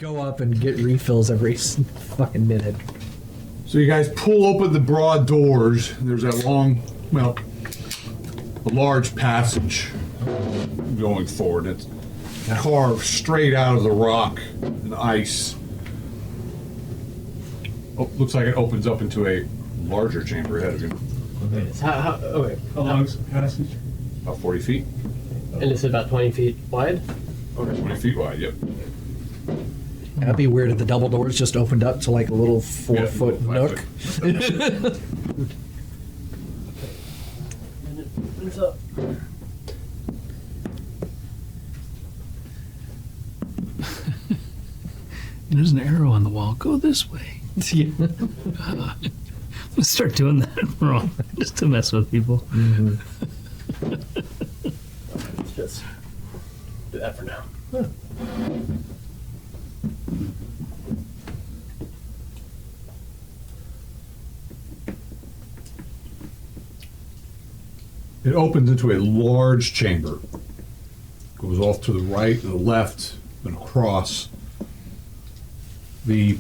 go up and get refills every fucking minute. So you guys pull open the broad doors. There's that long, well, a large passage going forward. It's carved straight out of the rock and ice. Oh, looks like it opens up into a larger chamber ahead of you. How long's the passage? About 40 feet. And it's about 20 feet wide? Okay, 20 feet wide, yep. That'd be weird if the double doors just opened up to like a little 4-foot nook. What's up? There's an arrow on the wall. Go this way. I'm gonna start doing that wrong just to mess with people. Let's just do that for now. It opens into a large chamber. Goes off to the right and the left and across. The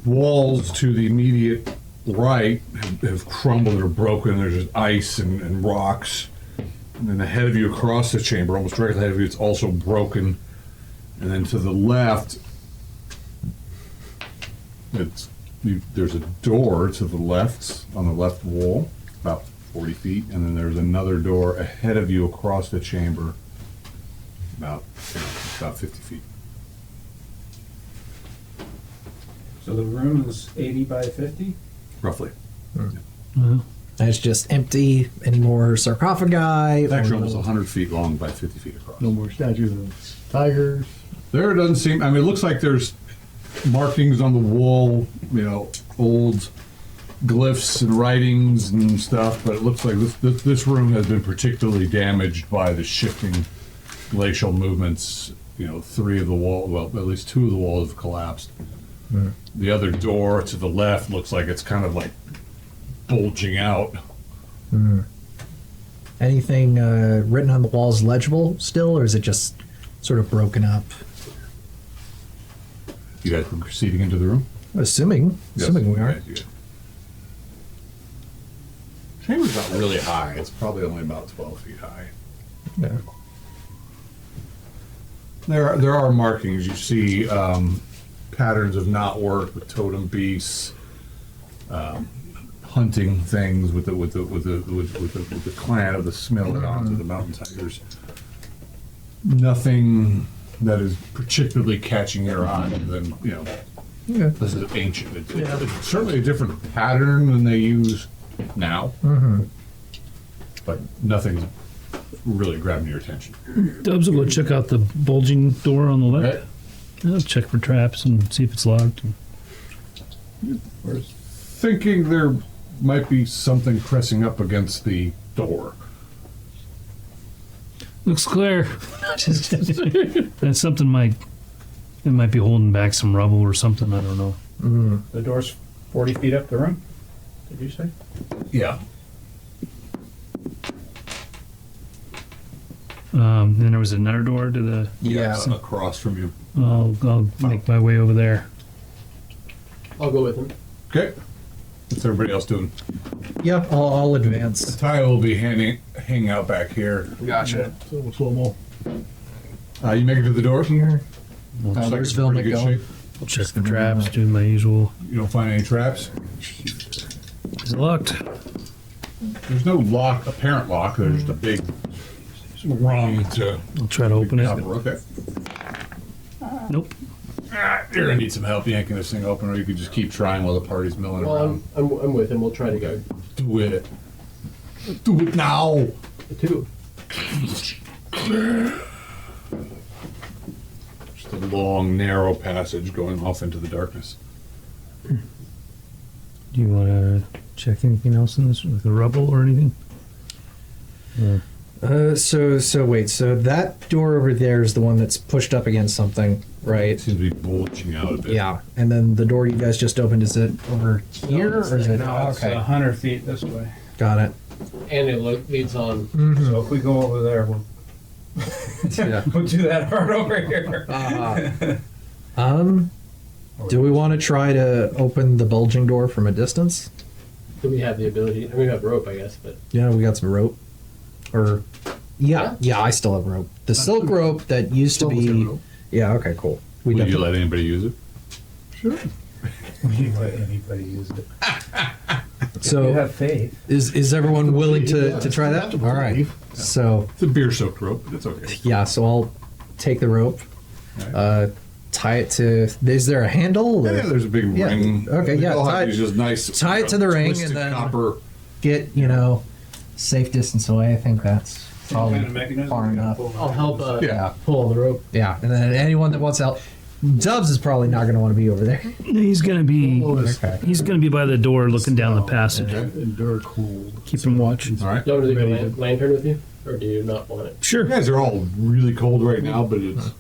walls to the immediate right have crumbled or broken. There's just ice and rocks. And then ahead of you across the chamber, almost directly ahead of you, it's also broken. And then to the left, there's a door to the left, on the left wall, about 40 feet. And then there's another door ahead of you across the chamber, about 50 feet. So the room is 80 by 50? Roughly. And it's just empty. Any more sarcophagi? It's actually almost 100 feet long by 50 feet across. No more statues of tigers. There doesn't seem, I mean, it looks like there's markings on the wall, old glyphs and writings and stuff, but it looks like this room has been particularly damaged by the shifting glacial movements. 3 of the walls, well, at least 2 of the walls have collapsed. The other door to the left looks like it's kind of like bulging out. Anything written on the walls legible still, or is it just sort of broken up? You guys been proceeding into the room? Assuming we are. Okay, good. Chamber's not really high. It's probably only about 12 feet high. Yeah. There are markings. You see patterns of knot work with totem beasts, hunting things with the clan of the Smilodons, the mountain tigers. Nothing that is particularly catching your eye than this is ancient. It's certainly a different pattern than they use now, but nothing's really grabbing your attention. Dubs will go check out the bulging door on the left. I'll check for traps and see if it's locked. We're thinking there might be something pressing up against the door. Looks clear. And something might be holding back some rubble or something. I don't know. The door's 40 feet up the room, did you say? Yeah. Then there was another door to the. Across from you. I'll make my way over there. I'll go with him. Okay. What's everybody else doing? Yep, I'll advance. Ty will be hanging out back here. Gotcha. Slow-mo. You make it to the door here? There's Vilma going. I'll check for traps, do my usual. You don't find any traps? Is it locked? There's no lock, apparent lock. There's just a big rung to I'll try to open it. cover. Okay. Nope. You're gonna need some help yanking this thing open, or you could just keep trying while the party's milling around. I'm with him. We'll try to go. Do it. Do it now. Two. Just a long, narrow passage going off into the darkness. Do you want to check anything else in this with the rubble or anything? So wait, so that door over there is the one that's pushed up against something, right? It seems to be bulging out a bit. Yeah, and then the door you guys just opened, is it over here, or is it? No, it's Okay, 100 feet this way. got it. And it leads on. So if we go over there, we'll, Yeah. we'll do that hard over here. Do we want to try to open the bulging door from a distance? Do we have the ability? I mean, we have rope, I guess, but Yeah, we got some rope. Or, yeah, I still have rope. The silk rope that used to be. Yeah, okay, cool. Would you definitely- let anybody use it? Sure. You let anybody use it. You So, have faith. is everyone willing Yeah, to try that? it's All right. believe. So, It's a beer-soaked rope, but it's okay. yeah, so I'll take the rope, tie it to. Is there a handle? Or Yeah, there's a big Yeah. ring. Okay, yeah, They'll have tie- these just nice. tie it to the ring twisted and then- copper. get, safe distance away. I think that's probably Kind of mechanism. far enough. I'll help Yeah. pull the rope. Yeah, and then anyone that wants help. Dubs is probably not going to want to be over there. He's gonna be. Okay. He's gonna be by the door, looking down the passage, Endure cold. keeping watch. All right. Do you want me to Ready leave a lantern with you? Or do you not want it? You Sure. guys are all really cold right now, but it's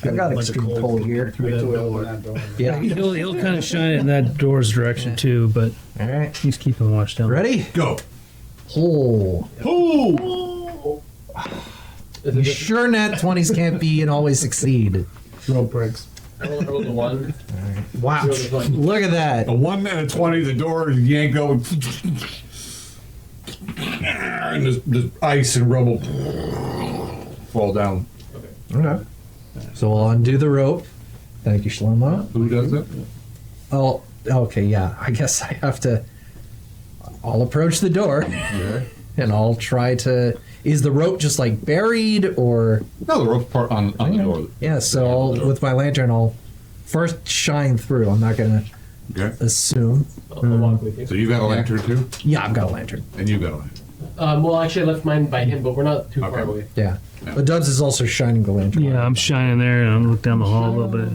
I've got extreme cold here. Through that door. Yeah. He'll kind of shine it in that door's direction too, but All right. he's keeping watch down. Ready? go. Oh. Oh! Is You it sure nat 20s can't be and always succeed. Rope breaks. I rolled a 1. Wow. Look at that. A 1 and a 20, the door yank going. And the ice and rubble fall down. Okay. So I'll undo the rope. Thank you, Shlomo. Who does that? Oh, okay, yeah. I guess I have to. I'll approach the door Okay. and I'll try to. Is the rope just like buried or? No, the rope's part on the door. Yeah, so I'll, with my lantern, I'll first shine through. I'm not going to Okay. assume. I'll walk with you. So you got a lantern too? Yeah, I've got a lantern. And you got a lantern. Well, actually, I left mine by him, but we're not too far Okay. away. Yeah. But Dubs is also shining the lantern. Yeah, I'm shining there, and I'm looking down the hall a little bit.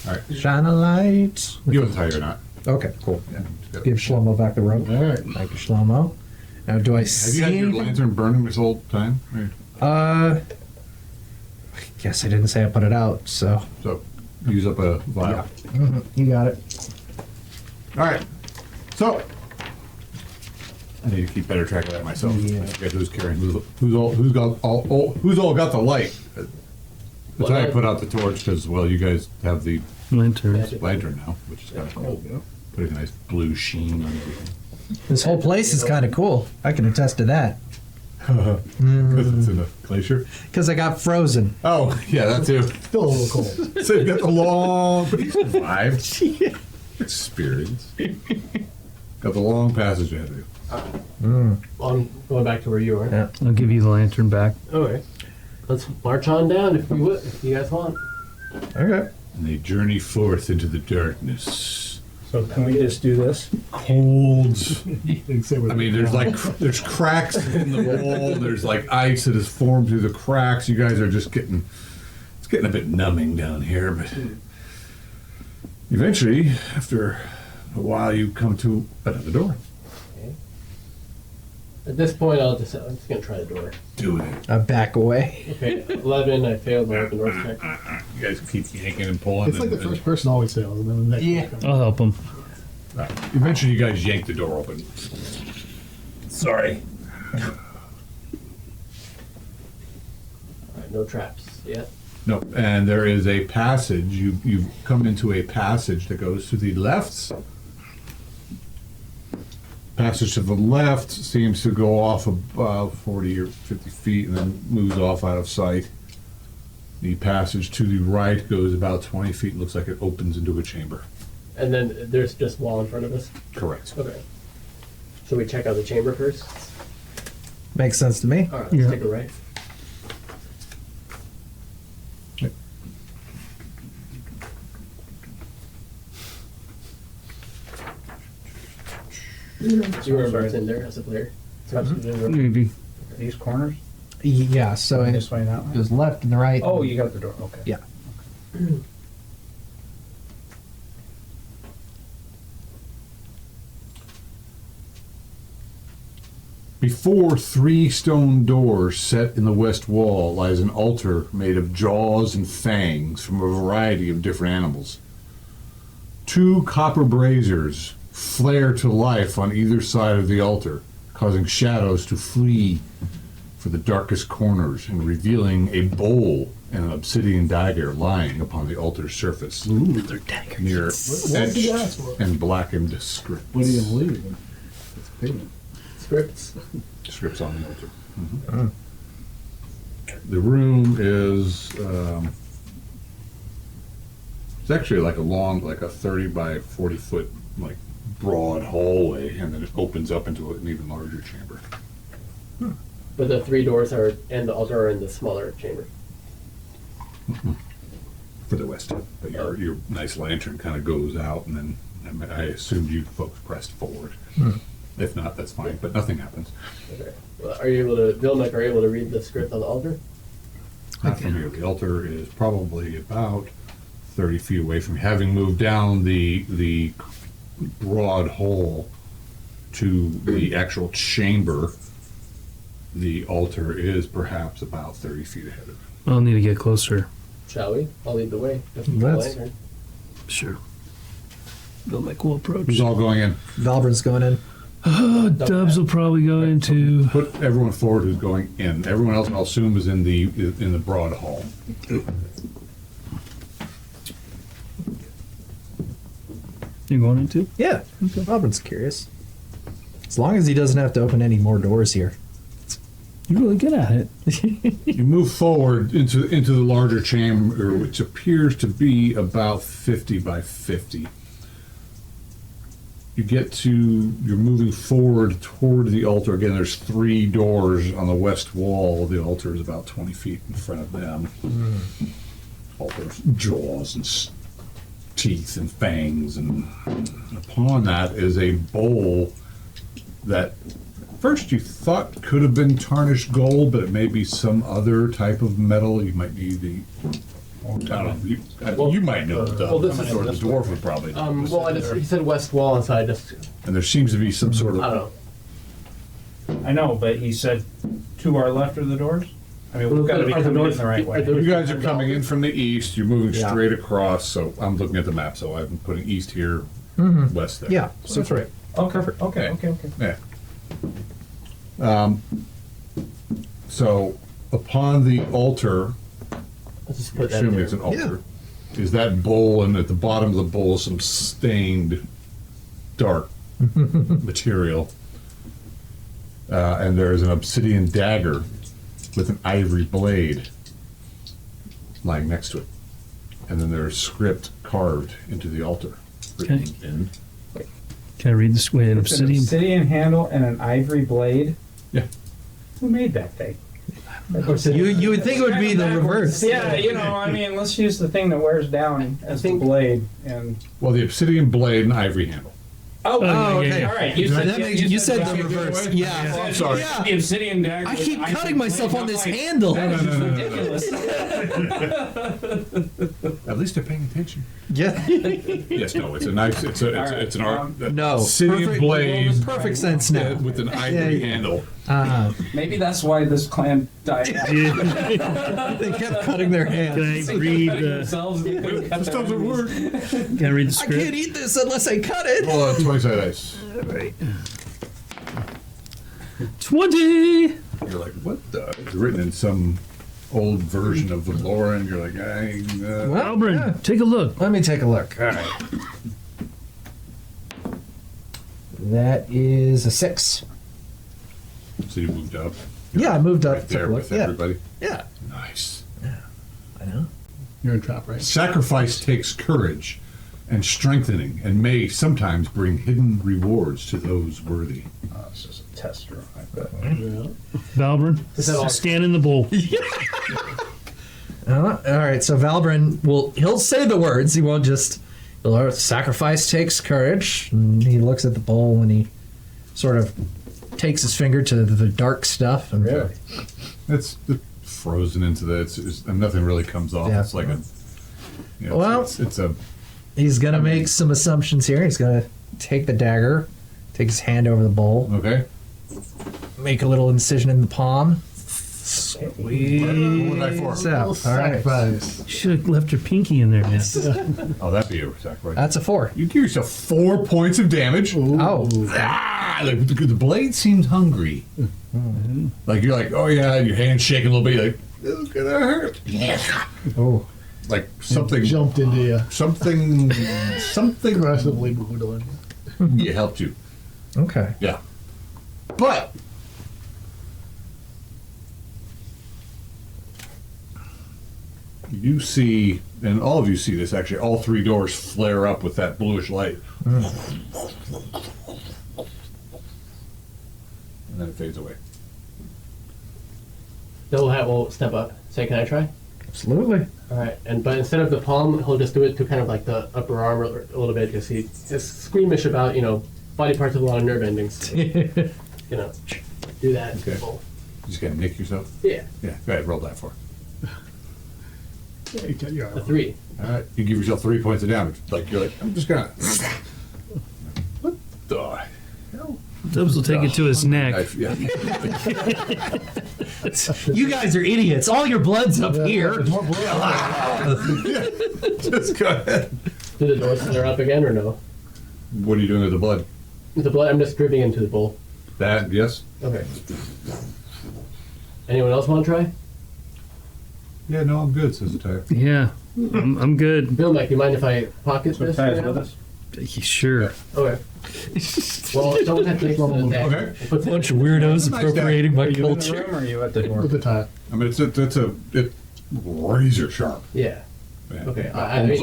All right. Shine a light. You want to tie or not? Okay, cool. Yeah. just gotta- Give Shlomo back the rope. All right. Thank you, Shlomo. Now, do I Have see you had your anything? lantern burning this whole time? Right. I guess I didn't say I put it out, so. So use up a vial. You got it. All right. So I need to keep better track of that myself. Yeah. I forget who's carrying who's all got the light. That's why I put out the torch because you guys have the Lanterns. lantern now, which is kind of cool. Putting a nice blue sheen on everything. This whole place is kind of cool. I can attest to that. Because it's in a glacier. Because I got frozen. Oh yeah, that too. Still a little cold. So you got the long, but he survived. Experience. Got the long passage ahead of you. Well, I'm going back to where you are. Yeah. I'll give you the lantern back. Okay. Let's march on down if you guys want. Okay. And they journey forth into the darkness. So can we just do this? Cold. I I mean, there's cracks in the wall. There's like ice that has formed through the cracks. You guys are just it's getting a bit numbing down here. But eventually, after a while, you come to another door. At this point, I'm just gonna try the door. Do it. I back away. Okay, 11. I failed my open door check. You guys keep yanking and pulling. It's like the first person always fails, and then the next one comes. I'll help him. Eventually, you guys yank the door open. Sorry. All right, no traps yet. No, and there is a passage. You've come into a passage that goes to the left. Passage to the left seems to go off about 40 or 50 feet and then moves off out of sight. The passage to the right goes about 20 feet. Looks like it opens into a chamber. And then there's just wall in front of us. Correct. Okay. Should we check out the chamber first? Makes sense to me. All right, Yeah. let's take a right. You remember I was in there as a player? Maybe. These corners? Yeah, so This way, that way? there's left and the right. Oh, you got the door, okay. Yeah. Before three stone doors set in the west wall lies an altar made of jaws and fangs from a variety of different animals. Two copper braziers flare to life on either side of the altar, causing shadows to flee for the darkest corners and revealing a bowl and an obsidian dagger lying upon the altar's surface. Ooh, they're dagger. Near What's he asked etched for? and blackened scripts. What are you leaving? It's payment. Scripts. Scripts on the altar. The room is it's actually like a long, like a 30 by 40 foot, like broad hallway, and then it opens up into an even larger chamber. But the 3 doors are and the altar are in the smaller chamber. For the west, but your nice lantern kind of goes out, and then I assumed you folks pressed forward. If not, that's fine, but nothing happens. Okay. Well, are you able to, Vilnick, are you able to read the script on the altar? Not from here. The altar is probably about 30 feet away from you. Having moved down the broad hall to the actual chamber, the altar is perhaps about 30 feet ahead of you. I'll need to get closer. Shall we? I'll lead the way. Just the Let's- lantern. Sure. Vilnick will approach. Who's all going in? Valbrin's going in. Oh, Dubs will probably go into. Put everyone forward who's going in. Everyone else, I'll assume, is in the broad hall. You going into? Yeah, Valbrin's curious. As long as he doesn't have to open any more doors here. You're really good at it. You move forward into the larger chamber, which appears to be about 50 by 50. You're moving forward toward the altar. Again, there's 3 doors on the west wall. The altar is about 20 feet in front of them. Altar's jaws and teeth and fangs, and upon that is a bowl that first you thought could have been tarnished gold, but it may be some other type of metal. You might need the. I don't know. You might know the, well, this is- or the dwarf would probably know. He said west wall inside. Just And there seems to be some sort I of. don't know. I know, but he said to our left are the doors? I mean, we've got to be Are the coming in doors- the right are way. the- You guys are coming in from the east. You're moving Yeah. straight across. So I'm looking at the map. So I'm putting east here, west there. Yeah, so that's right. Okay, okay. Yeah. So upon the altar, Let's just put that assuming there. it's an altar, is that bowl, and at the bottom of the bowl is some stained dark material. And there is an obsidian dagger with an ivory blade lying next to it. And then there's script carved into the altar. Written Okay. in. Can I read this way? An It's an obsidian. obsidian handle and an ivory blade. Yeah. Who made that thing? You would think it would be the reverse. Yeah, you know, I mean, let's use the thing that wears down as the blade. And Well, the obsidian blade and ivory handle. oh, yeah, okay. yeah. all right. You That said, makes- you said the reverse. Yeah. I'm sorry. Yeah. The obsidian dagger. I with keep ivory cutting myself blade. on I'm this like, handle. That is No, no, no, no, no. ridiculous. At least they're paying attention. Yeah. Yes, no, it's a nice, it's an art. No. Obsidian Perfect- blade Perfect sense now. with an ivory Yeah. handle. Maybe that's why this clan died out. They kept cutting their Can hands. I read Themselves, they couldn't cut This their doesn't hands. work. Can I read the I script? can't eat this unless I cut it. Hold on, 20 dice. Right. 20. You're like, what the? It's written in some old version of the lore, and you're like, Well, Albrin, yeah. take a look. Let me take a look. All right. That is a 6. So you moved up. Yeah, I moved up. Right Took there a look. with Yeah. everybody. Yeah. Nice. I know. You're in trap, right? Sacrifice takes courage and strengthening, and may sometimes bring hidden rewards to those worthy. It's just a tester, I bet. Valbrin, Is that all? stand in the bowl. All right. So Valbrin he'll say the words. He won't just. Sacrifice takes courage. And he looks at the bowl and he sort of takes his finger to the dark stuff. And It's frozen into and nothing really comes off. Yeah. It's like a. You know, Well- it's a. he's gonna make some assumptions here. He's gonna take the dagger, take his hand over the bowl, Okay. make a little incision in the palm, What die for? So, all right. Should have left your pinky in there, man. Oh, that'd be a sacrifice. That's a 4. You give yourself 4 points of damage. Oh, The blade seems hungry. Like you're like, oh yeah, your hand's shaking a little bit. You're like, this is gonna hurt. oh. Like something Jumped into you. something Aggressively moved on you. it helped you. Okay. Yeah. But you see, and all of you see this actually, all 3 doors flare up with that bluish light. And then it fades away. We'll step up. Say, can I try? Absolutely. All right, but instead of the palm, he'll just do it to kind of like the upper arm a little bit because he's just squeamish about body parts with a lot of nerve endings. So, do that. Okay. Cool. You just gotta nick yourself. Yeah, Yeah, go ahead, roll that for. Yeah, you got your a arm. 3. All right, you give yourself 3 points of damage. Like you're like, I'm just gonna. What the hell? Dubs will take it to his neck. Yeah. You guys are idiots. All your blood's up here. There's more blood. Just go ahead. Do the doors flare up again or no? What are you doing with the blood? With the blood, I'm just dripping into the bowl. That, yes? Okay. Anyone else want to try? Yeah, no, I'm good, says the tire. Yeah, I'm good. Bill, Mike, you mind if I pocket So this? Ty's right with now? us. Sure. Okay. Well, someone has to make the deck. Okay. We'll put Bunch of weirdos Nice appropriating my Are you in the culture. room or are you at the door? With the tie. I mean, it's razor sharp. Yeah. Man. Okay,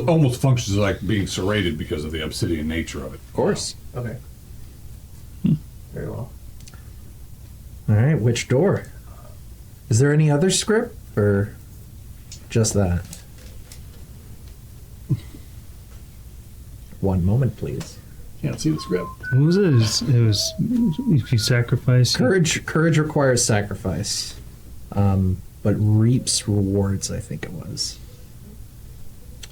Almost functions like being serrated because of the obsidian nature of it. Of course. Okay. Very well. All right, which door? Is there any other script or just that? One moment, please. Can't see the script. What was it? It was if you sacrifice. Courage requires sacrifice, but reaps rewards, I think it was.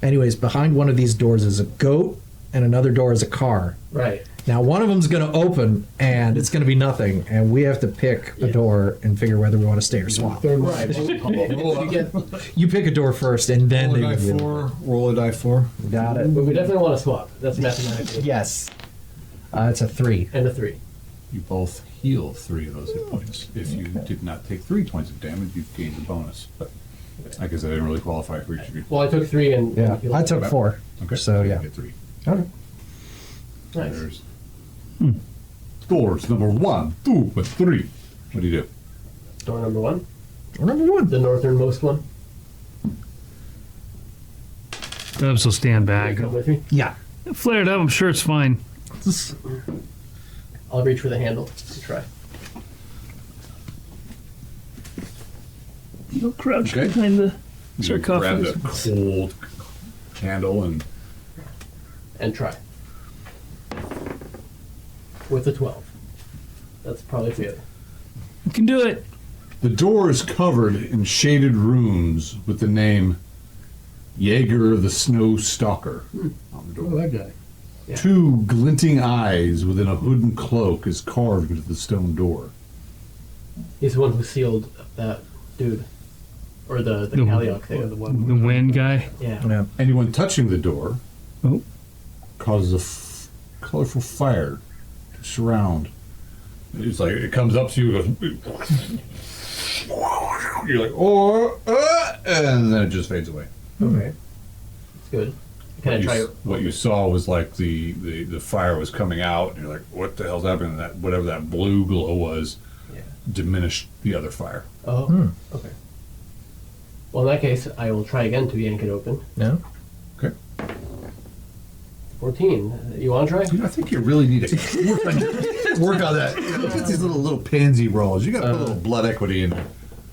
Anyways, behind one of these doors is a goat, and another door is a car. Right. Now, one of them's going to open, and it's going to be nothing, and we have to pick a door and figure whether we want to stay or swap. Third one. Right. You get, You pick a door first, and then they reveal. Roll a die 4. Got it. but we definitely want to swap. That's mathematically. Yes. It's a 3. And a 3. You both heal 3 of those hit points. If you did not take 3 points of damage, you gained a bonus. But I guess I didn't really qualify for each of you. Well, I took 3 and. Yeah, I took 4. Okay. So, you yeah. get 3. Okay. Nice. There's doors number 1, 2, and 3. What do you do? Door number 1, Number 1. the northernmost one. Dubs will stand back. Come with me. Yeah. Flare it up. I'm sure it's fine. I'll reach for the handle to try. You'll crouch Okay. behind the You grab sarcophagus. the cold handle and And try. With a 12. That's probably good. You can do it. the door is covered in shaded runes with the name Jaeger the Snow Stalker on the Oh, door. that guy. Yeah. 2 glinting eyes within a hood and cloak is carved into the stone door. He's the one who sealed that dude. Or the Kaliok Or thing. the one. The wind guy. Yeah. Yeah. Anyone touching the door Oh. causes a colorful fire to surround. It's like it comes up to you and goes. You're like, and then it just fades away. Okay. It's good. Can I try? What you saw was like the fire was coming out, and you're like, what the hell's happening? And that whatever that blue glow was Yeah. diminished the other fire. Oh. Okay. Well, in that case, I will try again to yank it open. No? 14. You want to try? I think you really need to work on that. Get these little pansy rolls. You got to put a little blood equity in there.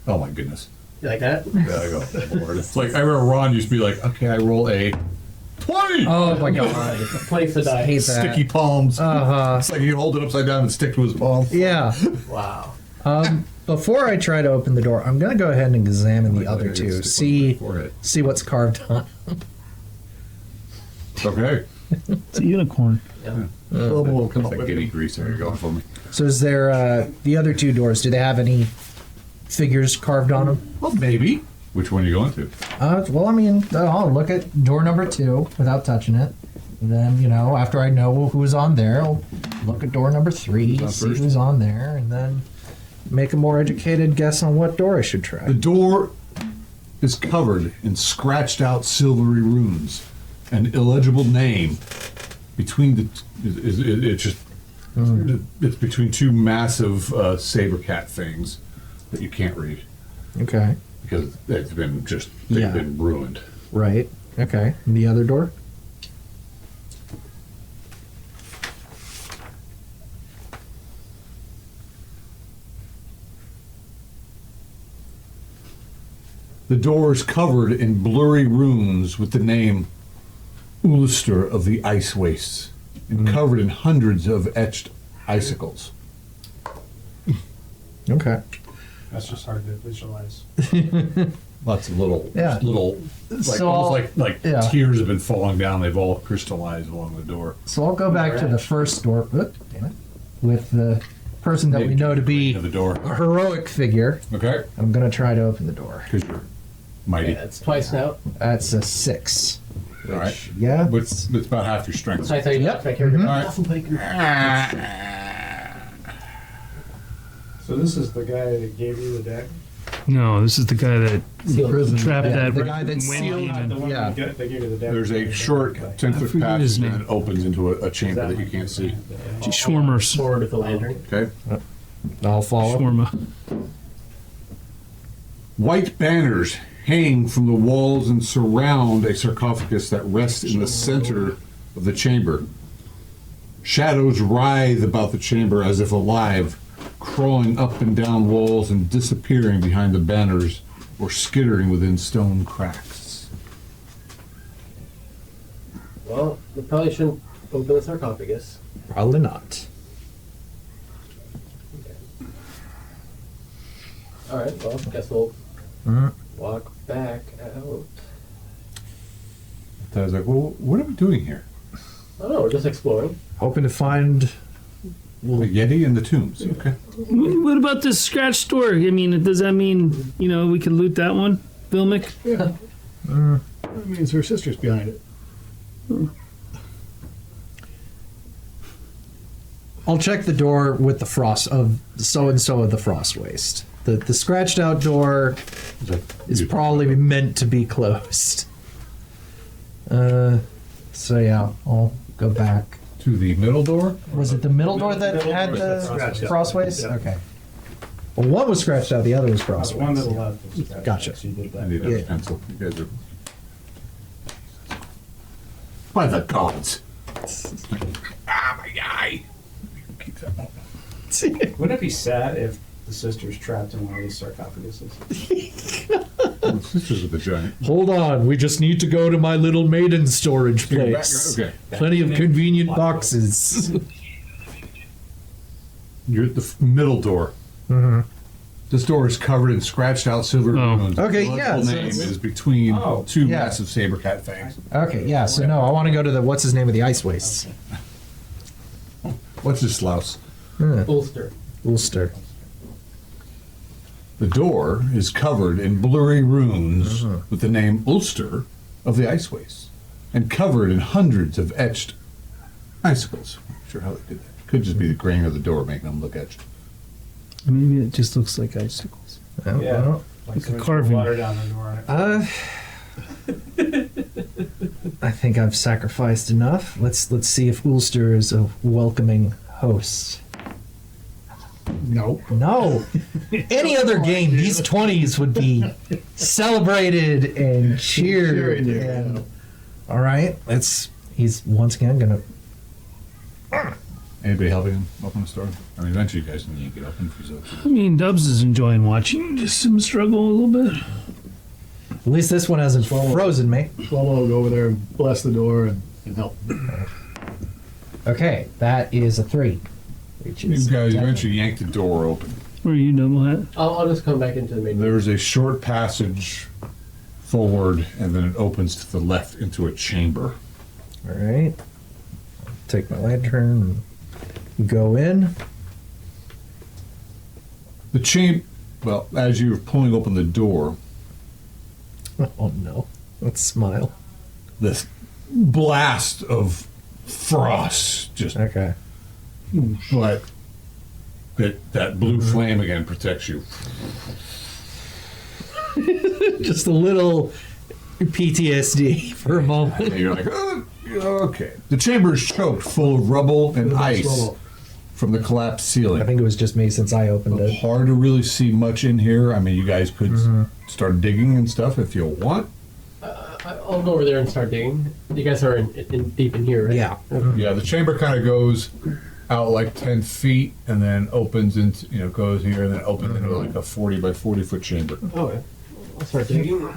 Oh my goodness. You like that? There I go. Lord. It's like I remember Ron used to be like, okay, I roll a 20. Oh my god. Place the die. Hate that. Sticky palms. Uh-huh. It's like you hold it upside down and stick to his palm. Yeah. Wow. Before I try to open the door, I'm going to go ahead and examine the other two. See what's carved on. It's okay. It's a unicorn. Yeah. It's like giddy grease there. You're going for me. So is there the other two doors? Do they have any figures carved on them. Well, maybe. Which one are you going to? Well, I mean, I'll look at door number 2 without touching it. And then, you know, after I know who's on there, I'll look at door number 3, Who's on see first? who's on there, and then make a more educated guess on what door I should try. The door is covered in scratched out silvery runes. An illegible name between the. It's just. It's between two massive saber cat things that you can't read Okay. because they've been Yeah. been ruined. Right. Okay. And the other door? The door is covered in blurry runes with the name Ulster of the Ice Wastes, and covered in hundreds of etched icicles. Okay. That's just hard to visualize. Lots of little, Yeah. like So almost like yeah. tears have been falling down. They've all crystallized along the door. So I'll go back to the first door. Oop, damn it. With the person that we know to be To the door. a heroic figure. Okay, I'm going to try to open the door. because you're mighty. Yeah, it's twice now. That's a 6. All right, Yeah. but it's about half your strength. So I thought you Yep. back here. Mhm. All right. So this is the guy that gave you the deck? No, this is the guy that Sealed. trapped Yeah, that. the guy that Wendy sealed- and- The one Yeah. that gave you the deck. There's a short Okay. 10-foot forget his passage name. and it opens into a chamber that you can't see. Schwarmers. Forward with the lantern. Okay. I'll follow. Shawarma. White banners hang from the walls and surround a sarcophagus that rests in the center of the chamber. Shadows writhe about the chamber as if alive, crawling up and down walls and disappearing behind the banners or skittering within stone cracks. Well, we probably shouldn't open the sarcophagus. Probably not. All right. Well, guess we'll Mhm. walk back out. I was like, well, what are we doing here? Oh no, we're just exploring. Hoping to find. The Yeti and the tombs. Okay. What about this scratch door? I mean, does that mean, we could loot that one, Vilmic? Yeah. That means her sister's behind it. I'll check the door with the frost of so and so of the frost waste. The scratched out door is probably meant to be closed. So yeah, I'll go back. To the middle door? Was it the middle door that Middle had door the is scratched out. frost waste? Yeah. Okay. Well, one was scratched out, the other was frost The one to waste. the left is scratched. Gotcha. So you did I that. need a Yeah. pencil. You guys are. By the gods. My guy. Keep that one. Wouldn't it be sad if the sister's trapped in one of these sarcophaguses? Oh, sisters with the giant. Hold on, we just need to go to my little maiden storage place. Okay. Plenty of convenient boxes. You're at the middle door. Mhm. This door is covered in scratched out silver Oh. runes. Okay, The yeah, legible so name it's- is between Oh. two Yeah. massive saber cat fangs. Okay, yeah, so no, I want to go to the, what's his name of the ice wastes? What's this louse? Ulster. Ulster. The door is covered in blurry runes Uh-huh. with the name Ulster of the Ice Wastes, and covered in hundreds of etched icicles. Not sure how they did that. Could just be the grain of the door making them look etched. Maybe it just looks like icicles. Oh, Yeah. well. Like a somebody put carving. water down the door on it. I think I've sacrificed enough. Let's see if Ulster is a welcoming host. No. No. Any other game, these 20s would be celebrated and cheered. Cheering you, And, yeah. all right, he's once again gonna. Anybody helping him open the store? I mean, eventually you guys need to get open for so. I mean, Dubs is enjoying watching just him struggle a little bit. At least this one hasn't frozen me. Swallow will go over there and bless the door and help. Okay, that is a 3. Which You is guys eventually yank the door open. Where are you, Double Hat? I'll just come back into the main. There's a short passage forward, and then it opens to the left into a chamber. all right. Take my lantern and go in. The Well, as you're pulling open the door, Oh no. Let's smile. this blast of frost just, Okay. but that blue flame again protects you. Just a little PTSD for a moment. And you're like, oh, okay. The chamber is choked full of rubble and ice from the collapsed ceiling. I think it was just me since I opened it. Hard to really see much in here. I mean, you guys could start digging and stuff if you want. I'll go over there and start digging. You guys are deep in here, right? Yeah. Yeah, the chamber kind of goes out like 10 feet and then opens into, goes here and then opens into like a 40 by 40 foot chamber. Okay. I'll start digging.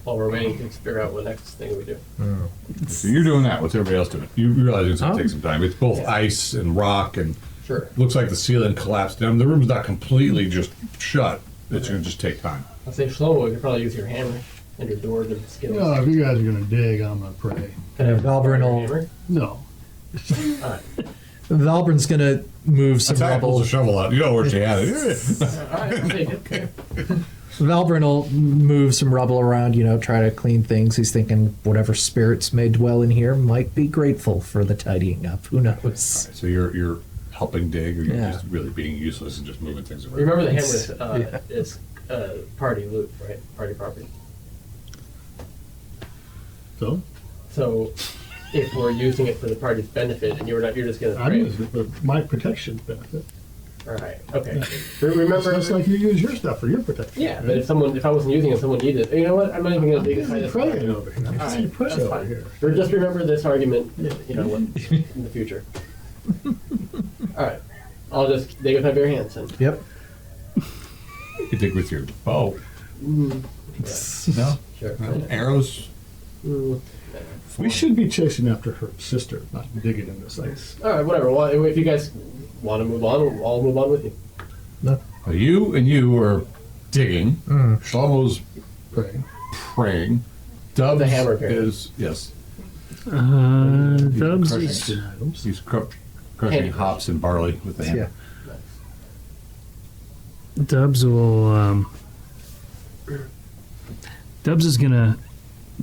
While we're waiting to figure out what next thing we do. So you're doing that. What's everybody else doing? You realize it's going to take some time. It's both ice and rock and Sure. looks like the ceiling collapsed down. The room's not completely just shut. It's going to just take time. I'll say slow. You could probably use your hammer and your doors or skills. No, if you guys are gonna dig, I'm gonna pray. Valbryn Your will. hammer? No. All right. Valbryn's gonna move some Attack pulls rubble. a shovel out. You know where she had it. All right. I'll take it. Valbryn will move some rubble around, try to clean things. He's thinking whatever spirits may dwell in here might be grateful for the tidying up. Who knows? So you're helping dig, or you're Yeah. just really being useless and just moving things around. Remember the hammer is party loot, right? Party property. So So if we're using it for the party's benefit and you're just gonna I'm pray. using it for my protection benefit. All right. Okay. Remember. Just like you use your stuff for your protection. Yeah, but if I wasn't using it, someone needed it. You know what? I'm not even gonna dig I'm this. praying over here. All I'm right, praying that's over fine. here. Or just remember this argument, in the future. All right, I'll just dig with my bare hands then. Yep. You can dig with your bow. No? Sure. Arrows? Mm. We should be chasing after her sister, not digging in this ice. All right, whatever. Well, if you guys want to move on, I'll move on with you. Well, you are digging. Shlomo's Praying. praying. Dubs The hammer bearer. is, yes. Dubs crushing. is Items. He's crushing Handy. hops and barley with the hammer. Dubs will. Dubs is gonna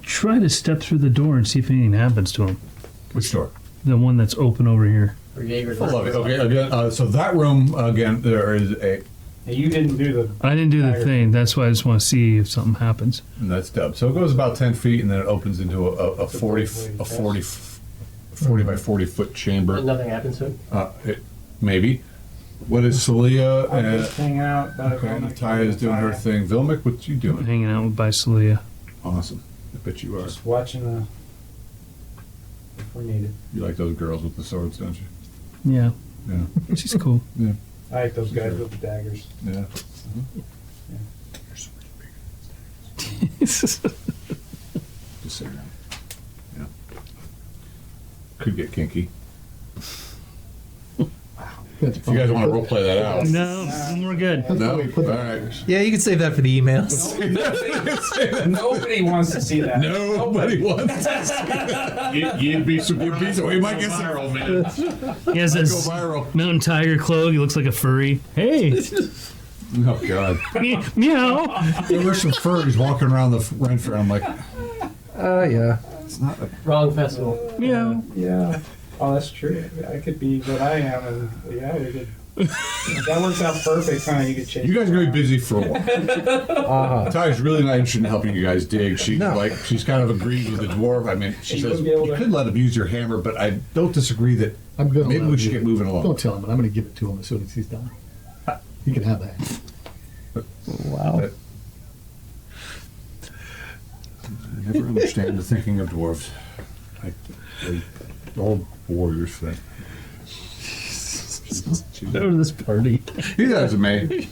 try to step through the door and see if anything happens to him. Which door? The one that's open over here. Or Jaeger's. I love it. Okay, again, so that room, again, there is a, Hey, you didn't do the. I didn't do the thing. That's why I just want to see if something happens. and that's Dubs. So it goes about 10 feet and then it opens into a 40 by 40 foot chamber. Nothing happens to it. Maybe. What is Celia? I'm just hanging out. Okay, Natalia is doing her thing. Vilmic, what you doing? Hanging out with Basilia. Awesome. I bet you are. Just watching the. If we need it. You like those girls with the swords, don't you? Yeah, Yeah. she's cool. I like those guys with the daggers. Yeah. Just saying. Yeah. Could get kinky. That's If you guys want to role play that out. No, we're good. No? we put All that. right. Yeah, you can save that for the emails. Nobody wants to see that. Nobody wants. You'd be surprised. We might get some viral, man. He has Go this viral. mountain tiger cloak. He looks like a furry. Hey, Oh God. meow. There were some furries walking around the Ren Fair. I'm like, Yeah. it's not. Wrong festival. Meow. Yeah. Oh, that's true. I could be what I am, and yeah, we could. That works out perfect, huh? You could change. You guys are gonna be busy for a while. Ty's really not interested in helping you guys dig. She's No. she's kind of agreed with the dwarf. I mean, she You says wouldn't be able you to- could let him use your hammer, but I don't disagree that I'm gonna maybe let we should you- get moving along. Don't tell him, but I'm gonna give it to him as soon as he's done. He can have that. Wow. I never understand the thinking of dwarves. They're all warriors for that. Go to this party. You guys are made.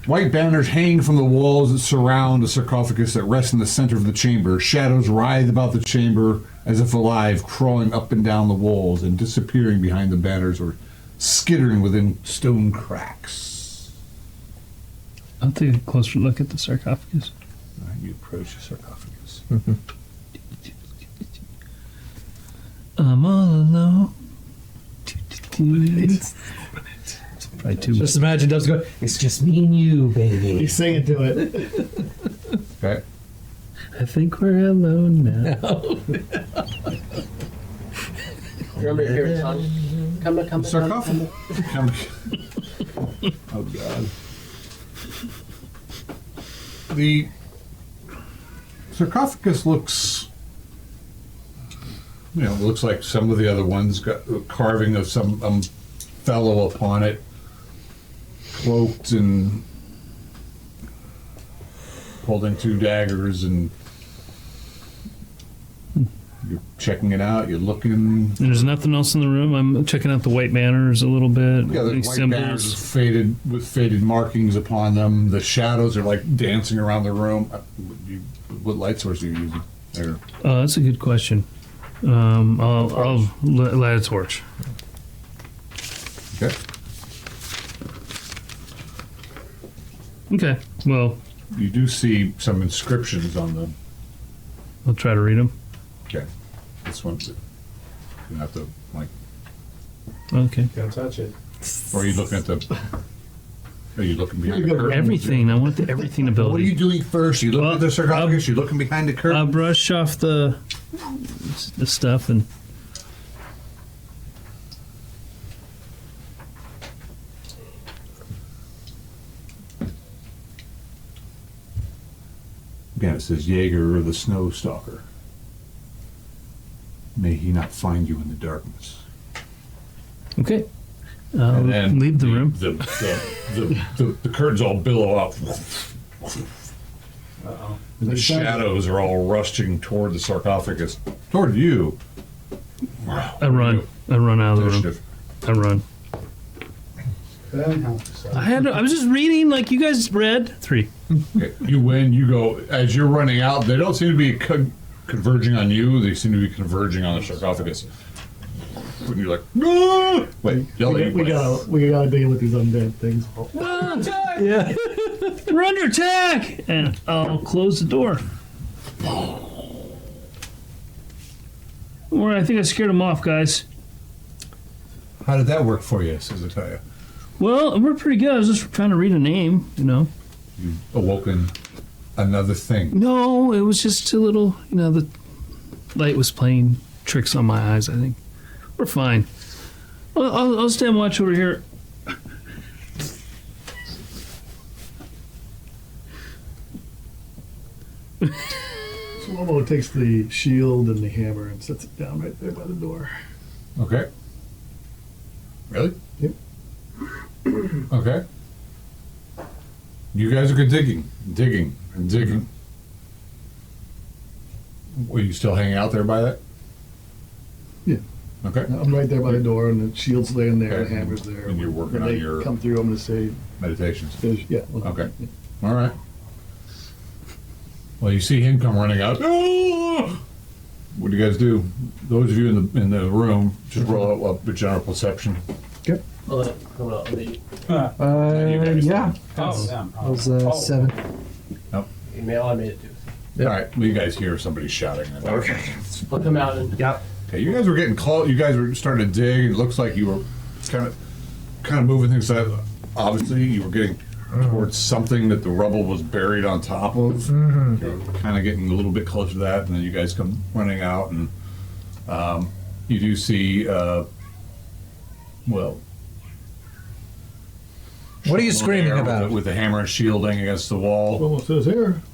White banners hang from the walls that surround a sarcophagus that rests in the center of the chamber. Shadows writhe about the chamber as if alive, crawling up and down the walls and disappearing behind the banners or skittering within stone cracks. I'll take a closer look at the sarcophagus. All right, you approach the sarcophagus. I'm all alone. Try to. Just imagine Dubs going, it's just me and you, baby. He's singing to it. Okay. I think we're alone now. Remember your favorite song? Come. Sarcophagus. Oh God. The sarcophagus looks, looks like some of the other ones. Got a carving of some fellow upon it, cloaked and holding 2 daggers, and you're checking it out. You're looking. And there's nothing else in the room. I'm checking out the white banners a little bit. Yeah, Any the white banners with faded markings upon them. The shadows are like dancing around the room. What light source are you using? There. That's a good question. I'll light a torch. Okay. Okay. Well, You do see some inscriptions on them. I'll try to read them. Okay. This one, you have to Okay. Don't touch it. or are you looking at the? Are you looking behind the curtain? Everything. I want the everything ability. What are you doing first? You looking at the sarcophagus? You looking behind the curtain? I'll brush off the stuff and. Again, it says Jaeger the Snow Stalker. May he not find you in the darkness. Okay. I'll And then leave the room. The curtains all billow out. Uh-oh. The shadows are all rushing toward the sarcophagus, toward you. I run. I run out of the room. Initiative. I run. I was just reading like you guys read. 3. Okay, you win. You go as you're running out. They don't seem to be converging on you. They seem to be converging on the sarcophagus. When you're like, no! Wait, yell at you. We gotta deal with these undead things. Yeah. We're under attack, and I'll close the door. Or I think I scared them off, guys. How did that work for you, says Italia? Well, we're pretty good. I was just trying to read a name, You've awoken another thing. No, it was just a little, the light was playing tricks on my eyes, I think. We're fine. I'll stand watch over here. So Momo takes the shield and the hammer and sets it down right there by the door. Okay. Really? Yep. Okay. You guys are good digging. Were you still hanging out there by that? Yeah. Okay. I'm right there by the door, and the shield's laying there, Okay. the hammer's there. And you're working When on they your- come through, I'm gonna say, Meditations. finish. Yeah. Okay. All right. Well, you see him come running out. "Ah!" What do you guys do? Those of you in the room, just roll up a general perception. I'll let it come out. You guys. Yeah. Oh, That was 7. You may all made it too. All right. Well, you guys hear somebody shouting. Okay. I'll come out and Yeah. Okay. You guys were getting close. You guys were starting to dig. It looks like you were kind of moving things aside. Obviously, you were getting towards something that the rubble was buried on top of. You're kind of getting a little bit closer to that, and then you guys come running out, and you do see, well, What are you screaming there about? with the hammer and shielding against the wall? Momo says,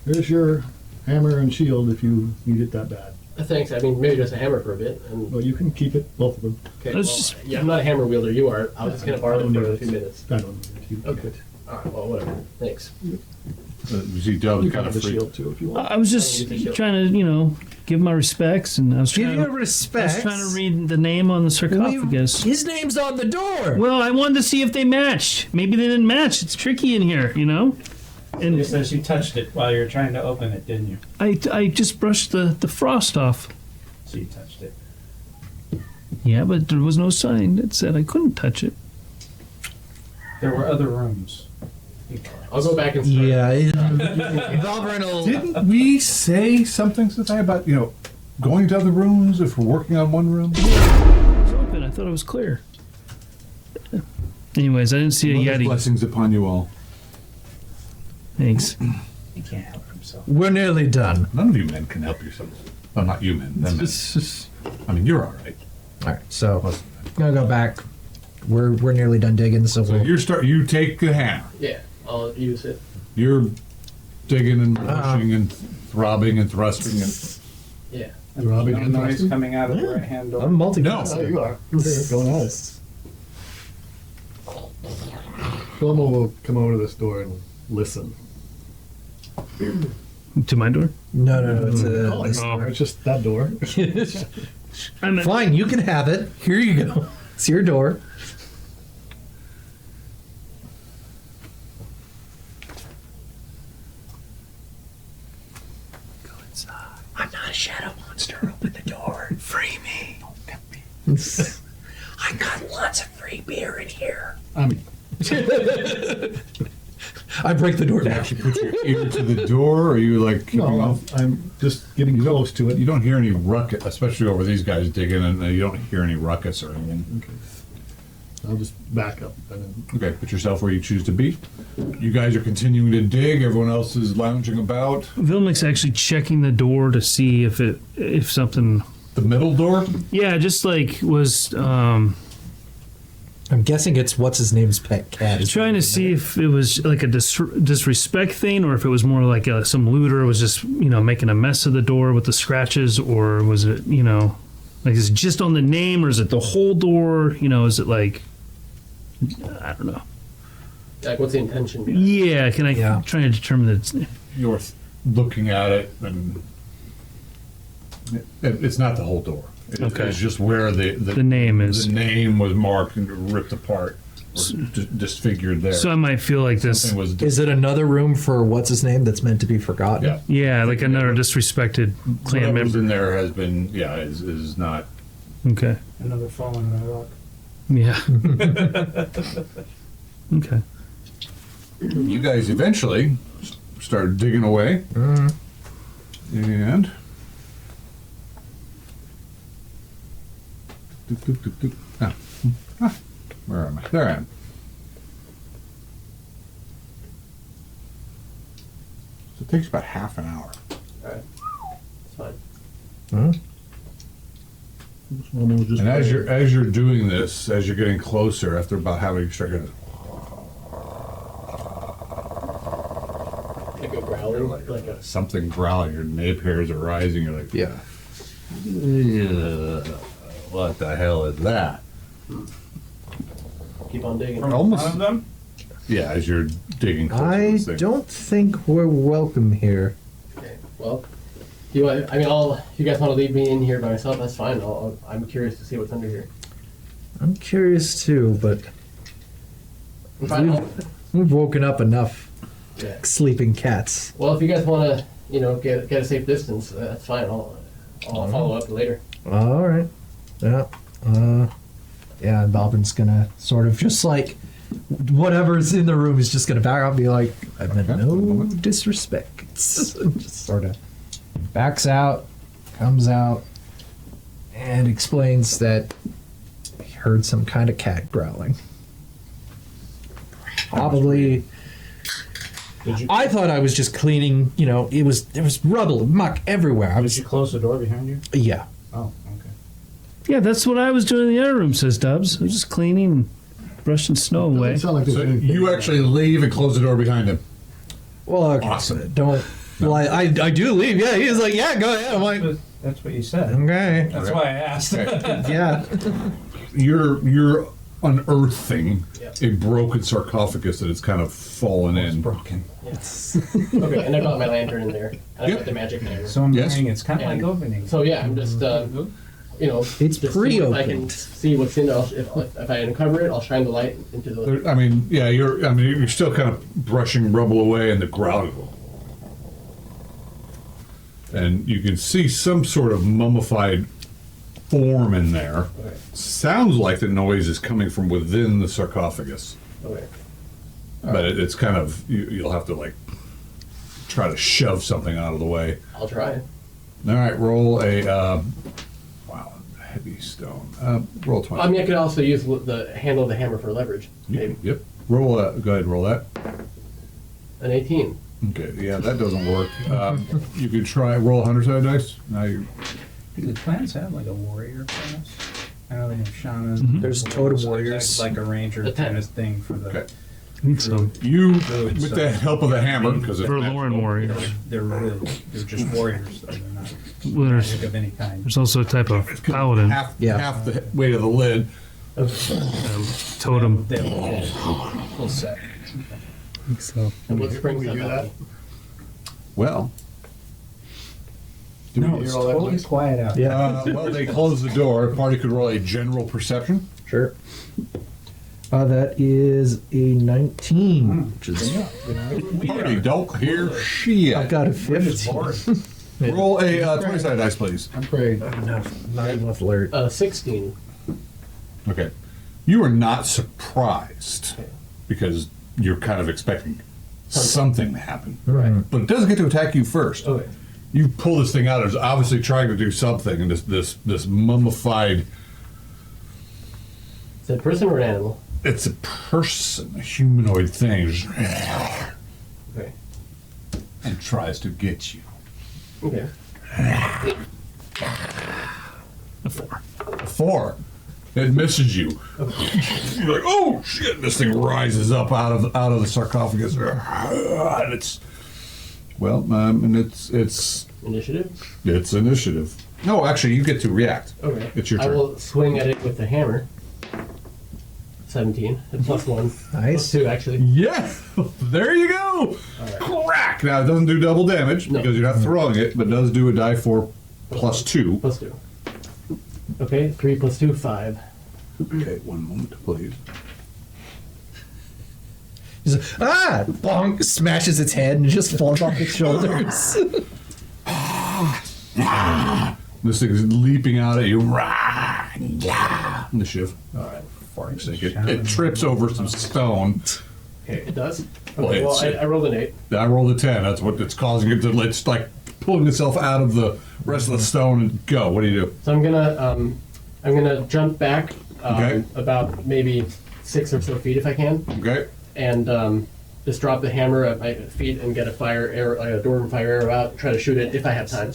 here's your hammer and shield if you need it that bad. thanks. I mean, maybe just a hammer for a bit. And Well, you can keep it, both of them. okay, Let's well, just- yeah, I'm not a hammer wielder. You are. I was just gonna borrow it for a few minutes. I don't know if you Okay. All right. Well, whatever. Thanks. You see Dubs You can kind have of the freak. shield too if you want. I was just trying to, give my respects, and I was Give trying your to, respects. trying to read the name on the sarcophagus. His name's on the door. Well, I wanted to see if they matched. Maybe they didn't match. It's tricky in here, You And said you touched it while you were trying to open it, didn't you? I just brushed the frost off. So you touched it. Yeah, but there was no sign that said I couldn't touch it. There were other rooms. I'll go back and start. Yeah. Valverin will. Didn't we say something today about, going to other rooms if we're working on one room? It was open. I thought it was clear. Anyways, I didn't see a Mother's Yeti. blessings upon you all. Thanks. He can't help himself. We're nearly done. None of you men can help yourselves. Well, not you men. Them men. I mean, you're all right. All right, so I'm gonna go back. We're nearly done digging, so So we'll, you take the hammer. Yeah, I'll use it. You're digging and pushing and throbbing and thrusting and. Yeah. Throbbing No and noise thrusting? coming out of the right hand door. I'm No. multitasking. Oh, you are. Going at it. Wilma will come over to this door and listen. To my door? No, it's this Oh. door. It's just that door. I'm at, Fine, you can have it. Here you go. It's your door. Go inside. I'm not a shadow monster. Open the door. Free me. Don't tempt me. I got lots of free beer in here. I mean, I break the door down. Actually put your ear to the door, or are you like keeping no, off? I'm just getting close to it. You don't hear any ruckus, especially over these guys digging, and you don't hear any ruckus or anything. Okay. I'll just back up. And then, Okay, put yourself where you choose to be. You guys are continuing to dig. Everyone else is lounging about. Vilmic's actually checking the door to see if something. The middle door. Yeah, just like was I'm guessing it's what's his name's pet cat. Is trying to see if it was like a disrespect thing, or if it was more like some looter was just making a mess of the door with the scratches, or was it like is it just on the name, or is it the whole door? Is it like I don't know. Like, what's the intention behind it? Yeah, can I Yeah. try to determine that? It's, You're looking at it, and it's not the whole door. Okay. It's just where the name is. The name was marked and ripped apart, or disfigured there. So I might feel like this. Something was Is it another room for what's his name that's meant to be forgotten? yeah. Yeah, like another disrespected clan Whatever's member. in there has been is not. Okay. Another fallen rock. Yeah. Okay. You guys eventually started digging away, and where am I? There I am. So it takes about half an hour. Alright. It's fine. Wilma will just And as you're doing this, as you're getting closer, after about having start getting Like a growling, like a. something growling, your nape hairs are rising. You're like, Yeah. "Ugh, what the hell is that?" Keep on digging. From Almost- one of them? Yeah, as you're digging closer to I this thing. don't think we're welcome here. Okay. Well, you guys want to leave me in here by myself? That's fine. I'm curious to see what's under here. I'm curious too, but I'm fine. we've woken up enough Yeah. sleeping cats. Well, if you guys want to, get a safe distance, that's fine. I'll follow up later. All right. Yeah. Yeah, and Balvin's gonna sort of just like whatever's in the room is just gonna back up and be like, I meant no disrespect. Just sort of backs out, comes out, and explains that he heard some kind of cat growling. Probably. Did you, I thought I was just cleaning. There was rubble, muck everywhere. I did was. you close the door behind you? Yeah. Oh, okay. Yeah, that's what I was doing in the other room, says Dubs. I was just cleaning and brushing snow away. Doesn't sound like there's So anything you there. actually leave and close the door behind him. Well, okay. Awesome. Don't. Well, I do leave. Yeah, he's like, yeah, go ahead. I'm like, That's what you said. okay. That's why I asked. Yeah. You're unearthing Yep. a broken sarcophagus that has kind of fallen It's in. broken. Okay, and I got my lantern in there. And I Yep. got the magic hammer. So I'm Yes. hearing it's kind of like And- opening. So yeah, I'm just It's just see if I can pre-opened. see what's in it. If I uncover it, I'll shine the light into the. I mean, yeah, you're still kind of brushing rubble away in the ground. And you can see some sort of mummified form in there. Okay. Sounds like the noise is coming from within the sarcophagus. Okay. But it's kind of, you'll have to like try to shove something out of the way. I'll try. All right, roll a, wow, heavy stone. Roll 20. I mean, I could also use the handle of the hammer for leverage. Maybe. Yep. Roll. Go ahead. Roll that. An 18. Okay. Yeah, that doesn't work. You could try roll 100-sided dice. Now you. Do the clans have like a warrior class? I know they have shaman. There's totem warriors. Like a ranger The kind of 10. thing for the. Okay. I think so. You, with the help of the hammer, because Verloren warriors. They're just warriors, though. They're not Well, there's, magic of any kind. there's also a type of paladin half Yeah. the weight of the lid. totem. They have a full set. I think so. And what springs we up do at that? me? Well. No, it's all that totally noise? quiet out. Yeah. Well, they closed the door. Party could roll a general perception. Sure. That is a 19, which is Party don't hear shit. I got a 15. Roll a 20-sided dice, please. I'm afraid. Not enough alert. 16. Okay. You are not surprised because you're kind of expecting something to happen. Right. But it doesn't get to attack you first. Okay. You pull this thing out. It's obviously trying to do something, and this mummified. Is it a person or an animal? It's a person, a humanoid thing, just- Okay. and tries to get you. Okay. A 4. 4. It misses you. You're like, oh shit! This thing rises up out of the sarcophagus, and it's and it's Initiative? initiative. No, actually, you get to react. Okay. It's your I turn. will swing at it with the hammer. 17. Plus 1. Nice. Plus 2, actually. Yeah, there you go. Crack. Now it doesn't do double damage No. because you're not throwing it, but does do a die for plus 2. Plus 2. Okay, 3 plus 2, 5. Okay, one moment, please. He's like, bonk, smashes its head and just falls off its shoulders. This thing is leaping out at you. Initiative. All right. Fuck's sake. It trips over some stone. Okay, it does? Well, Okay, well, it's- I rolled an 8. I rolled a 10. That's what it's causing it to. It's like pulling itself out of the rest of the stone and go. What do you do? So I'm gonna jump back Okay. about maybe 6 or so feet if I can, Okay. and just drop the hammer at my feet and get a fire arrow, like a dwarven fire arrow out, and try to shoot it if I have time.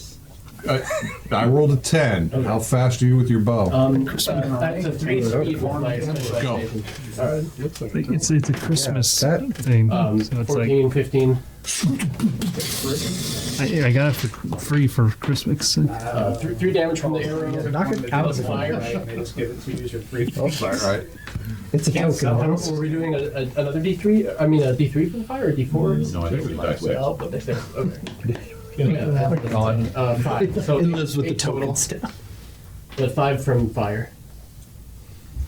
I rolled a 10. Okay. How fast are you with your bow? That's a 3 speed for my specialization. All right. It's a Christmas that- thing. So it's like 14, 15, I got it for free for Christmas. 3 damage from the arrow. Knock it out. Plus fire. They just give it to you as your free. All right. It's a token. Were we doing another D3? I mean, a D3 for the fire or D4? No, I think it was dice six. Well, but next okay. Yeah, 5. So It lives with the 8 total, token still. but 5 from fire.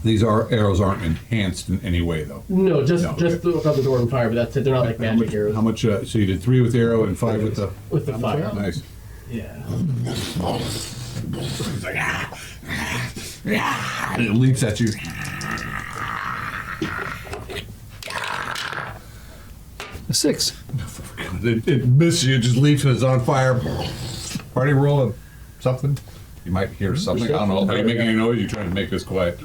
These arrows aren't enhanced in any way, though. No, just No, just the door and fire, but that's it. They're not like magic arrows. How much? So you did 3 with the arrow and 5 with the. With the fire. Nice. Yeah. It's like, and it leaps at you. A 6. It misses you. It just leaps and it's on fire. Party roll of something. You might hear something. I don't know. Are you making any noise? You're trying to make this quiet.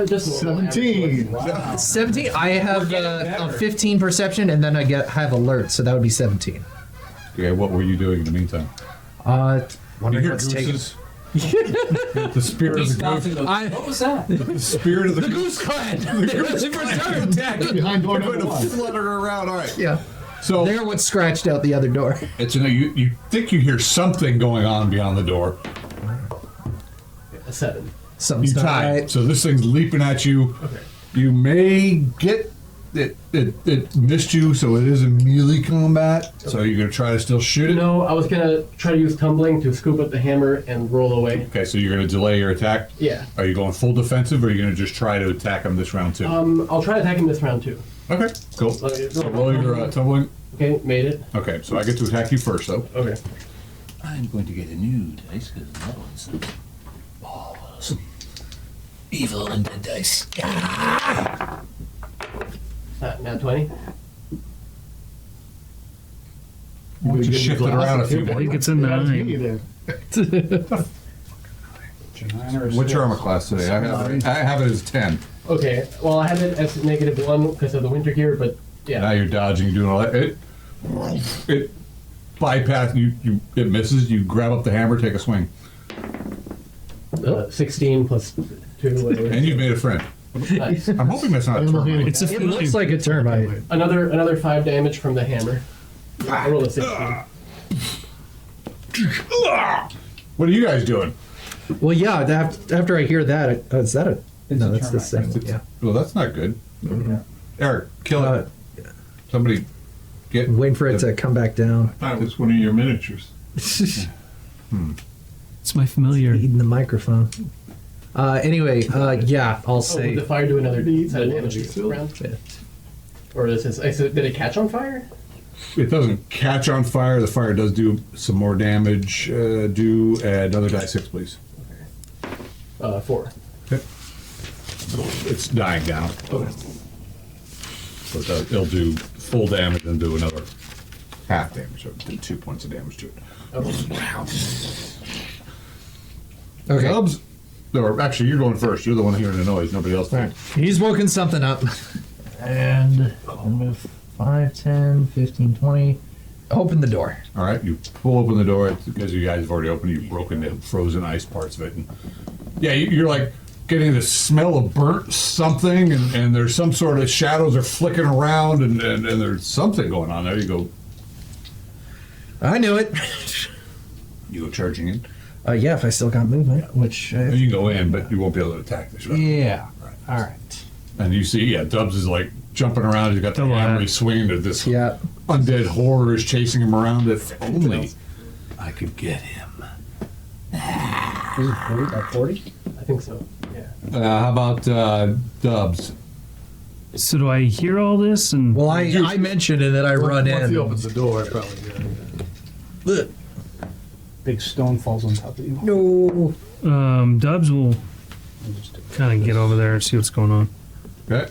Just 17. 17. I have a 15 perception, and then I have alert, so that would be 17. Okay, what were you doing in the meantime? Uh, You wondering hear what's taking. gooses? The spirit of the goose. What was that? The spirit of the Goose Clan. Behind door number 1. flutter around. All right. Yeah, So they're what scratched out the other door. it's you think you hear something going on beyond the door. A 7. Something's You not time. right. So this thing's leaping at you. Okay. You may get it. It missed you, so it is a melee combat. So you're gonna try to still shoot it. No, I was gonna try to use tumbling to scoop up the hammer and roll away. Okay, so you're gonna delay your attack. Yeah. Are you going full defensive, or are you gonna just try to attack him this round too? I'll try to attack him this round too. Okay, cool. So roll your tumbling. Okay, made it. Okay, so I get to attack you first, though. Okay. I'm going to get a new dice because that one's balls. Evil and dead dice. Now 20. Why don't you shift it around a few I more? think it's a That's me 9. then. Which a 9 or a What's your 6? armor class today? I have it as 10. Okay, well, I have it as -1 because of the winter gear, but Now yeah. you're dodging, doing all that. It bypass you. It misses. You grab up the hammer, take a swing, 16 plus 2, whatever. and you've made a friend. Nice. I'm hoping that's not a termite. It's a It looks like a termite. Another 5 damage from the hammer. I rolled a 16. What are you guys doing? Well, yeah. After I hear that, is that a? It's No, a that's the termite. same. Yeah. Well, that's not good. Yeah. Eric, kill Uh, it. Somebody get. Waiting for it to come back down. That was one of your miniatures. It's my familiar. Eating the microphone. Anyway, yeah, I'll Oh, say. would the fire do another set of damage this round? Yeah. Or is this? Did it catch on fire? It doesn't catch on fire. The fire does do some more damage. Do another die 6, please. 4. It's dying down. So it'll do full damage and do another half damage. So it did 2 points of damage to it. Okay. Dubs, or actually, you're going first. You're the one hearing the noise. Nobody else. All right. He's woken something up. And I'll move 5, 10, 15, 20. Open the door. All right, you pull open the door because you guys have already opened. You've broken the frozen ice parts of it, and yeah, you're like getting the smell of burnt something, and there's some sort of shadows are flicking around, and there's something going on there. You go, I knew it. you go charging in. Yeah, if I still got movement, which. You can go in, but you won't be able to attack this. Right? Yeah. Right. All right. And you see, yeah, Dubs is like jumping around. He's got the Double hammer. hat. He's swinging to this Yeah. undead horror is chasing him around. If only I could get him. Is it 40 by 40? I think so. Yeah. How about Dubs? So do I hear all this? And Well, I mentioned it that I run Once in. he opens the door, I probably hear it. Big stone falls on top of you. No. Dubs will kind of get over there and see what's going on. Okay.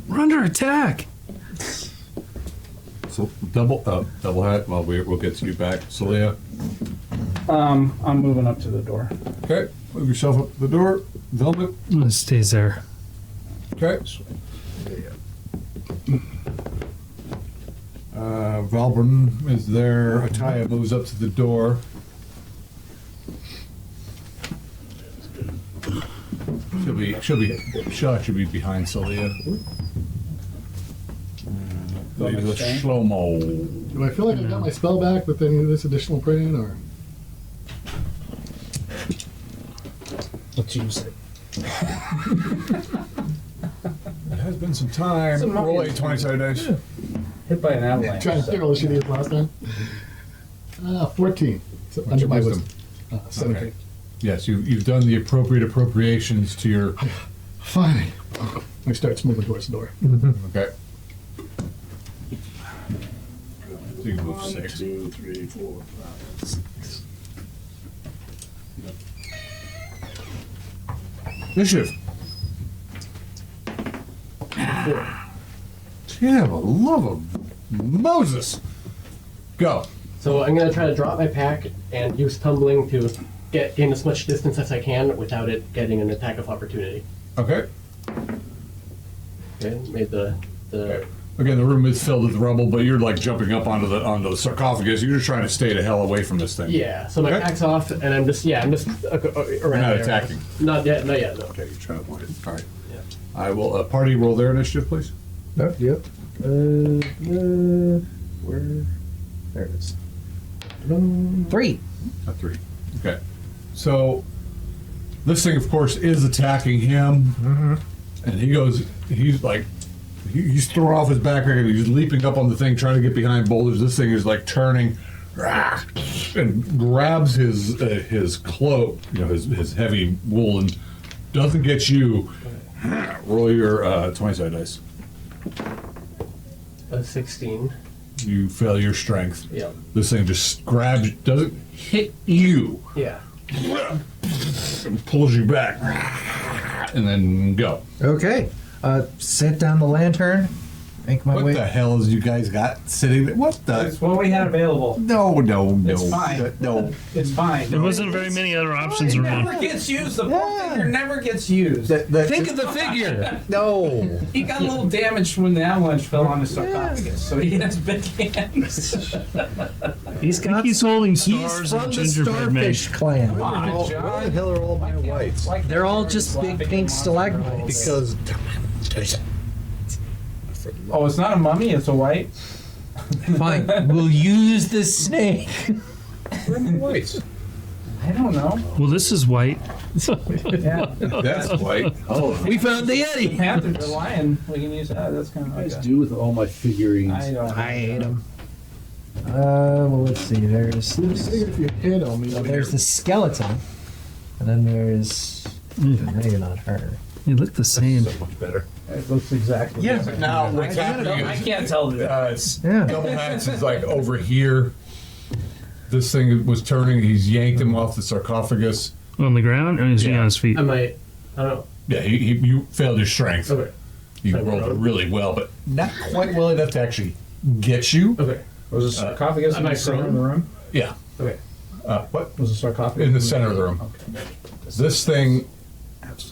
We're under attack. So double hat. Well, we'll get to you back, Celia. I'm moving up to the door. Okay, move yourself up to the door. Velvet. It stays there. Okay. Valbrun is there. Ataya moves up to the door. She'll be behind Celia. Leave the Shlomo. Do I feel like I got my spell back with any of this additional praying, or? Let's use it. It has been some time. Some Roll money. 20-sided dice. Hit by an avalanche. Trying to figure all the shit he did last time. 14. So What's under your my wisdom? wisdom. 17. Okay. Yes, you've done the appropriate appropriations to your. Fine. I start moving towards the door. Okay. So you can move 1, 6. 2, 3, 4, 5, 6. Initiative. Yeah, the love of Moses. Go. So I'm gonna try to drop my pack and use tumbling to gain as much distance as I can without it getting an attack of opportunity. Okay. Okay, made the Again, the room is filled with rubble, but you're like jumping up onto the sarcophagus. You're just trying to stay the hell away from this thing. yeah. So my Okay. pack's off, and I'm just around You're not there. attacking. Not yet. No. Okay, you're trying to avoid it. All right. Yeah. I will party roll their initiative, please. Oh, yep. Where? There it is. 3. A 3. Okay. So this thing, of course, is attacking him, and he's like, he's throwing off his backpack and he's leaping up on the thing, trying to get behind boulders. This thing is like turning, and grabs his cloak, his heavy wool, and doesn't get you. Roll your 20-sided dice. A 16. You fail your strength. Yeah. This thing just grabs, doesn't hit you, Yeah. and pulls you back, and then go. Okay. Set down the lantern Make my What way. the hell is you guys got sitting there? What It's the? what we had available. No. It's fine. No. It's fine. There wasn't very many other options It around. never gets used. The poor figure never gets used. Think of the figure. No. He got a little damaged when the avalanche fell on his sarcophagus, so he has big hands. He's got. He's holding He's stars from and the gingerbread man. Starfish Clan. Why the hell are all my whites? They're all just big pink stalagmites. Because oh, it's not a mummy. It's a white. Fine. We'll use the snake. Where are my whites? I don't know. Well, this is white. Yeah, That's white. oh, We found the Yeti. panther, the lion. We can use that. That's kind of like. do with all my figurines? I don't. I hate him. Well, let's see. There's If you hit them, you know, there's the skeleton, and then there's maybe not her. They look the same. So much better. It looks exactly. Yeah, the but same. now what's happening I is can't tell the difference. Yeah. Double Hats is like over here. This thing was turning. He's yanked him off the sarcophagus. On the ground, or is he Yeah. on his feet? I might. I don't know. Yeah, you failed your strength. Okay. You rolled it really well, but not quite well enough to actually get you. Okay. Was the sarcophagus in am I the center of prone? the room? Yeah. Okay. What? Was the sarcophagus In the center of the room. Okay. This thing,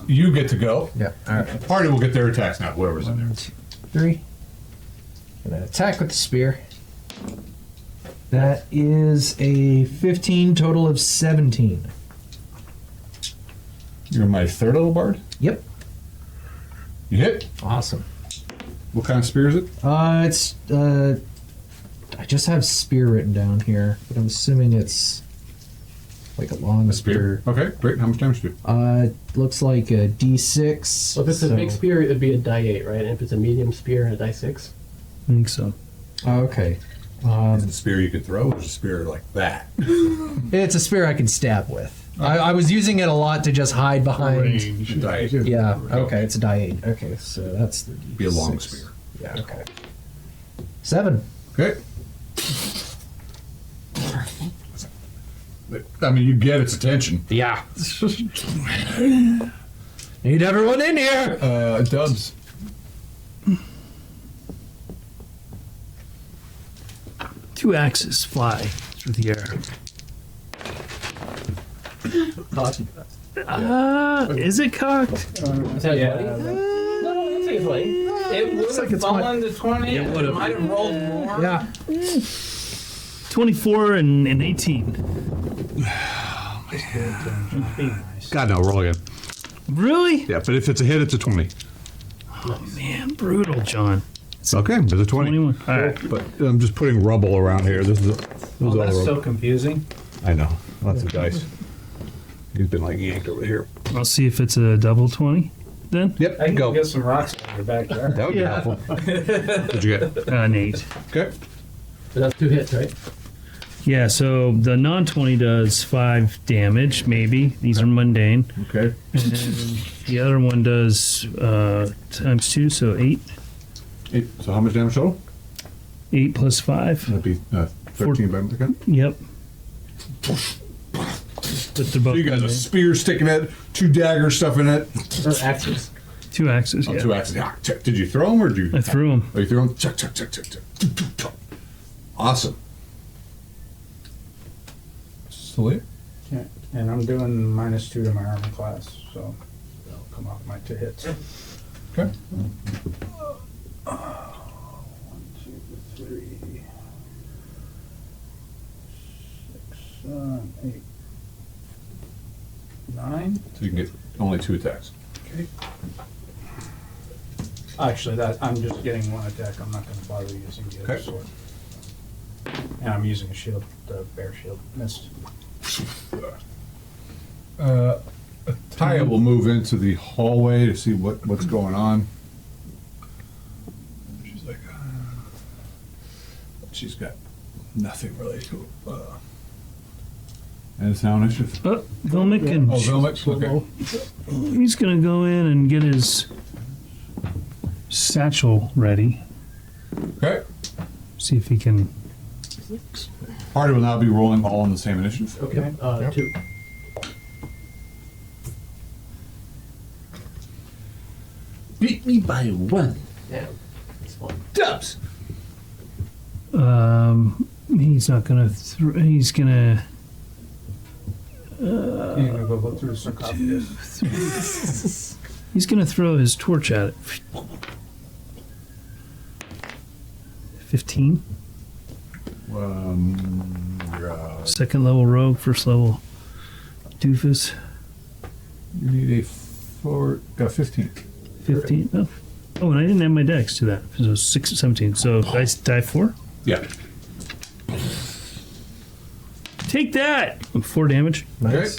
you get to go. Yeah. All right. The party will get their attacks now, whoever's in there. 1, 2, 3. Gonna attack with the spear. That is a 15 total of 17. You're my third level bard. Yep. You hit. Awesome. What kind of spear is it? It's I just have spear written down here, but I'm assuming it's like a long spear. Okay, great. How much damage do you do? Looks like a D6. So if it's a big spear, it'd be a die 8, right? And if it's a medium spear, a die 6. I think so. Okay. Is it a spear you could throw, or is it a spear like that? It's a spear I can stab with. I was using it a lot to just hide behind. range. Die. Yeah. Okay. It's a die 8. Okay. So that's the Be a long D6. spear. Yeah. Okay. 7. Okay. I mean, you get its attention. Yeah. Need everyone in here. Dubs. Two axes fly through the air. Is it cocked? Is that Yeah. bloody? No, I think it's bloody. It would like have it's fallen to 20. It It would've. might have rolled more. Yeah. 24 and 18. God, no, roll again. Really? Yeah, but if it's a hit, it's a 20. Oh man, brutal, John. Okay, it's a 21. All right. But I'm just putting rubble around here. This is Oh, that's so confusing. I know. Lots of dice. He's been like yanked over here. I'll see if it's a double 20 then. Yep, I can go. get some rocks in your backyard. That would be helpful. What'd you get? An 8. Okay. So that's 2 hits, right? Yeah, so the non 20 does 5 damage, maybe. These are mundane. Okay. And then the other one does times 2, so 8. So how much damage total? 8 plus 5. That'd be 13 by okay. Yep. But they're both So you got a mundane. spear sticking it, 2 daggers stuff in it. Or axes. 2 axes. Oh, Yeah. 2 axes. Yeah. Check. Did you throw them or did you? I threw them. Oh, you threw them? Check, check, check, check, check. Awesome. Salute. And I'm doing -2 to my armor class, so that'll come off my 2 hits. Okay. 1, 2, 3, 6, 7, 8, 9. So you can get only 2 attacks. Okay. Actually, that I'm just getting 1 attack. I'm not going to bother using the other Okay. sword. And I'm using a shield, the bear shield. Missed. Taya will move into the hallway to see what's going on. She's like, she's got nothing really to. And it's now initiative. Oh, Vilmic and Oh, Vilmix? Okay. he's gonna go in and get his satchel ready. Okay. See if he can. Party will now be rolling all on the same initiative. Okay. 2. Beat me by 1. Damn. That's 1. Dubs. He's not gonna. He's gonna. Can't even go through the sarcophagus. He's gonna throw his torch at it. 15. Second level rogue, first level doofus. You need a 15. 15. Oh. Oh, and I didn't add my dex to that. So 6 17. So I die 4. Yeah. Take that. 4 damage. Nice.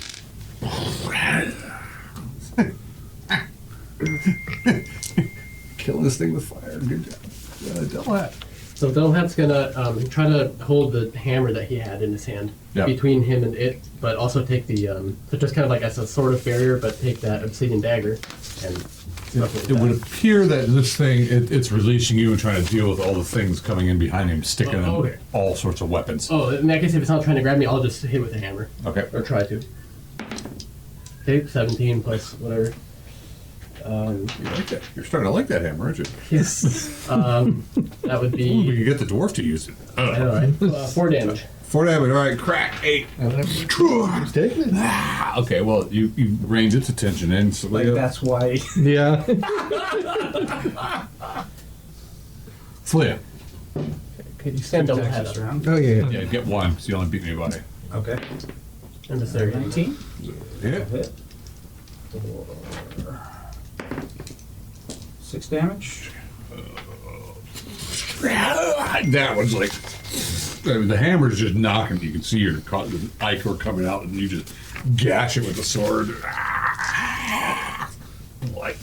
Killing this thing with fire. Good job. Double hat. So Double Hat's gonna try to hold the hammer that he had in his hand between him and it, but also take the so just kind of like as a sort of barrier, but take that obsidian dagger and. It would appear that this thing, it's releasing you and trying to deal with all the things coming in behind him, sticking in all sorts of weapons. Oh, in that case, if it's not trying to grab me, I'll just hit with a hammer. Okay. Or try to. Okay, 17 plus whatever. You like that? You're starting to like that hammer, aren't you? Yes. That would Ooh, we be. can get the dwarf to use it. I know, right? 4 damage. 4 damage. All right, crack. 8. Okay, well, you range its attention in. So Like, that's why. Yeah. Flea. Okay, you stand Double Hat Texas up. round. Oh yeah. Yeah, get 1, because you only beat me by. Okay. And this area. 19. Yeah. Hit. 6 damage. That was like, I mean, the hammer's just knocking. You can see your the ichor coming out, and you just gash it with the sword. Like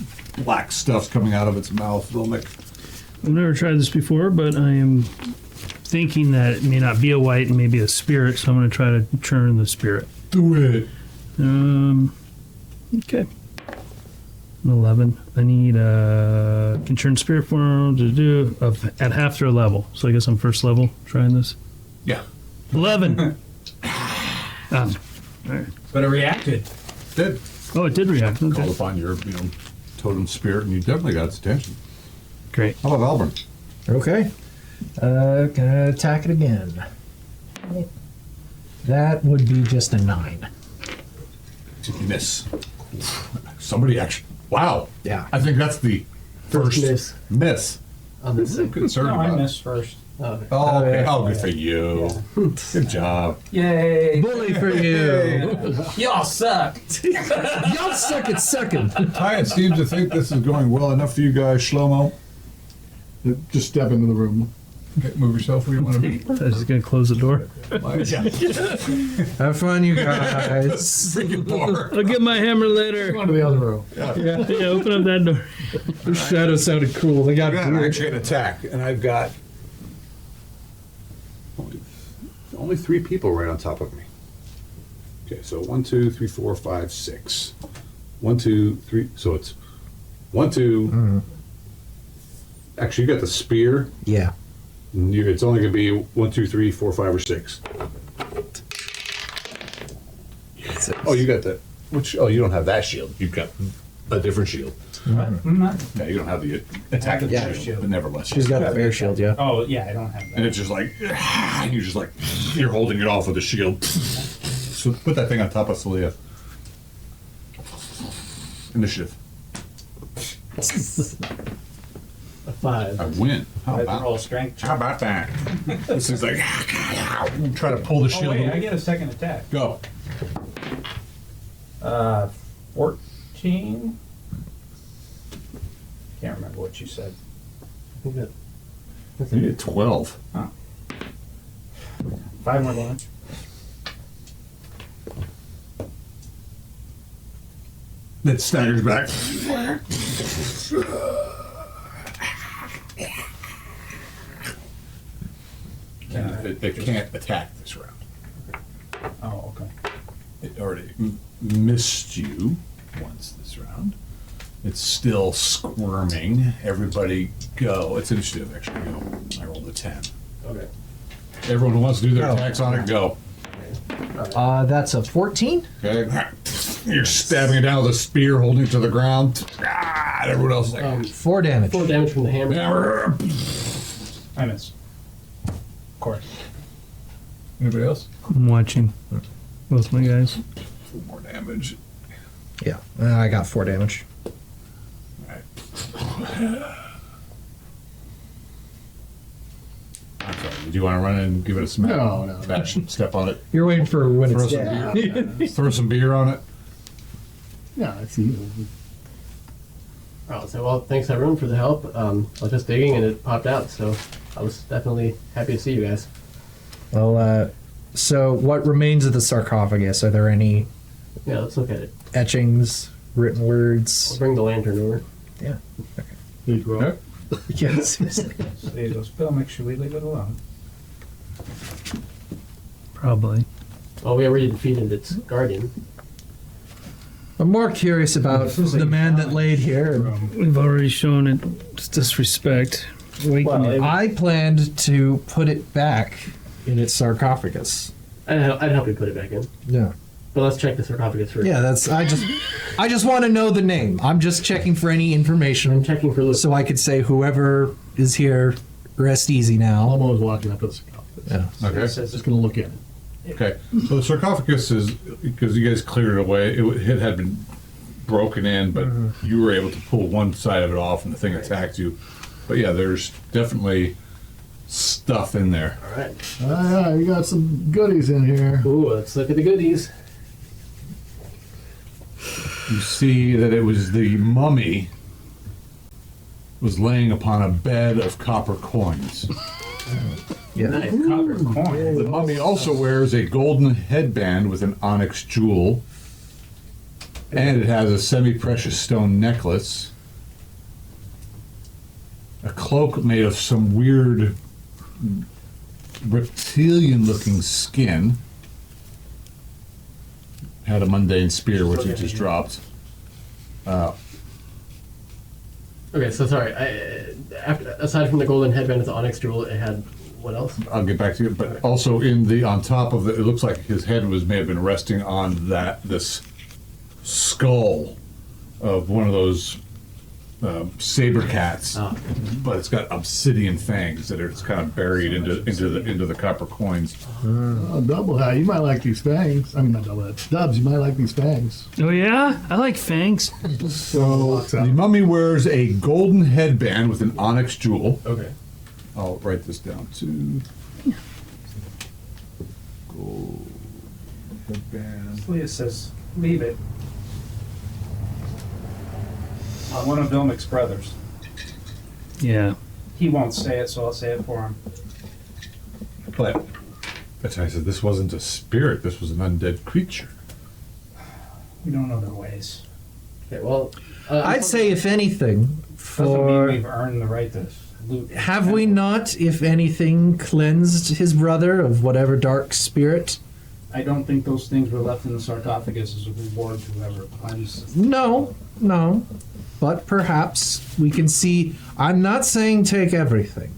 black stuff's coming out of its mouth. I've never tried this before, but I am thinking that it may not be a white and maybe a spirit, so I'm going to try to churn the spirit. Do it. Okay. 11. I need a can churn spirit form to do at half their level. So I guess I'm first level trying this. Yeah. 11. All right. But it reacted. Did. Oh, it did react. Called Okay. upon your, totem spirit, and you definitely got its attention. Great. How about Albert? Okay. Gonna attack it again. That would be just a 9. Miss. Somebody actually. Wow. Yeah. I think that's the first miss. On this thing. Concerned No, I about. missed first. Oh, Oh, okay. yeah. Oh, good for you. Good job. Yay! Bully for you. Y'all suck. Y'all suck at second. Ty, it seems to think this is going well enough for you guys, Shlomo. Just step into the room. Okay, move yourself where you want to be. I was just going to close the door. Have fun, you guys. Freaking bar. I'll get my hammer later. Go into the other room. Yeah, open up that door. Their shadow sounded cool. They got I'm weird. actually an attack, and I've got only 3 people right on top of me. Okay, so 1, 2, 3, 4, 5, 6. 1, 2, 3. So it's 1, 2. Actually, you got the spear. Yeah. It's only going to be 1, 2, 3, 4, 5, or 6. Oh, you got that. Which? Oh, you don't have that shield. You've got a different shield. I'm not. Yeah, you don't have the attack of Yeah. the shield. But nevertheless, She's got the bear shield, yeah. Oh, yeah, I don't have and that. it's just like you're just like you're holding it off with a shield. So put that thing on top of Celia. Initiative. a 5. I win. How I about? roll strength. How about that? This is like try to pull the Oh, shield. wait, I get a second attack. Go. 14. Can't remember what you said. I think that. That's You it. did 12. 5 more damage. It staggers back. It can't attack this round. Oh, okay. It already missed you once this round. It's still squirming. Everybody go. It's initiative, actually. Go. I rolled a 10. Okay. Everyone who wants to do their Oh. attacks on it, go. That's a 14. Okay. You're stabbing it down with a spear, holding it to the ground. And everyone else is like, 4 damage. 4 damage from the hammer. hammer. I miss. Of course. Anybody else? I'm watching. Both my guys. 4 more damage. Yeah, I got 4 damage. I'm sorry. Did you want to run and give it a smack? No. Bash, step on it. You're waiting for when Throw it's some dead. beer. Throw some beer on it. Yeah, I see. Oh, so well, thanks everyone for the help. I was just digging and it popped out, so I was definitely happy to see you guys. Well, so what remains of the sarcophagus? Are there any Yeah, let's look at it. etchings, written I'll words? bring the lantern over. Yeah. Did you grow up? Yes. So there goes Bill. Make sure we leave it alone. Probably. Well, we already defeated its guardian. I'm more curious about the man that laid here. And We've already shown it disrespect. Waking Well, it. I planned to put it back in its sarcophagus. I'd help you put it back in. Yeah. But let's check the sarcophagus first. Yeah, that's I just want to know the name. I'm just checking for any I'm information checking for Luke. so I could say whoever is here, rest easy now. Almo was walking up to the sarcophagus. Yeah. Okay. It says Just gonna look in. Okay. So the sarcophagus is, because you guys cleared it away, it had been broken in, but you were able to pull one side of it off and the thing attacked you. But yeah, there's definitely stuff in there. All right. Ah, you got some goodies in here. Ooh, let's look at the goodies. You see that it was the mummy was laying upon a bed of copper coins. Yeah. Nice. copper coin. The mummy also wears a golden headband with an onyx jewel, and it has a semi-precious stone necklace, a cloak made of some weird reptilian-looking skin, had a mundane spear which it just dropped. Okay, so sorry. Aside from the golden headband with the onyx jewel, it had what else? I'll get back to you, but also on top of it looks like his head may have been resting on this skull of one of those saber cats, Ah. but it's got obsidian fangs that are kind of buried into the copper coins. Oh, double hat. You might like these fangs. I mean, not double hat. Dubs, you might like these fangs. Oh yeah, I like fangs. So the mummy wears a golden headband with an onyx jewel. Okay. I'll write this down too. Gold headband. Leah says, leave it. One of Vilmic's brothers. Yeah. He won't say it, so I'll say it for him. But that's why I said this wasn't a spirit. This was an undead creature. We don't know their ways. Okay. Well, I'd say if anything, Doesn't mean for we've earned the right to loot. have we not, if anything, cleansed his brother of whatever dark spirit? I don't think those things were left in the sarcophagus as a reward to whoever cleansed. No. But perhaps we can see. I'm not saying take everything.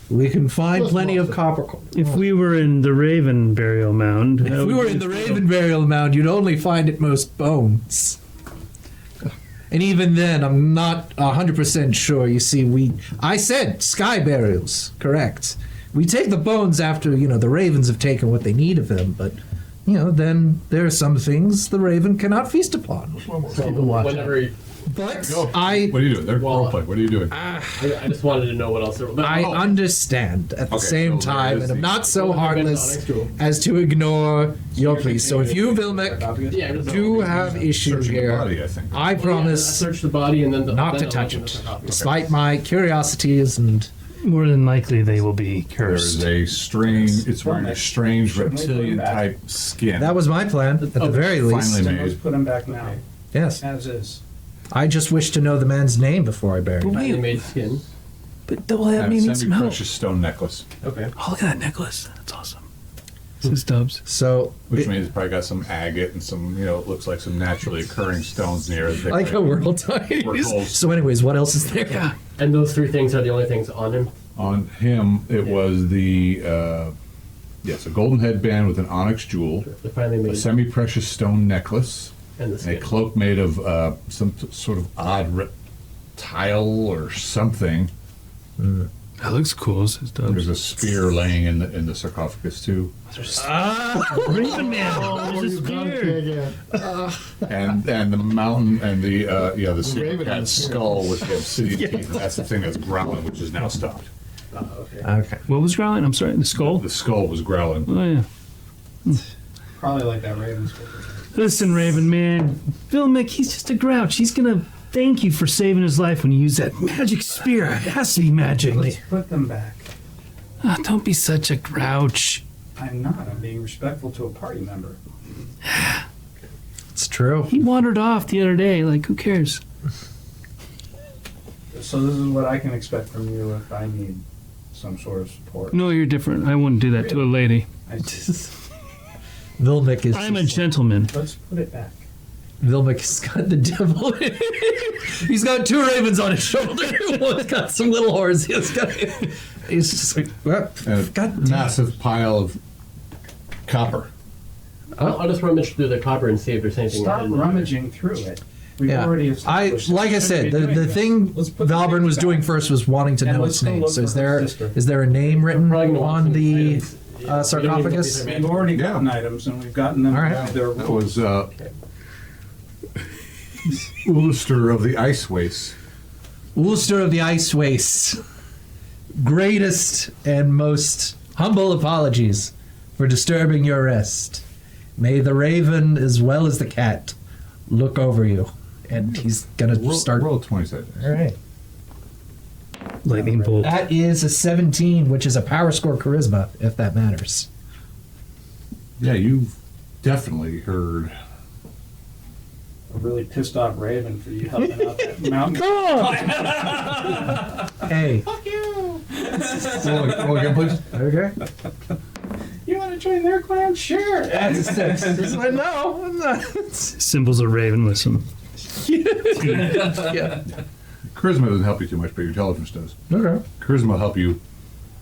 We can find Just plenty of most copper coins. If we were in the Raven burial mound, If we were in the Raven burial mound, you'd only find at most bones. And even then, I'm not 100% sure. You see, I said sky burials, correct. We take the bones after, the ravens have taken what they need of them, but, then there are some things the raven cannot feast upon. so whenever But Go. I What are you doing? They're Well, roleplay. What are you doing? I just wanted to know what else there was. But I oh, understand at the Okay, same so there time, is and I'm the- not so Golden headband with heartless onyx jewel. as to ignore your plea. So if you, Vilmec, Yeah, just do have issues Searching the here, body, I think. I I promise searched the body and then not then to I'll touch look in the it, sarcophagus. despite my curiosities and. more than likely they will be There is cursed. a strange. It's wearing a strange Shouldn't we put him reptilian back? type skin. That was my plan, at the Oh, very least. finally Then made. let's put him back now, Yes. as is. I just wish to know the man's name before I bury him. Finely made skin. But double hat And may a need some help. semi-precious stone necklace, Okay. Oh, look at that necklace. That's awesome. This is Dubs. So, which means it's probably got some agate and some, it looks like some naturally occurring stones near it. I like how we're all We're told. So, anyways, what else is there? Yeah. And those three things are the only things on him. On him, it was a golden headband with an onyx jewel, The finely a made semi-precious stone necklace, and the and a skin. cloak made of some sort of odd reptile or something. That looks cool. It There's does. a spear laying in the sarcophagus too, Raven Man. There's a spear. and the mountain and the saber raven cat's is here. skull with the obsidian teeth. And that's the thing that's growling, which is now stopped. Okay. What was growling? I'm sorry. The skull. The skull was growling. Oh yeah. Probably like that Ravens. Listen, Raven Man. Bill Mick, he's just a grouch. He's gonna thank you for saving his life when you use that magic spear. It has to be magic. Let's put them back. Oh, don't be such a grouch. I'm not. I'm being respectful to a party member. It's true. He wandered off the other day. Like, who cares? So this is what I can expect from you if I need some sort of support. No, you're different. I wouldn't do that to a lady. Vilmik is. I'm a gentleman. Let's put it back. Vilmik has got the devil. He's got two ravens on his shoulder. One's got some little horns. He's just like, well, And a God damn. massive pile of copper. I'll just rummage through the copper and see if there's anything. Stop hidden. rummaging through it. We've Yeah, already I established like I this. said, Shouldn't be the doing thing that. Let's put the Valbrun things was doing back. first was wanting to And know let's its go name. look So is for her there sister. is there a name written Probably gonna want on some the items. Yeah, we don't even know if sarcophagus? these are We've magic. already Yeah. gotten items, and we've gotten them. All right. They're That was Ulster of the Ice Wastes. Ulster of the Ice Wastes. Greatest and most humble apologies for disturbing your rest. May the raven as well as the cat look over you. And he's gonna start. Roll 20 seconds. All right. Lightning bolt. That is a 17, which is a power score charisma, if that matters. Yeah, you've definitely heard. a really pissed off raven for you helping out that mountain. Hey. Roll again, please. Okay. You want to join their clan? Sure. That's a 6. No, I'm not. Symbols of Raven. Listen. Yeah. Charisma doesn't help you too much, but your intelligence does. Okay. Charisma will help you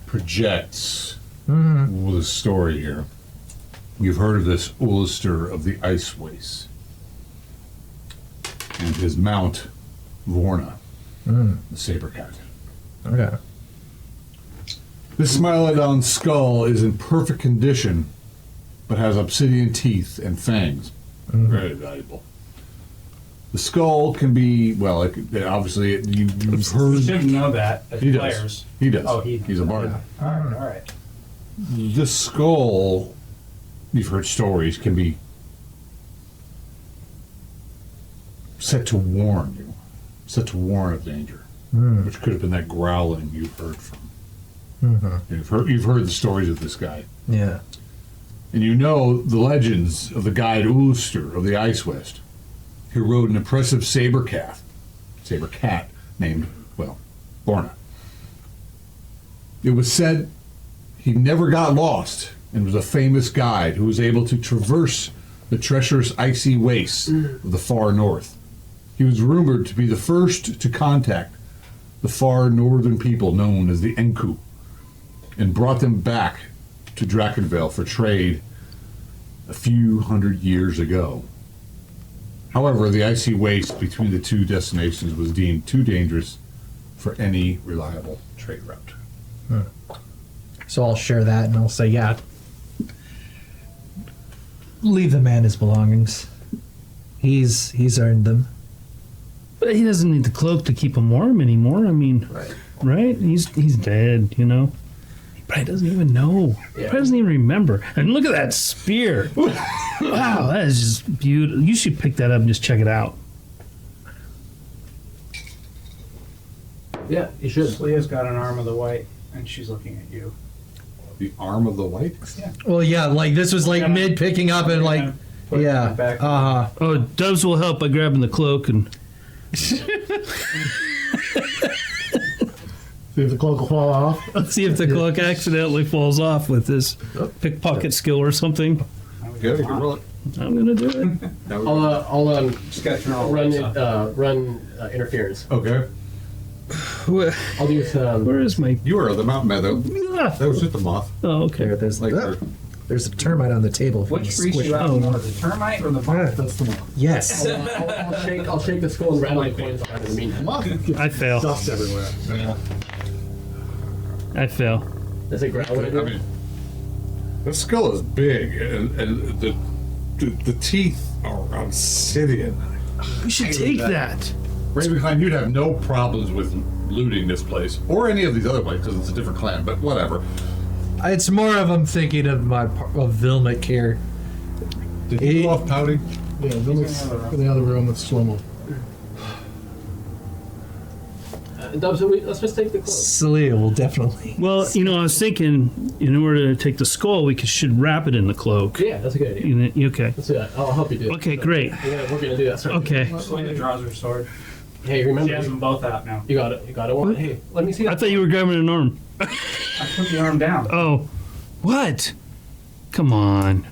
project the story here. You've heard of this Ulster of the Ice Wastes and his mount, Vorna, the saber cat. Okay. This Smilodon skull is in perfect condition, but has obsidian teeth and fangs. Very valuable. The skull can be, well, obviously, you've You heard. shouldn't know that as He does. players. He does. Oh, he He's a bard. All right, all right. The skull, you've heard stories, can be set to warn you, set to warn of danger, which could have been that growling you've heard from. You've heard the stories of this guy, Yeah. and you know the legends of the guide Ulster of the Ice West, who rode an impressive saber cat named, well, Borna. It was said he never got lost and was a famous guide who was able to traverse the treacherous icy wastes of the far north. He was rumored to be the first to contact the far northern people known as the Enku and brought them back to Drakenvale for trade a few hundred years ago. However, the icy waste between the two destinations was deemed too dangerous for any reliable trade route. So I'll share that and I'll say, yeah. Leave the man his belongings. He's earned them. But he doesn't need the cloak to keep him warm anymore. I mean, right? He's dead, you know? He probably doesn't even know. He probably doesn't even remember. And look at that spear. Wow, that is just beautiful. You should pick that up and just check it out. Yeah, you should. Leah's got an arm of the white, and she's looking at you. The arm of the white? Well, yeah, like this was like mid picking up and like, Put it yeah. back. Oh, doves will help by grabbing the cloak and See if the cloak will fall off. see if the cloak accidentally falls off with this pickpocket skill or something. Yeah, you can roll it. I'm gonna do it. I'll Just got to turn all the run lights off. interference. Okay. I'll do some. Where is my? You are the mountain meadow. Ah! That was just the moth. Oh, okay. There, there's like Like, there's a termite on the table. If you Which wanna freaks squish you it. out Oh, more, the termite or the moth? That's the one. Yes. I'll shake the skull and rattle the coins out in the meantime. I fail. Dust everywhere. I fail. Does it growl when I I do it? mean, the skull is big, and the teeth are obsidian. We should take that. Ravenkind, you'd have no problems with looting this place or any of these other places because it's a different clan. But whatever. It's more of I'm thinking of Vilmik here. Did he go off pouting? Yeah, Vilmik's in the other room with Shlomo. Dubs, let's just take the clothes. Celia will definitely. Well, I was thinking, in order to take the skull, we should wrap it in the cloak. Yeah, that's a good idea. Okay. Let's do that. I'll help you do it. Okay, great. We're gonna do that. Sorry. Okay. Selena draws her sword. Hey, She remember? has them both out now. You got it. You got it. One. Hey, let me see I that. thought you were grabbing an arm. I put the arm down. Oh. What? Come on.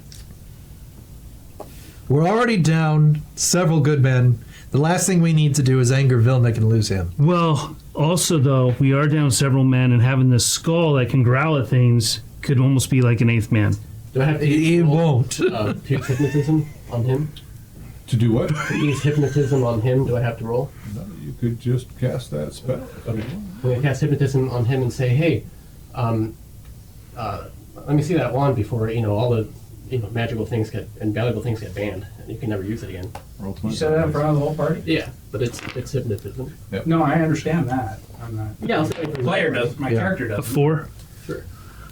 We're already down several good men. The last thing we need to do is anger Vilmik and lose him. Well, also, though, we are down several men, and having this skull that can growl at things could almost be like an eighth man. Do I have to He roll, won't. to use hypnotism on him? To do what? To use hypnotism on him, do I have to roll? No, you could just cast that spell. Okay. I'm gonna cast hypnotism on him and say, hey, let me see that wand before all the magical things and valuable things get banned. You can never use it again. Roll You 20. said that in front of the whole party? Yeah, but it's hypnotism. No, I understand that. I'm not. Yeah, I'll say The player does. My character A does. 4? Sure.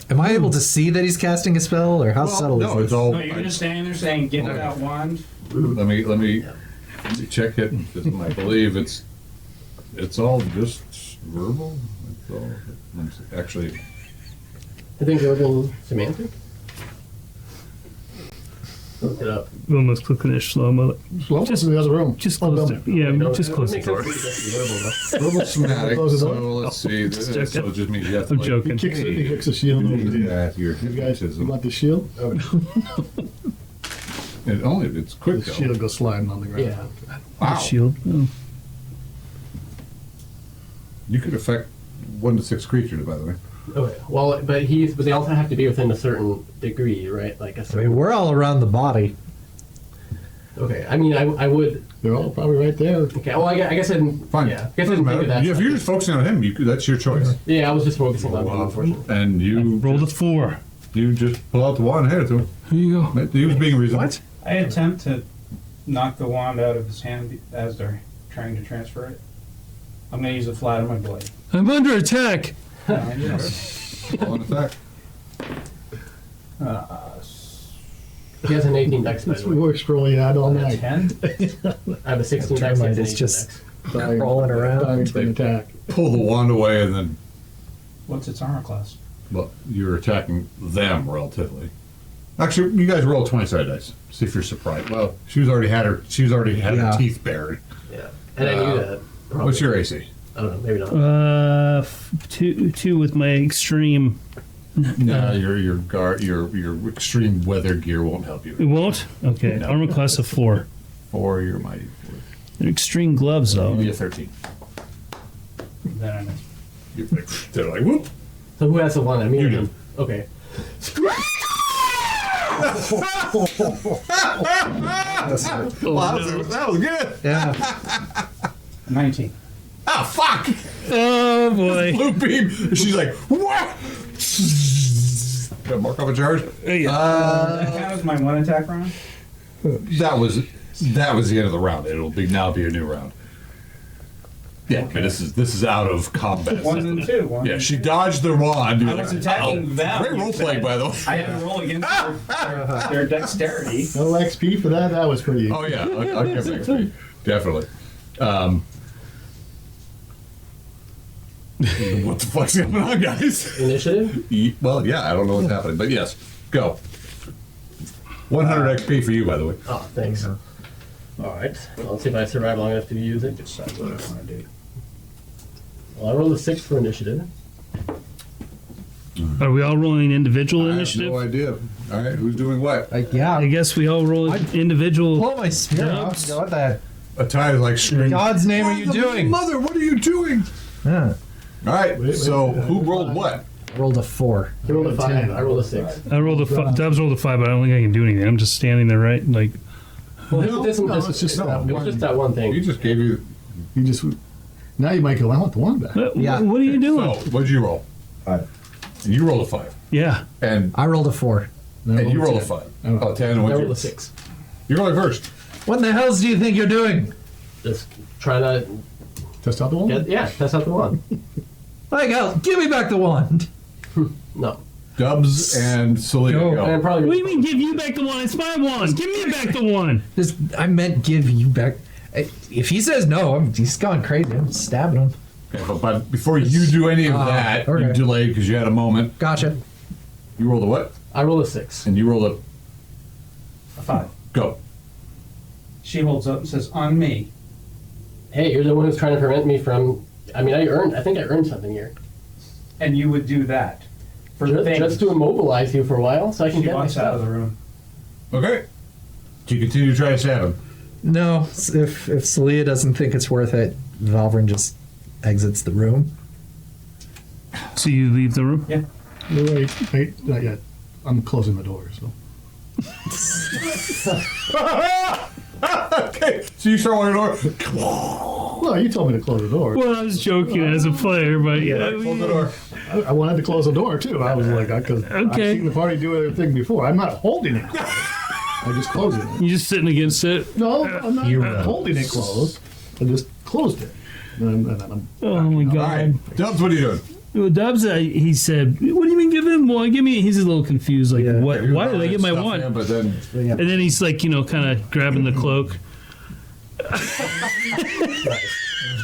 Am I able to see that he's casting a spell, or how subtle no, is this? it's all. No, you're just standing there saying, "Get that wand." Let me check it. I believe it's all just verbal. It's all, actually, I think verbal semantic. Look it up. We almost clicking this slow-mo. Shlomo's in the other room. Just Oh, close Vilmik. it. Yeah, No, just it close the makes door. sense for it to be verbal, though. verbal somatic. Close the So door. let's see. Just So checking. it just means you have to I'm like, joking. He kicks a shield over do the that. Your You guys, you hypnotism. want the shield? It's quick The though. shield goes sliding on the ground. Yeah. Wow. Shield. Oh. You could affect 1 to 6 creatures, by the way. Okay. Well, but they also have to be within a certain degree, right? Like a I certain. mean, we're all around the body. Okay. I mean, I would. They're all probably right there. Okay. Well, I guess I didn't. Fine. Yeah. I guess I Doesn't didn't think matter. of that. If you're just focusing on him, that's your choice. Yeah, I was just focusing on him, unfortunately. And you Rolled a 4. you just pull out the wand and hand it to him. Here you go. He was being reasonable. What? I attempt to knock the wand out of his hand as they're trying to transfer it. I'm gonna use the flat of my blade. I'm under attack. Roll an attack. He has an 18 dex, by This the way. works for all you had all A night. 10? I have a 16 dex. He Termite has an is 18 just dex. rolling around. Dying for an attack. Pull the wand away, and then What's its armor class? well, you're attacking them relatively. Actually, you guys roll 20-sided dice. See if you're surprised. Well, she's already had her Yeah. teeth bared. Yeah. And I knew that. Probably. What's your AC? I don't know. Maybe not. 2 with my extreme. No, your extreme weather gear won't help It you. won't? Okay. No. Armor class of 4. Or your mighty. They're extreme gloves, though. Maybe a 13. Then I miss. They're like, whoop. So who has the one? I mean, You do. Okay. That was good. Yeah. 19. Ah, fuck! Oh, boy. Blue beam. She's like, what? Got to mark off a charge. That count as my one attack round? That was the end of the round. It'll now be a new round. Yeah, okay. This is out of combat. 1 and 2. One Yeah, and she two. dodged the wand. I was attacking them. Great role play, by the way. I had to roll against their dexterity. No XP for that? That was pretty easy. Oh yeah, I'll give it XP. Definitely. What the fuck's going on, guys? Initiative? Well, yeah, I don't know what's happening, but yes, go. 100 XP for you, by the way. Oh, thanks. All right. Well, let's see if I survive long enough to use it. Decide what I want to do. Well, I rolled a 6 for initiative. Are we all rolling individual I have initiative? no idea. All right, who's doing what? Like, yeah. I guess we all roll individual. Pull my spear out. Dubs. What the A tie is like screaming. God's name are you doing? Mother, what are you doing? Yeah. All right, so who rolled what? I rolled a 4. I rolled a 5. 10. I rolled a 6. I rolled a 5. Dubs rolled a 5, but I don't think I can do anything. I'm just standing there, right? Like, Well, this no, it's just that it was just that one He thing. just gave you. You just now you might go. I want the wand back. what, Yeah. what are you doing? So, what'd you roll? And you rolled a 5. Yeah. And I rolled a 4. and you rolled a 5. Oh, 10. I What'd rolled you- a 6. You're going first. What the hells do you think you're doing? Just trying to Test out the wand? test out the wand. Like hell, give me back the wand. No. Dubs and Celia. Go. Go. And probably What do you mean, give you back the one? It's my one. Give me back the one. Just, I meant give you back. If he says no, he's gone crazy. I'm stabbing him. Okay, but before you do any of that, you okay. delayed because you had a moment. Gotcha. You rolled a what? I rolled a 6. And you rolled A 5. a go. She holds up and says, on me. Hey, you're the one who's trying to prevent me from. I mean, I think I earned something here. And you would do that. For things. Just to immobilize you for a while so I can She get my walks out of stuff. the room. Okay. Do you continue to try to stab him? No, if Celia doesn't think it's worth it, Valvern just exits the room. So you leave the room? Yeah. Wait, not yet. I'm closing the door, so. Okay. So you start on your door. Well, you told me to close the door. Well, I was joking as a player, but yeah. Close the door. I wanted to close the door, too. I was like, because I've Okay. seen the party do everything before. I'm not holding it closed. I'm just closing it. You're just sitting against it. No, I'm not Hero. holding it closed. I just closed it. And I'm Oh my All god. right. Dubs, what are you doing? Well, Dubs, he said, "What do you mean give him one? Give me." He's a little confused, like, Yeah. "What? Why did I get my Stuff one?" in, But then And then he's like, kind of grabbing the cloak,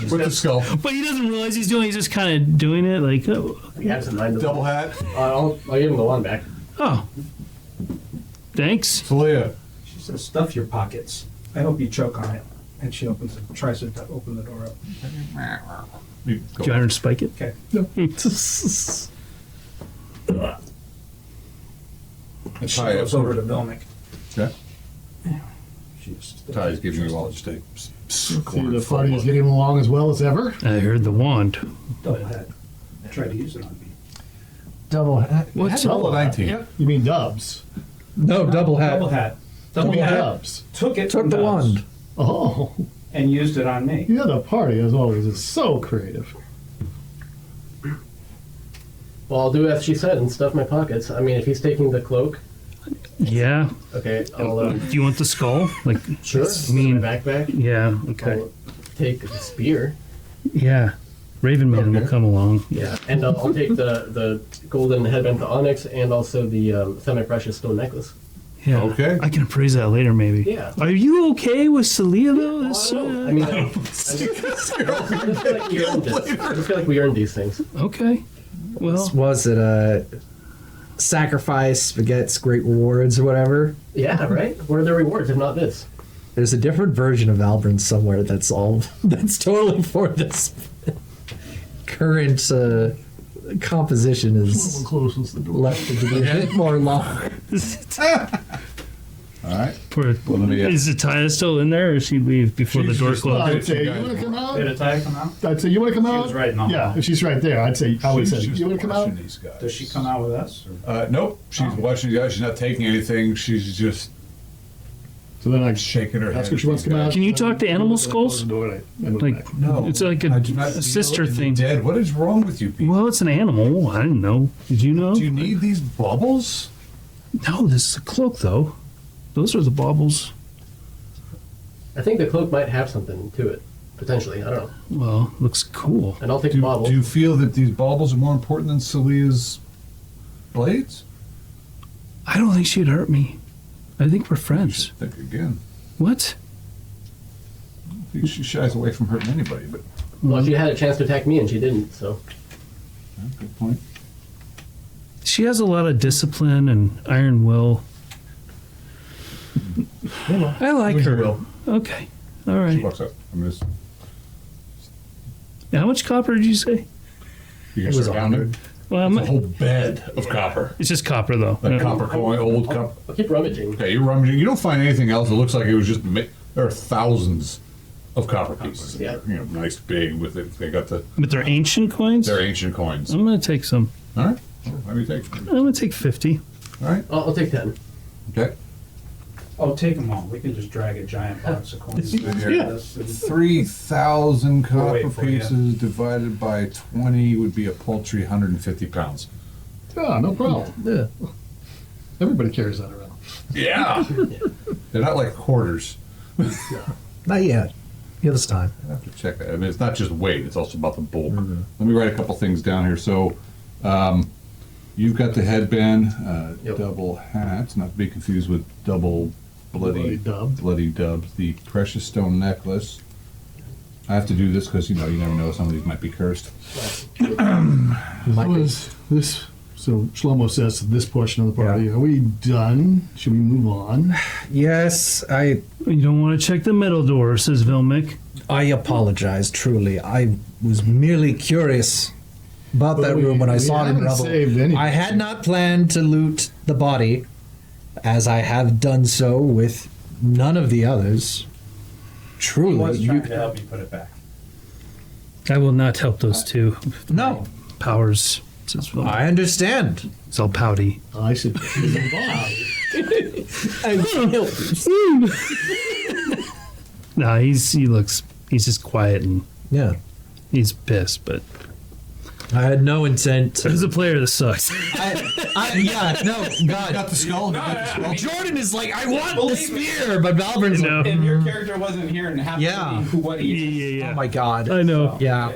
with the skull. but he doesn't realize he's doing. He's just kind of doing it, like, "Oh, He has in mind. Double hat. I'll give him the wand back. oh, thanks." Celia. She says, stuff your pockets. I hope you choke on it. And she tries to open the door up. You go. Do you want to spike it? Okay. And She Ty, goes over to Vilnick. Okay. She's Ty's giving you all just a See, the party is getting along as well as ever. I heard the wand. double head. Tried to use it on me. Double hat. What's Roll a 19. You mean Dubs? No, double hat. Double hat. You Double mean hat. Dubs? Took it Took from the Dubs wand. Oh, and used it on me. yeah, the party, as always, is so creative. Well, I'll do as she said and stuff my pockets. I mean, if he's taking the cloak, Yeah. okay, I'll Do you want the skull? Like, sure. I mean, My backpack. yeah. Okay. I'll take the spear. Yeah. Raven Man will Okay. come along. Yeah, and I'll take the golden headband to onyx and also the semi-precious stone necklace. Yeah. Okay. I can appraise that later, maybe. Yeah. Are you okay with Celia though? This, I mean, I just feel like we earned these things. okay. Well, Was it a sacrifice begets great rewards or whatever? Yeah, right? What are the rewards if not this? There's a different version of Albrin somewhere that's totally for this current composition is Closes the door. left to be a bit more long. All right. poor, Well, let me, is Ataya still in there, or does she leave before the She's door just closes? not- I'd say, you want to come out? Did a tie come out? I'd say, you want to come She out? was right in the hall. Yeah, if she's right there, I would say, She's just you want to come out? watching these guys. Does she come out with us? Or? Nope. She's watching you guys. She's not taking anything. She's just So then I shaking her head. ask her if she wants to come out. Can you talk to animal skulls? Close the door, and I move Like, back. No. it's like I do not a deal sister in the thing. Dead. What is wrong with you people? Well, it's an animal. I didn't know. Did you know? Do you need these bubbles? No, this is a cloak, though. Those are the baubles. I think the cloak might have something to it, potentially. I don't know. Well, looks cool. And I'll take Do, the bauble. do you feel that these baubles are more important than Celia's blades? I don't think she'd hurt me. I think we're friends. Think again. What? I think she shies away from hurting anybody, but Well, she had a chance to attack me and she didn't, so. good point. She has a lot of discipline and iron will. I like Who's your her. will? Okay. All She right. walks up. I'm just. How much copper did you say? You It can was start counting. Well, It's a whole bed of copper. it's just copper, though. Like copper coin, old copper. I'll keep rummaging. Okay, you're rummaging. You don't find anything else. It looks like it was just. There are thousands of copper pieces. Yeah. You know, nice big with it. They got But they're ancient coins? their ancient coins. I'm going to take some. All right. Well, let me take. I'm going to take 50. All right. I'll take 10. Okay. Oh, take them all. We can just drag a giant box of coins. Yeah. 3,000 copper wait for you. pieces divided by 20 would be a paltry 150 pounds. Yeah, no problem. Yeah. Everybody carries that around. Yeah. They're not like quarters. Not yet. Give us time. I have to check that. I mean, it's not just weight; it's also about the bulk. Let me write a couple things down here. So, you've got the headband, Yep. double hats, not to be confused with double Bloody dubs. bloody dubs. The precious stone necklace. I have to do this because you never know. Some of these might be cursed. Might be. So Shlomo says to this portion of the party, are we done? Should we move on? Yes, You don't want to check the metal door, says Vilmic. I apologize, truly. I was merely curious about that room when I saw it in rubble. Saved anything. I had not planned to loot the body, as I have done so with none of the others. He Truly, was trying to help you put it back. I will not help those two no, powers, says Vilmic. I understand. It's all pouty. I should move on. No, he's just quiet and Yeah, he's pissed, but I had no intent. as a player, this sucks. Yeah, no, God. the skull. Jordan is like, I want the spear, but Valvern's You know. like, If your character wasn't here and happened Yeah. to be what he is. oh my God. I know. Yeah.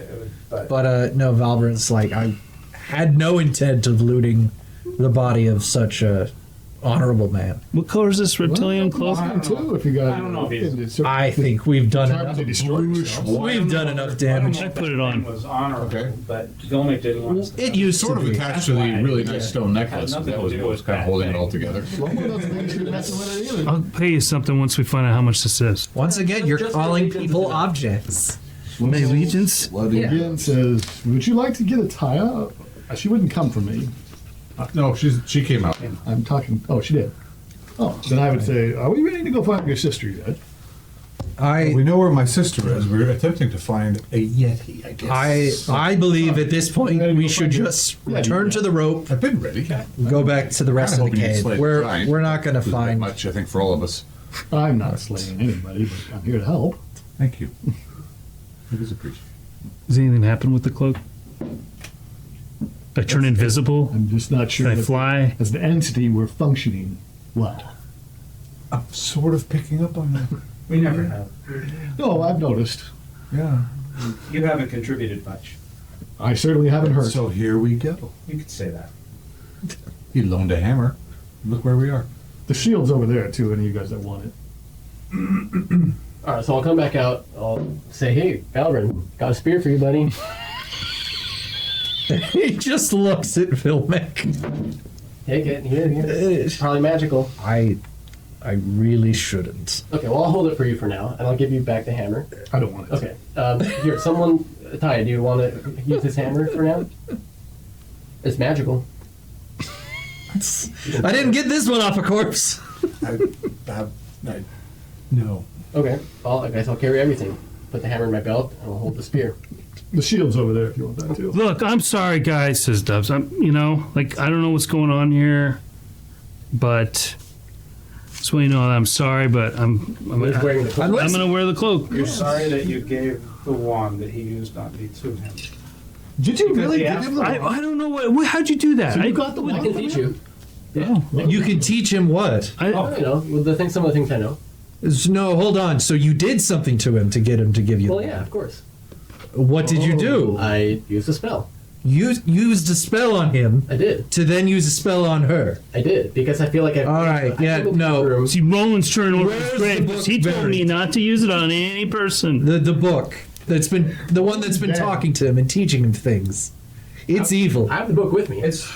But But no, Valvern's like, I had no intent of looting the body of such a honorable man. What color is this reptilian cloak? Mine too, if you got. I don't know if he's- I think we've done Time enough. to destroy yourself. We've done enough damage. I put it on. was honorable, Okay. but Vilmic didn't want us to. It used Sort to of be. attached to the really nice stone necklace. Had nothing That was to do what was with kind of that holding it thing. all together. Shlomo doesn't think you should be messing with it either. I'll pay you something once we find out how much this is. Once again, you're Just calling allegiance people to them. objects. My allegiance? Bloody. Again says, would you like to get a tie? She wouldn't come for me. No, she came out. I'm talking. Oh, she did. Oh, then I would say, are we ready to go find your sister yet? We know where my sister is. We're attempting to find a yeti, I guess. I believe at this point we should just return to the rope, I've been ready. go back to the rest of the Kinda hoping you'd cave. slay the We're giant. we're not going to This is a bit find. much, I think, for all of us. I'm not slaying anybody, but I'm here to help. Thank you. It is appreciated. Does anything happen with the cloak? I turn invisible? I'm just not sure Can I that fly? as an entity we're functioning well. I'm sort of picking up on that. We never have. No, I've noticed. Yeah. You haven't contributed much. I certainly haven't heard. So here we go. You could say that. He loaned a hammer. Look where we are. The shield's over there too. Any of you guys that want it? All right, so I'll come back out. I'll say, "Hey, Valvern, got a spear for you, buddy." He just looks at Vilmec. Take it. Here. It's probably magical. I really shouldn't. Okay, well, I'll hold it for you for now, and I'll give you back the hammer. I don't want it. Okay. Here, someone, Ty, do you want to use this hammer for now? It's magical. I didn't get this one off a corpse. No. Okay. Well, I guess I'll carry everything. Put the hammer in my belt, and I'll hold the spear. The shield's over there if you want that too. Look, I'm sorry, guys, says Dubs. I don't know what's going on here, but just want you to know that I'm sorry, but I'm Who's wearing the cloak? going to wear the cloak. You're sorry that you gave the wand that he used on me to him. Did you Because really he give asked him the I don't know how'd you do that? So you got the I wand can from teach him? you. You can teach him what? You know, well, some of the things I know. No, hold on. So you did something to him to get him to give you. Well, the yeah, wand. of course. What did you do? I used a spell. You used a spell on him I did. to then use a spell on her. I did because I feel like I. All right, I yeah, came into no. the room- See, Roland's turn over Where's his the grave book because he told buried? me not to use it on any person. The book that's been the one that's been Damn. talking to him and teaching him things. It's evil. I have the book with me. It's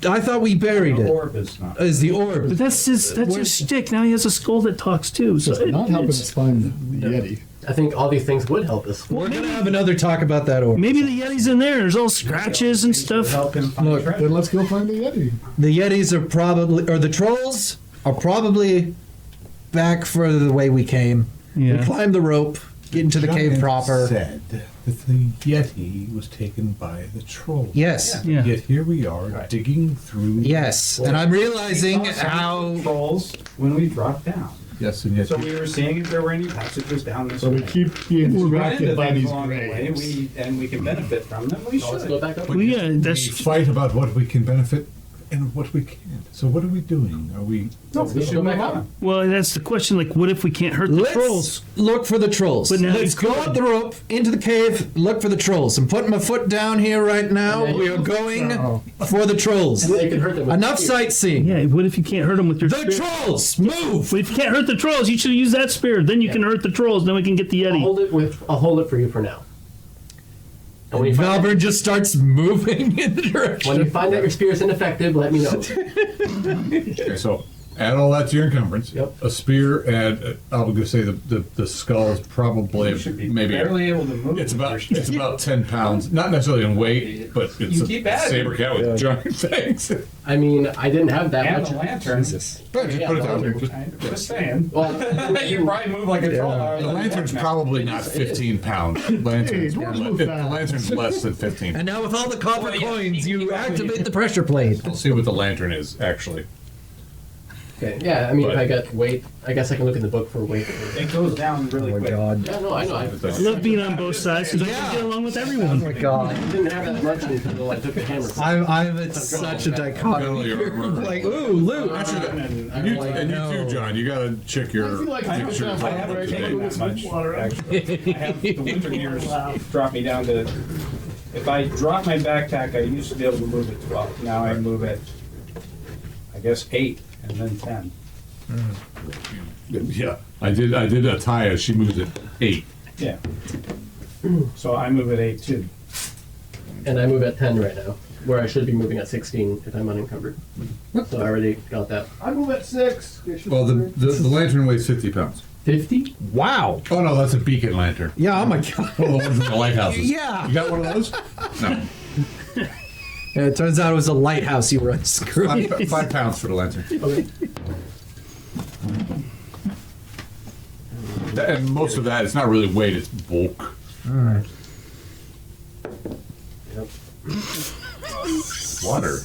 I thought we buried the it. orb is not. As the But orb. that's his shtick. Now he has a skull that talks too. So It's not helping it's- us find the Yeti. I think all these things would help us. We're gonna have another talk about that orb. Maybe the Yeti's in there. There's all scratches and stuff. Help him find Look, treasure. Then let's go find the Yeti. The Yetis are probably, or the trolls are probably back further the way we came. We Yeah. climb the rope, get into the cave Giant proper. Said that the yeti was taken by the troll. Yes. Yeah. Yet here we are digging through. Yes. And I'm realizing We saw some how. trolls when we dropped down. Yes, and yet So we were seeing if there were any passages down this So we way. keep being We're running distracted into by things these along the way, graves. and we can benefit from them. We So let's should. go back up. Well, yeah, we that's fight about what we can benefit And what we can't. So what are we doing? Are we? No, we should move on. Well, that's the question. Like, what if we can't hurt the Let's trolls? look for the trolls. But now Let's you go could. up the rope into the cave. Look for the trolls. I'm putting my foot down here right now. Yeah, We are going for the trolls. And they can hurt them with Enough spear. sightseeing. Yeah. What if you can't hurt them with your The spear? trolls, move! But if you can't hurt the trolls, you should use that spear. Then you can hurt the trolls. Then we can get the I'll Yeti. hold it for you for now. And when you find Valburn just starts moving in the direction. when you find that your spear is ineffective, let me know. Okay, so add all that to your encumbrance. Yep. A spear, and I was gonna say the skull is probably You should be maybe barely able to move. it's about 10 pounds, not necessarily in weight, but it's You a keep adding. saber cat with giant fangs. I mean, I didn't have that And much. the lantern. Right, just put it down there. Just saying. Well, You probably move like a troll. The lantern's probably not 15 pounds. Lantern's, the lantern's less than 15. And now with all the copper coins, you activate the pressure plate. We'll see what the lantern is actually. okay, yeah. I mean, if But- I got weight, I guess I can look in the book for weight. It goes down really quick. Yeah, no, I know. I I love being on both sides because I can get along with everyone. Oh my god. didn't have that much until I took the hammer. I'm at such a dichotomy here. Like, ooh, loot. And You, and you too, John. You gotta check your. I make sure it's all haven't up to taken date. that much, actually. I have the winter gears drop me down to, if I drop my backpack, I used to be able to move at 12. Now I move at, I guess, 8 and then 10. Yeah, I did Ataya. She moves at 8. Yeah. So I move at 8 too. And I move at 10 right now, where I should be moving at 16 if I'm unencumbered. So I already got that. I move at 6. Well, the lantern weighs 50 pounds. 50? Wow. Oh no, that's a beacon lantern. Yeah, oh my god. One of the ones in the lighthouses. Yeah. You got one of those? No. Yeah, it turns out it was a lighthouse you were unscrewing. 5 pounds for the lantern. Okay. And most of that, it's not really weight, it's bulk. Alright. Yep. Water.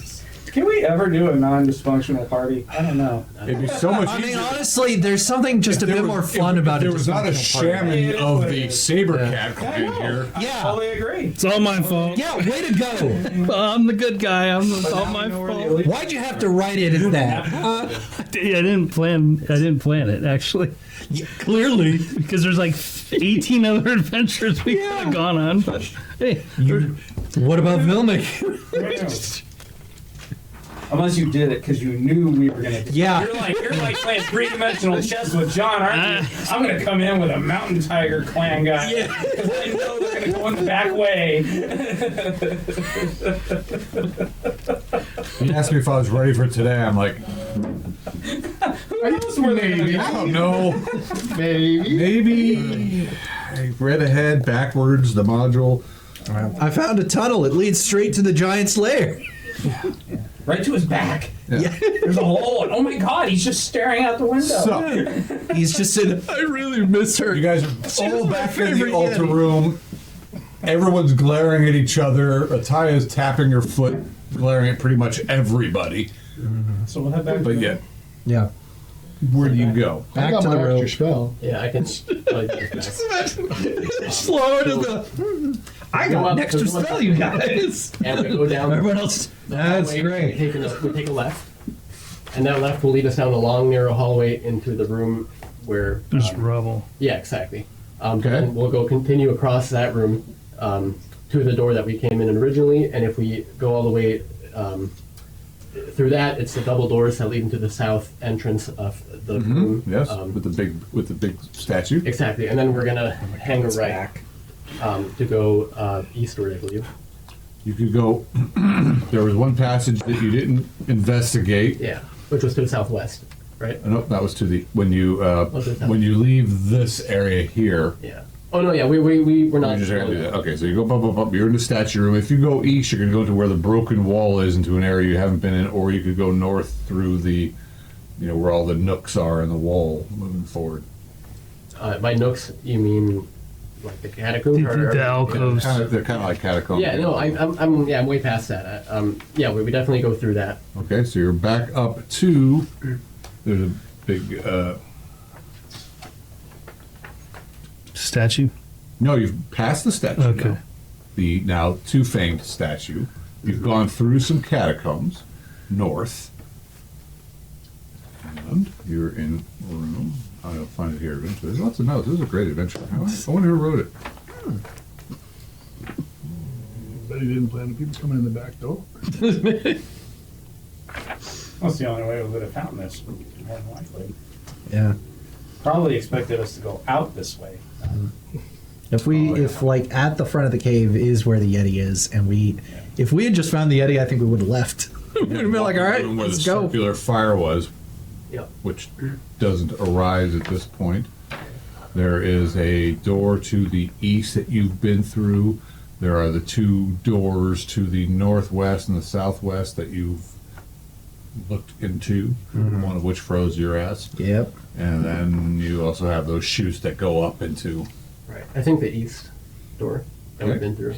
Can we ever do a non-dysfunctional party? I don't know. It'd be so much I mean, easier. honestly, there's something just a bit more fun about it. There was not a shaman of the saber Yeah. cat clan here. Yeah. Totally agree. It's all my fault. Yeah, way to go. I'm the good guy. It's all my fault. Why'd you have to write it as that? Yeah, I didn't plan it actually. Yeah, clearly. Because there's like 18 other adventures we could have gone on. But hey, What about Vilmik? Unless you did it because you knew we were gonna do it. Yeah. You're like playing three-dimensional chess with John, aren't you? I'm gonna come in with a mountain tiger clan guy. Yeah. Because I know they're gonna go in the back way. He asked me if I was ready for it today. I'm like, Who knows where they're gonna I go? don't know. Maybe. I read ahead, backwards, the module. I found a tunnel. It leads straight to the giant's lair. Right to his back. Yeah. There's a hole. Oh my god, he's just staring out the window. So, He's just saying, I really miss her. you guys She are was all my back in the favorite altar Yeti. room. Everyone's glaring at each other. Ataya's tapping her foot, glaring at pretty much everybody. So we'll head back. But yet, Yeah. where do you go? Back got to the my rope. extra spell. Yeah, I can. Oh, yeah, back. Slower to the. I got an extra spell, you guys. And we go down. Everyone else. That's hallway, great. We take a left, and that left will lead us down a long, narrow hallway into the room where. there's rubble. Yeah, exactly. Okay. And we'll continue across that room to the door that we came in originally, and if we go all the way through that, it's the double doors that lead into the south entrance of the room. Yes, with the big statue. Exactly, and then we're gonna hang a right to go eastward, I believe. You could go. There was one passage that you didn't investigate. Yeah, which was to the southwest, right? Nope, that was to the when you to the when you leave this area here. Yeah. Oh no, yeah, we're not. You just have to do that. Okay, so you go bump, bump, bump. You're in the statue room. If you go east, you're going to go to where the broken wall is, into an area you haven't been in, or you could go north through the, where all the nooks are in the wall, moving forward. By nooks, you mean like the catacombs? The alcoves. They're kind of like catacombs. Yeah, no, I'm way past that. Yeah, we definitely go through that. Okay, so you're back up to. There's a big. Statue. No, you've passed the statue. Okay. Now. The now two-fanged statue. You've gone through some catacombs. north. And you're in room. I'll find it here eventually. There's lots of notes. This is a great adventure. I wonder who wrote it. Bet he didn't plan on people coming in the back door. That's the only way we would have found this, more than likely. Yeah. Probably expected us to go out this way. If like at the front of the cave is where the Yeti is, and if we had just found the Yeti, I think we would have left. We'd have been like, all right, Where let's the go. circular fire was, Yep. which doesn't arise at this point. There is a door to the east that you've been through. There are the two doors to the northwest and the southwest that you've looked into, one of which froze your ass. Yep. And then you also have those chutes that go up into. Right. I think the east door that we've been through.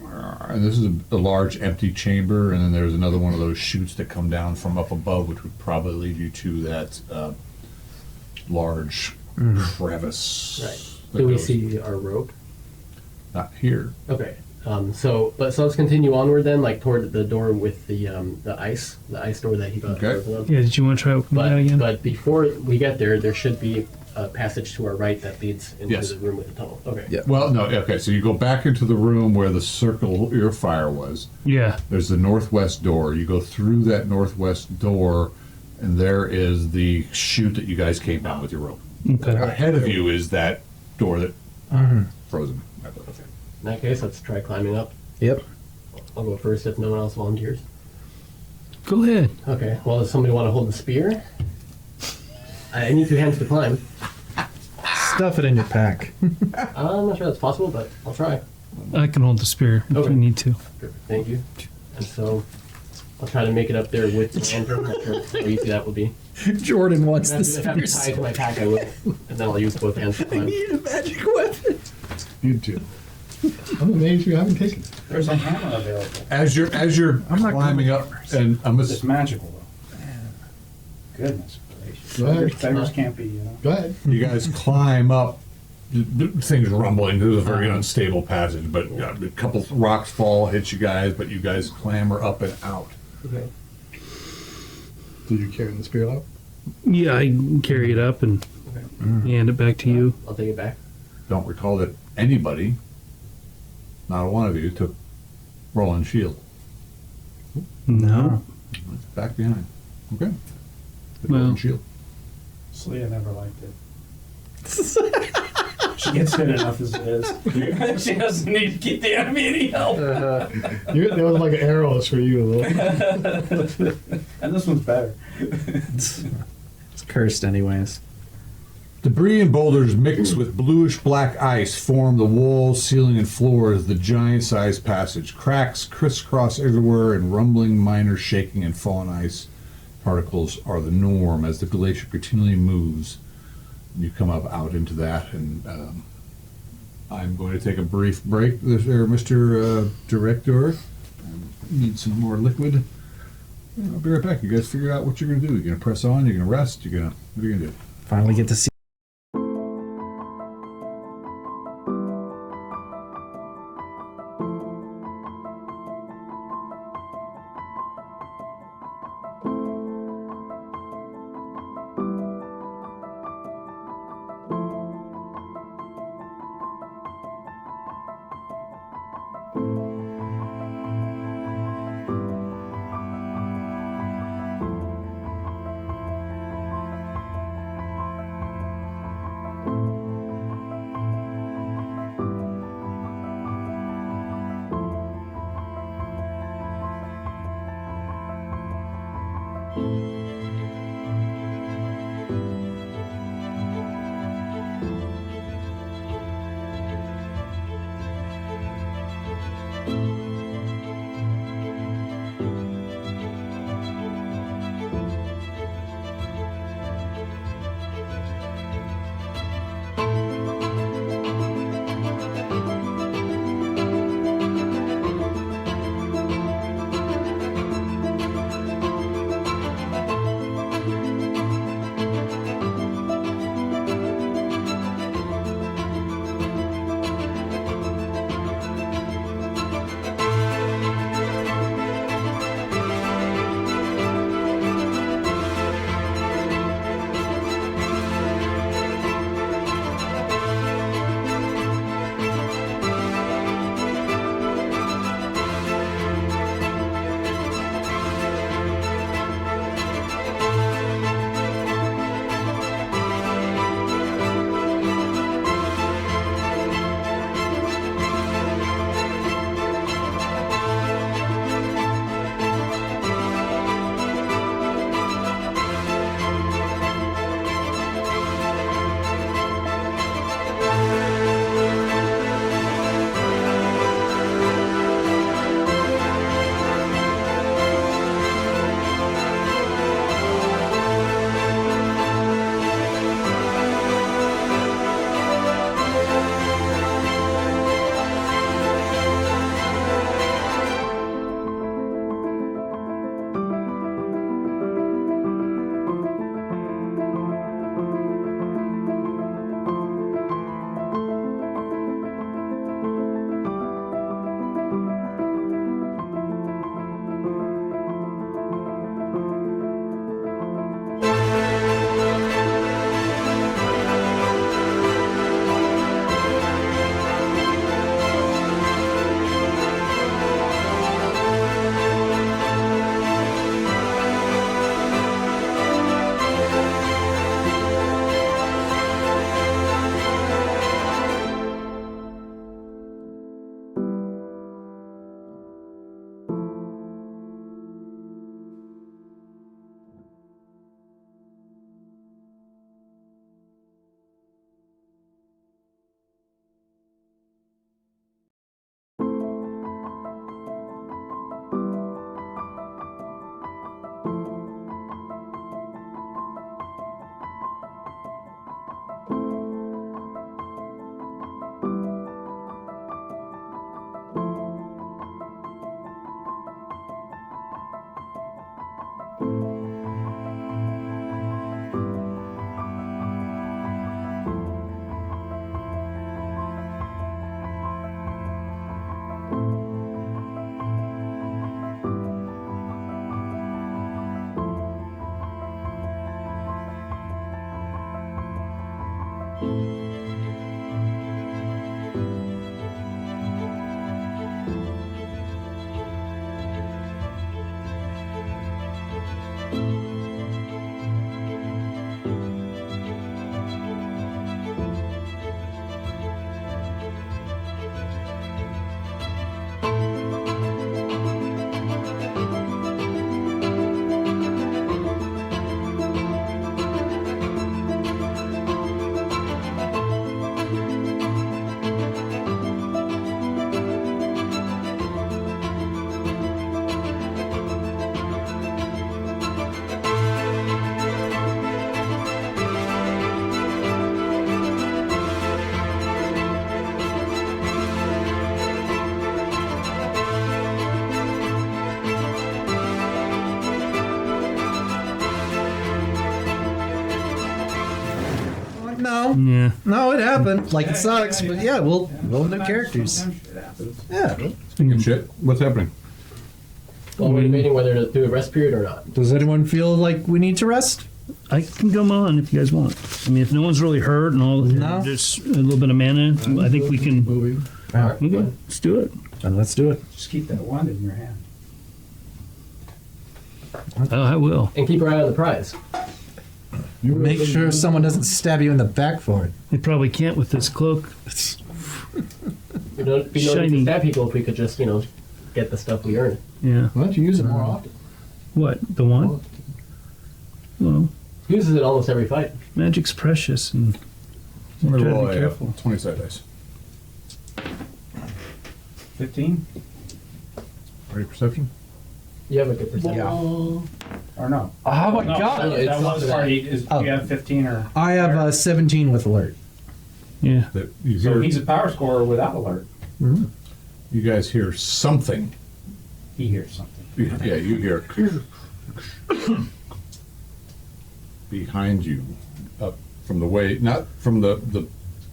And this is a large empty chamber, and then there's another one of those chutes that come down from up above, which would probably lead you to that large crevice. Right. that Do we goes- see our rope? Not here. Okay. So let's continue onward then, like toward the door with the ice door that he got. Okay. frozen up. Yeah, did you want to try opening that again? But before we get there, there should be a passage to our right that leads into Yes. the room with the tunnel. Okay. Yeah. Well, no, okay, so you go back into the room where the circle your fire was. Yeah. There's the northwest door. You go through that northwest door, and there is the chute that you guys came down with your rope. Okay. Ahead of you is that door that frozen. In that case, let's try climbing up. Yep. I'll go first if no one else volunteers. Go ahead. Okay. Well, does somebody want to hold the spear? I need 2 hands to climb. Stuff it in your pack. I'm not sure that's possible, but I'll try. I can hold the spear if Okay. you need to. Perfect. Thank you. And so I'll try to make it up there with the lantern. Not sure how easy that will be. Jordan wants the If I have to tie it to my pack, I will. And then I'll use both hands to climb. need a magic weapon. You too. I'm amazed you haven't taken it. There's a hammer available. As you're climbing up, and It's magical though. Goodness gracious. Go ahead. Beggars can't be, you know. Go ahead. you guys climb up, things rumbling. This is a very unstable passage, but a couple rocks fall, hit you guys, but you guys clamber up and out. Okay. Did you carry the spear out? Yeah, I can carry it up and hand it back to you. I'll take it back. Don't recall that anybody, not one of you, took Roland's shield. No. It's back behind. Okay. The Well. Roland shield. Sleia never liked it. She gets good enough as it is. She doesn't need to keep the enemy any help. There was like arrows for you. Lil. And this one's better. It's cursed anyways. Debris and boulders mixed with bluish black ice form the walls, ceiling, and floor as the giant-sized passage. Cracks crisscross everywhere, and rumbling, minor shaking, and fallen ice particles are the norm as the glacier continually moves. You come up out into that, and I'm going to take a brief break there, Mr. Director. I need some more liquid. I'll be right back. You guys figure out what you're going to do. You're going to press on, you're going to rest, what are you going to do? Finally get to see. No, Yeah. no, it happened. Like it sucks, but yeah, we'll new characters. Sometimes it happens. Yeah. Speaking of shit, what's happening? Well, we're debating whether to do a rest period or not. Does anyone feel like we need to rest? I can come on if you guys want. I mean, if no one's really hurt and all, No. just a little bit of mana, I think we can. Moving. Okay, let's do it. Then let's do it. Just keep that wand in your hand. Oh, I will. And keep your eye on the prize. Make sure someone doesn't stab you in the back for it. They probably can't with this cloak. We don't need Shiny. to stab people if we could just, get the stuff we earn. Yeah. Why don't you use it more often? What? The one? Well, He uses it almost every fight. magic's precious, and I'm gonna Try to roll be a careful. 20 side dice. 15? Ready perception? You have a good perception. Or no? Oh my No, god! that was party. Is Oh. you have 15 or? I have 17 with alert. yeah. That you So hear, he's a power scorer without alert. you guys hear something. He hears something. Yeah, you hear behind you, up from the way, not from the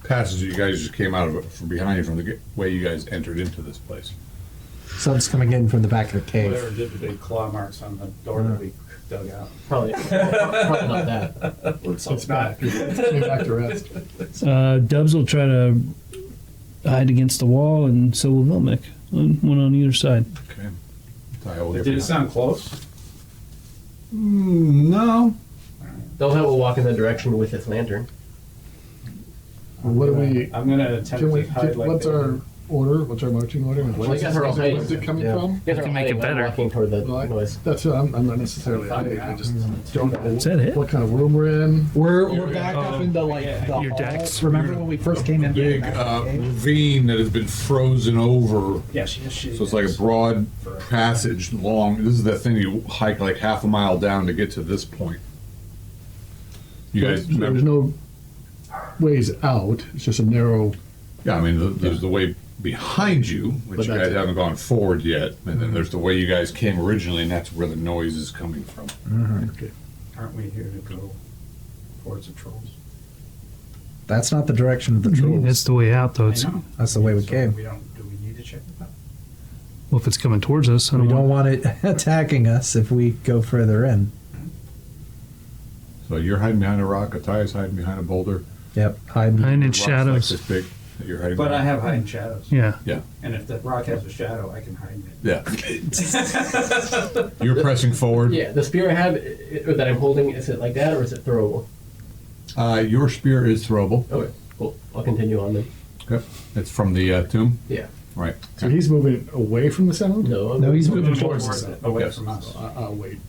passage that you guys just came out of, but from behind you, from the way you guys entered into this place. Something's coming in from the back of the cave. Whatever did the big claw marks on the door that we dug out. Probably not that. It's not. Came back to rest. Dubs will try to hide against the wall, and so will Vilmic. One on either side. Okay. I will Did it sound close? No. Dolhet will walk in the direction with his lantern. What do we? I'm gonna attempt Can we? to hide like What's our order? What's our marching order? And Well, you guys are all hiding. where's it coming Yeah. from? You guys are can make hiding, it I'm better. walking toward the Well, noise. That's what I'm not necessarily hiding. I just don't know Is that it? what kind of room we're in. We're back up in the the Your hall. decks. Remember when we first came in? Big ravine that has been frozen over. Yes, she So it's like a broad passage, long. This is that thing you hike like half a mile down to get to this point. You guys There's remember? no ways out. It's just a narrow. Yeah, I mean, there's the way behind you, which But you that's guys it. haven't gone forward yet, and then there's the way you guys came originally, and that's where the noise is coming from. Okay. Aren't we here to go towards the trolls? That's not the direction of the trolls. That's the way out, though. It's, I know. That's the way we So came. We don't. Do we need to check it out? well, if it's coming towards us, I We don't don't want. want it attacking us if we go further in. So you're hiding behind a rock, Ataya's hiding behind a boulder. Yep, hiding. Hiding in Rock's shadows. Like this big that you're hiding But I behind. have hiding shadows. Yeah. And if the rock has a shadow, I can hide in it. Yeah. You're pressing forward. Yeah, the spear I have that I'm holding, is it like that or is it throwable? Your spear is throwable. Okay, cool. I'll continue on then. Okay. It's from the tomb. Yeah. Right. So he's moving away from the sound. No, No, he's Moving moving towards towards us. it, away Okay. from us. I'll wait.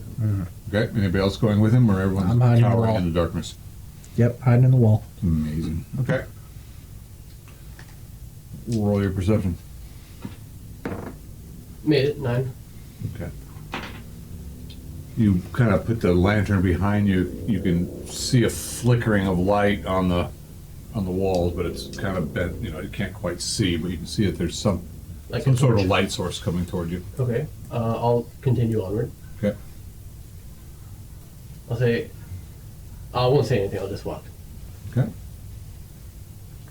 Okay. Anybody else going with him, or everyone's I'm hiding in the cowering wall. in the darkness? Yep, hiding in the wall. Amazing. Okay. Roll your perception. made it 9. Okay. You kind of put the lantern behind you. You can see a flickering of light on the walls, but it's kind of bent. You can't quite see, but you can see that there's some Like some a sort of torch. light source coming toward you. Okay, I'll continue onward. Okay. I'll say, I won't say anything. I'll just walk. Okay.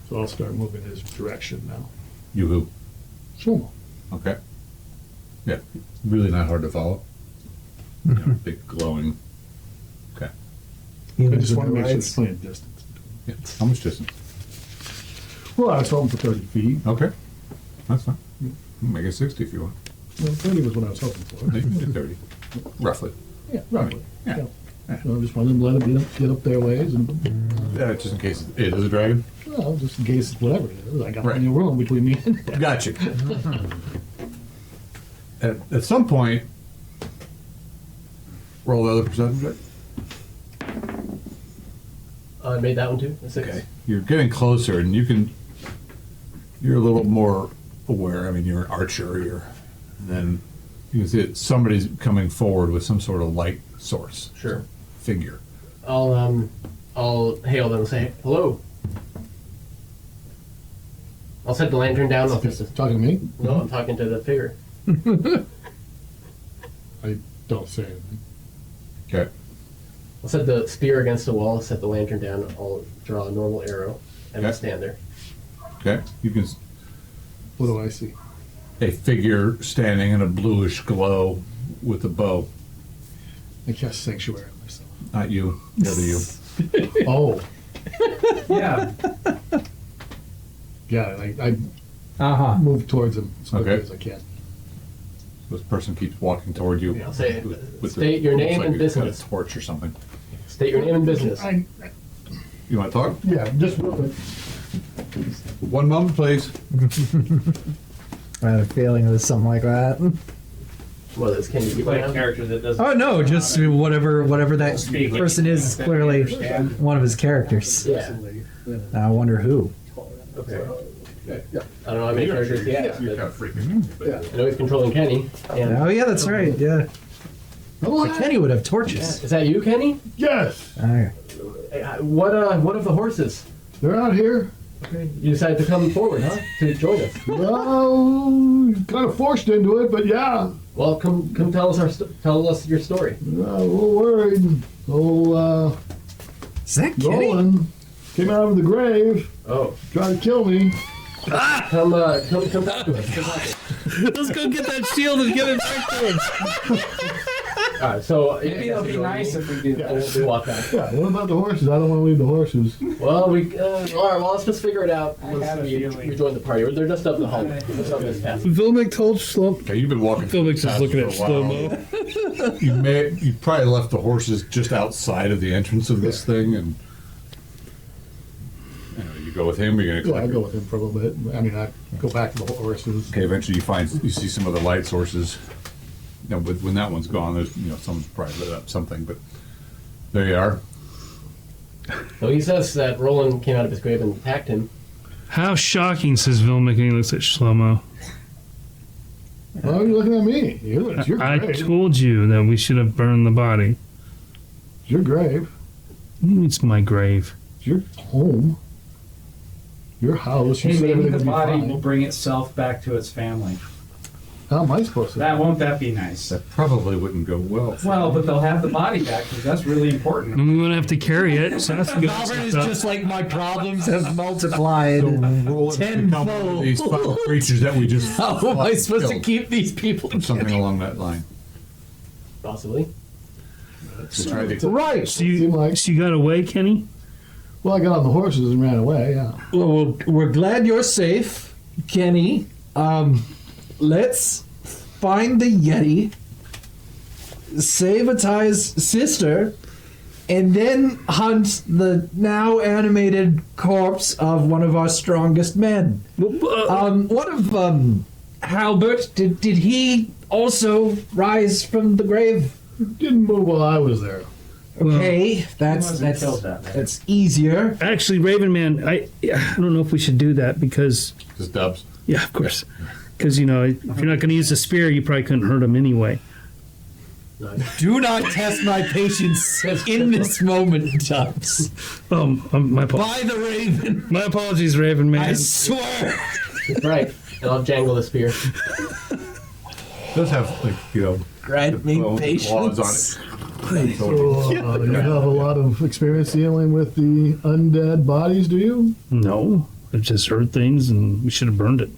So I'll start moving his direction now. You who? Sure. Okay. Yeah. Really not hard to follow. Big glowing. Okay. He I lives just in want the to make sure rides. there's plenty of distance. Yeah. How much distance? Well, I was hoping for 30 feet. Okay, that's fine. Make it 60 if you want. Well, 30 was what I was hoping for. You can do 30, roughly. Yeah, roughly. Yeah. I just wanted to let them get up their ways and, Just in case it is a dragon. well, just in case it's whatever it is. I got Right. plenty of room between me and them. Gotcha. At some point, roll the other percentage. I made that one too. A 6. Okay. You're getting closer, and you're a little more aware. I mean, you're an archer. Then you can see that somebody's coming forward with some sort of light source. Sure. Figure. I'll hail them and say hello. I'll set the lantern down. I'll just, Talking to me? no, I'm talking to the figure. I don't say anything. Okay. I'll set the spear against the wall. Set the lantern down. I'll draw a normal arrow and I'll Okay. stand there. Okay. You can What do I see? a figure standing in a bluish glow with a bow. I cast Sanctuary on myself. Not you. The other you. Oh, Yeah. yeah, I Uh-huh. move towards him as quickly Okay. as I can. This person keeps walking toward you. I'll say, with state your looks name like and he's got a business. torch or something. State your name and business. You want to talk? Yeah, just real quick. One moment, please. I had a feeling it was something like that. Well, this can you keep Play a around? character that doesn't. Oh no, just whatever that Speak. person is clearly one of his characters. Yeah. I wonder who. Okay. I don't know how many characters he has, You're kind but of freaking. Yeah. I know he's controlling Kenny. And Oh yeah, that's right. Yeah. But Kenny would have torches. is that you, Kenny? Yes, Okay. What of the horses? they're out here. You decided to come forward, huh? To join us. Well, kind of forced into it, but yeah. Well, come tell us your story. A little worried. Old Is that Kenny? Roland came out of the grave, Oh, tried to kill me. come talk to us. Come talk to us. Let's go get that shield and get it back to him. All right, so Maybe it'll be nice if we do that. we walk back. Yeah, what about the horses? I don't want to leave the horses. Well, all right. Well, let's just figure it out. I Once had a we feeling. join the party. They're just up the hall. Just up this path. Vilmic told Slow. Okay, you've been walking. Vilmic's just fast looking for at a while. slow mo. You probably left the horses just outside of the entrance of this thing, and you go with him. You're gonna Yeah, I collect. go with him for a little bit. I mean, I go back to the horses. Okay, eventually you see some of the light sources. You know, but when that one's gone, there's someone's probably lit up something, but there you are. So he says that Roland came out of his grave and attacked him. How shocking, says Vilmic, and he looks at Shlomo. Why are you looking at me? It's your I grave. told you that we should have burned the body. It's your grave. It's my grave. It's your home. Your house. You Hey, said maybe everything the would be body will fine. bring itself back to its family. How am I supposed to? Won't that be nice? That probably wouldn't go well. Well, but they'll have the body back because that's really important. And we won't have to carry it, so that's good. Auburn is stuff. just like my problems have multiplied. Roll it to become one of Tenfold. these foul creatures that we just How am I supposed to killed. keep these people? Something along that line. Possibly. To try to Right. So you, Seemed like- so you got away, Kenny? Well, I got on the horses and ran away. Yeah. Well, we're glad you're safe, Kenny. Let's find the Yeti, save Atai's sister, and then hunt the now animated corpse of one of our strongest men. What of Halbert? Did he also rise from the grave? Didn't move while I was there. Okay, that's killed that man. that's easier. Actually, Raven Man, I don't know if we should do that because, just dubs. yeah, of course. Because, if you're not going to use a spear, you probably couldn't hurt him anyway. Do not test my patience in this moment, Tubbs. My apologies. By the Raven, My apologies, Raven Man. I swear. Right. And I'll jangle the spear. It does have Grant me claws patience. on it. So, you have a lot of experience dealing with the undead bodies, do you? No, I just heard things and we should have burned it.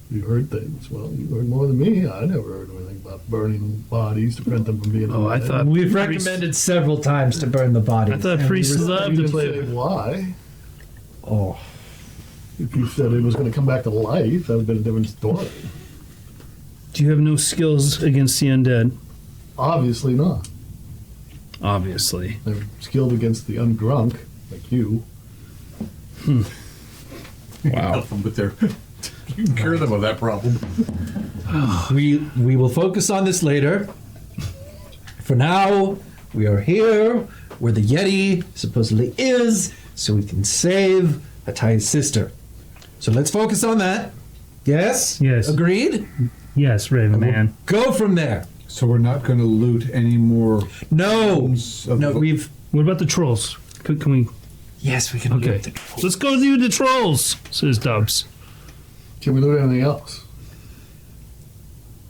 You heard things. Well, you heard more than me. I never heard anything about burning bodies to prevent them from being. Oh, I undead. thought We've priests- recommended several times to burn the body. I thought priests You loved to didn't play. say why. Oh, If you said it was going to come back to life, that would have been a different story. Do you have no skills against the undead? Obviously not. Obviously. They're skilled against the undrunk, like you. Wow. Help them with their. You can cure them of that problem. We will focus on this later. For now, we are here where the Yeti supposedly is, so we can save Atai's sister. So let's focus on that. Yes? Yes. Agreed? Yes, Raven Man. Go from there. So we're not going to loot any more. No. rooms of No, the- we've... What about the trolls? Can we? Yes, we can Okay. loot the trolls. Let's go do the trolls, says Dubs. Can we loot anything else?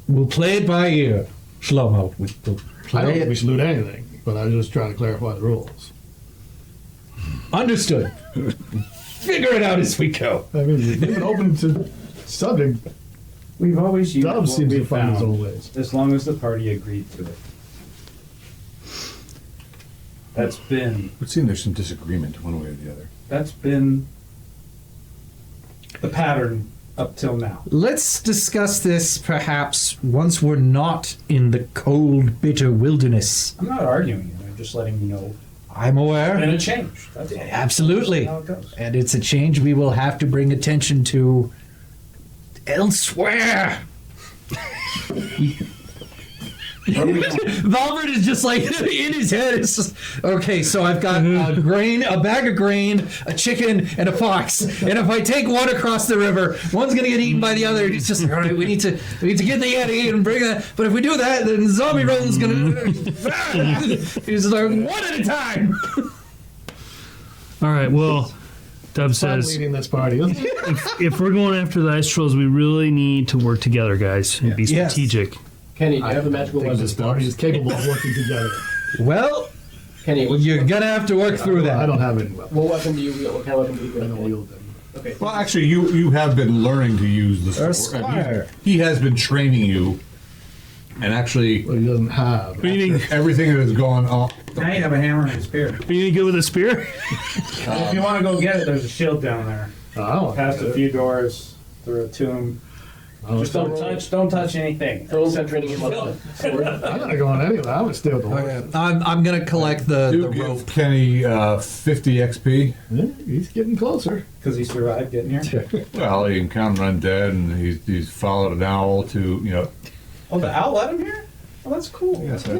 We'll play it by ear. Shlomo. We'll I don't play think we it. should loot anything, but I was just trying to clarify the rules. Understood. Figure it out as we go. I mean, we've been open to subject. We've always used Dubs what seems we to find his found, own ways. as long as the party agreed to it. That's been It would seem there's some disagreement one way or the other. the pattern up till now. Let's discuss this perhaps once we're not in the cold, bitter wilderness. I'm not arguing it. I'm just letting you know. I'm Been aware. a change. That's all. Absolutely. That's how it goes. And it's a change we will have to bring attention to elsewhere. Valverde is just like in his head. It's just okay. So I've got a bag of grain, a chicken, and a fox. And if I take one across the river, one's gonna get eaten by the other. It's just all right. We need to get the Yeti and bring that. But if we do that, then Zombie Roland's gonna. He's like one at a time. All right. Well, Dub I'm says leading this party. Isn't it? if we're going after the ice trolls, we really need to work together, guys, and be Yes. strategic. Kenny, do you have the magical I think weapon? this party is capable of working together. Well, Kenny, you're gonna have to work through that. I don't have any weapons. what weapon do you wield? What kind of weapon do you I don't wield? wield them. Okay. Well, actually, you have been learning to use the Or sword. squire. He has been training you, and actually, Well, he doesn't have. Are you everything that has gone on. Now you have a hammer and a spear. any good with a spear? If you want to go get it, there's a shield down there. I don't Past have a few doors, through a tomb. Just don't touch anything. Throw him training him up. I'm not going anywhere. I'm gonna stay with the horse. Okay, I'm gonna collect the Do rope. give Kenny 50 XP. Yeah, he's getting closer. Because he survived getting here. Well, he encountered undead, and he's followed an owl to Oh, the owl let him here? Oh, that's cool. Yes, I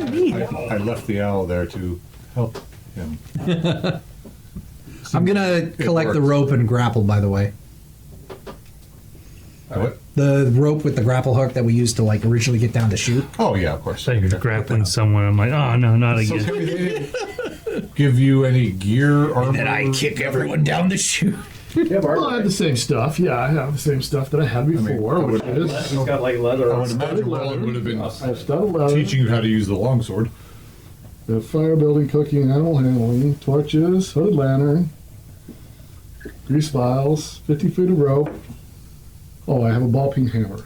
left the owl there to help him. I'm gonna collect the works. rope and grapple. By the way, What? the rope with the grapple hook that we used to like originally get down to shoot. Oh yeah, of course. So you're grappling someone. I'm like, oh no, not So again. Kenny, they didn't give you any gear, armor? And I kick everyone down the chute. Well, I have the same stuff. Yeah, I have the same stuff that I had before, which is He's got like leather I on would imagine Roland would have been I have studded leather, teaching you how to use the longsword. the fire building, cooking, animal handling, torches, hooded lantern, grease files, 50 feet of rope. Oh, I have a ball peen hammer.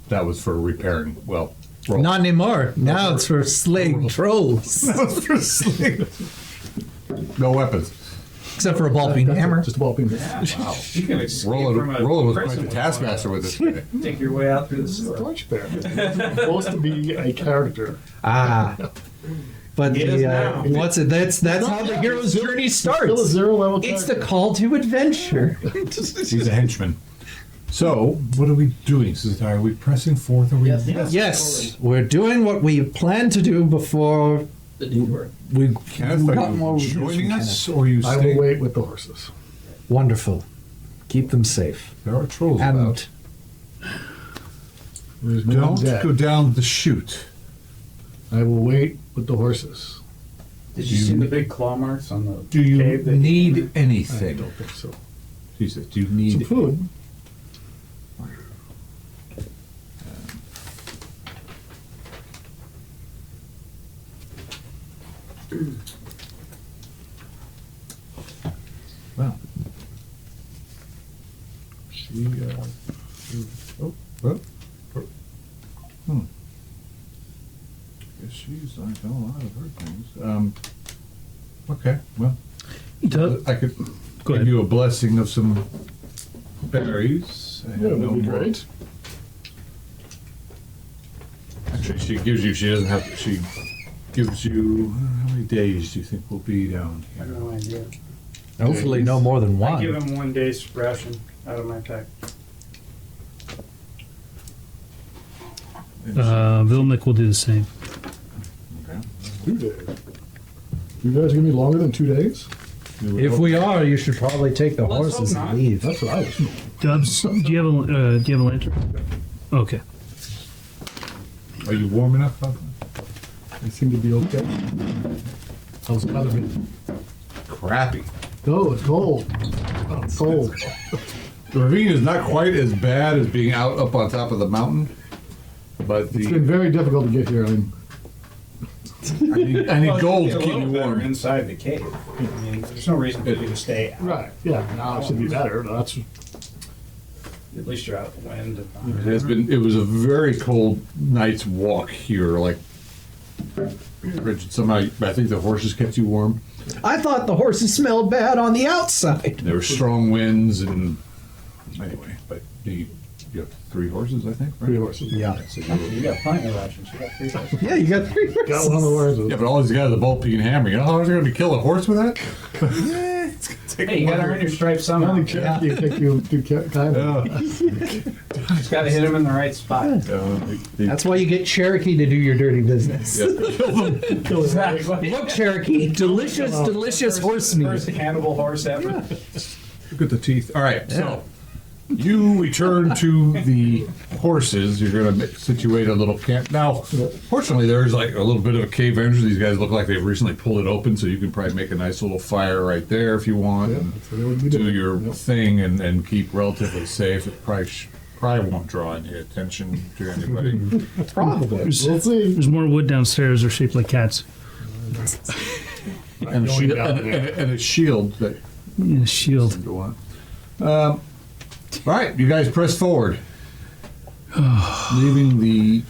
That was for repairing. Well, roll. Not anymore. Now it's for slaying trolls. No weapons. Except for a ball peen That's it, hammer. just a ball peen hammer. Wow. You can escape from Roland a was quite prison the taskmaster with this guy. Take your way out through the This is a sewer. torchbearer. It's supposed to be a character. Ah. But It is now. what's it? That's how the hero's journey Still a starts. zero level It's character. the call to adventure. He's a henchman. So, what are we doing, Sister? Are we pressing forth? Are we? Yes. Yes, we're doing what we planned to do before The detour. we Kenneth, got are more you reviews joining from us, or are you I will staying? wait with the horses. Wonderful. Keep them safe. There are trolls And about. There's no Don't dead. go down the chute. I will wait with the horses. Did you see the big claw marks on the Do you cave that need I anything? don't think so. Jesus, do you Some need food. Well, oh, guess she's done a lot of her things. Okay, well, Dub, I could. Go give ahead. you a blessing of some berries. I have Yeah, no that'd be more. great. Actually, she gives you. She doesn't have to. She gives you. How many days do you think will be down I have here? no idea. Hopefully, no more than I give one. him 1 day's ration out of my pack. Vilnick will do the same. 2 days. You guys give me longer than 2 days? If we are, you should probably take the Let's horses hope and not. leave. That's what I was thinking. Dubs, do you have a lantern? Okay. Are you warm enough? Papa? I seem to be okay. How's the weather been? Crappy. Oh, it's cold. Oh, it's cold. The ravine is not quite as bad as being out up on top of the mountain, but It's been the very difficult to get here. I mean, I need Well, gold it's to a keep little you better warm. inside the cave. I mean, there's no reason for you to stay out. right. Yeah, now it should be better. But that's At least you're out of the wind. It has been. It was a very cold night's walk here. Like, Richard, somehow I think the horses kept you warm. I thought the horses smelled bad on the outside. There were strong winds, and anyway, but you have 3 horses, I think. Right? 3 horses. Yeah. So You got plenty of rations. You got 3 horses. Yeah, you got 3 horses. Got one of the horses. yeah, but all these guys with a bolt and hammer. You know how they're going to kill a horse with that? Hey, you got to earn your stripes somehow. Only Cherokee take you to kind of. Just got to hit them in the right spot. That's why you get Cherokee to do your dirty business. Exactly. Look, Cherokee, delicious horse First meat. cannibal horse ever. Look at the teeth. All right, so you return to the horses. You're going to situate a little camp. Now, fortunately, there's like a little bit of a cave entrance. These guys look like they've recently pulled it open, so you can probably make a nice little fire right there if you want. Yeah, and that's what it would be do doing. your Yep. thing and keep relatively safe. It probably won't draw any attention to anybody. Probably. We'll see. There's more wood downstairs. They're shaped like cats. and, a Going shield, down and, there. and a shield that Yeah, shield. can go on. All right, you guys press forward, leaving the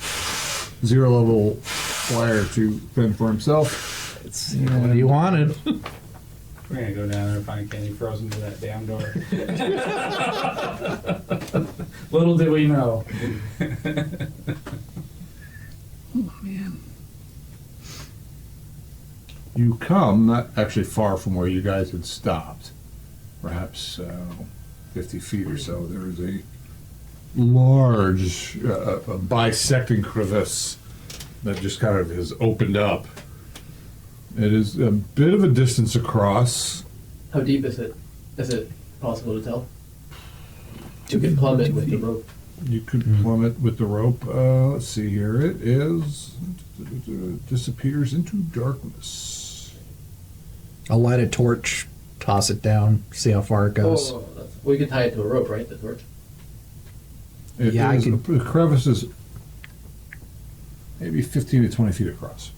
0 level flyer to fend for himself. What you wanted. We're going to go down there and find Kenny frozen to that damn door. Little did we know. You come not actually far from where you guys had stopped, perhaps 50 feet or so. There is a large a bisecting crevice that just kind of has opened up. It is a bit of a distance across. How deep is it? Is it possible to tell? You could plummet with the rope. You could plummet with the rope. Let's see here. It is disappears into darkness. I'll light a torch, toss it down, see how far it goes. We could tie it to a rope, right? The torch. It Yeah, I is- could- The crevice is maybe 15 to 20 feet across,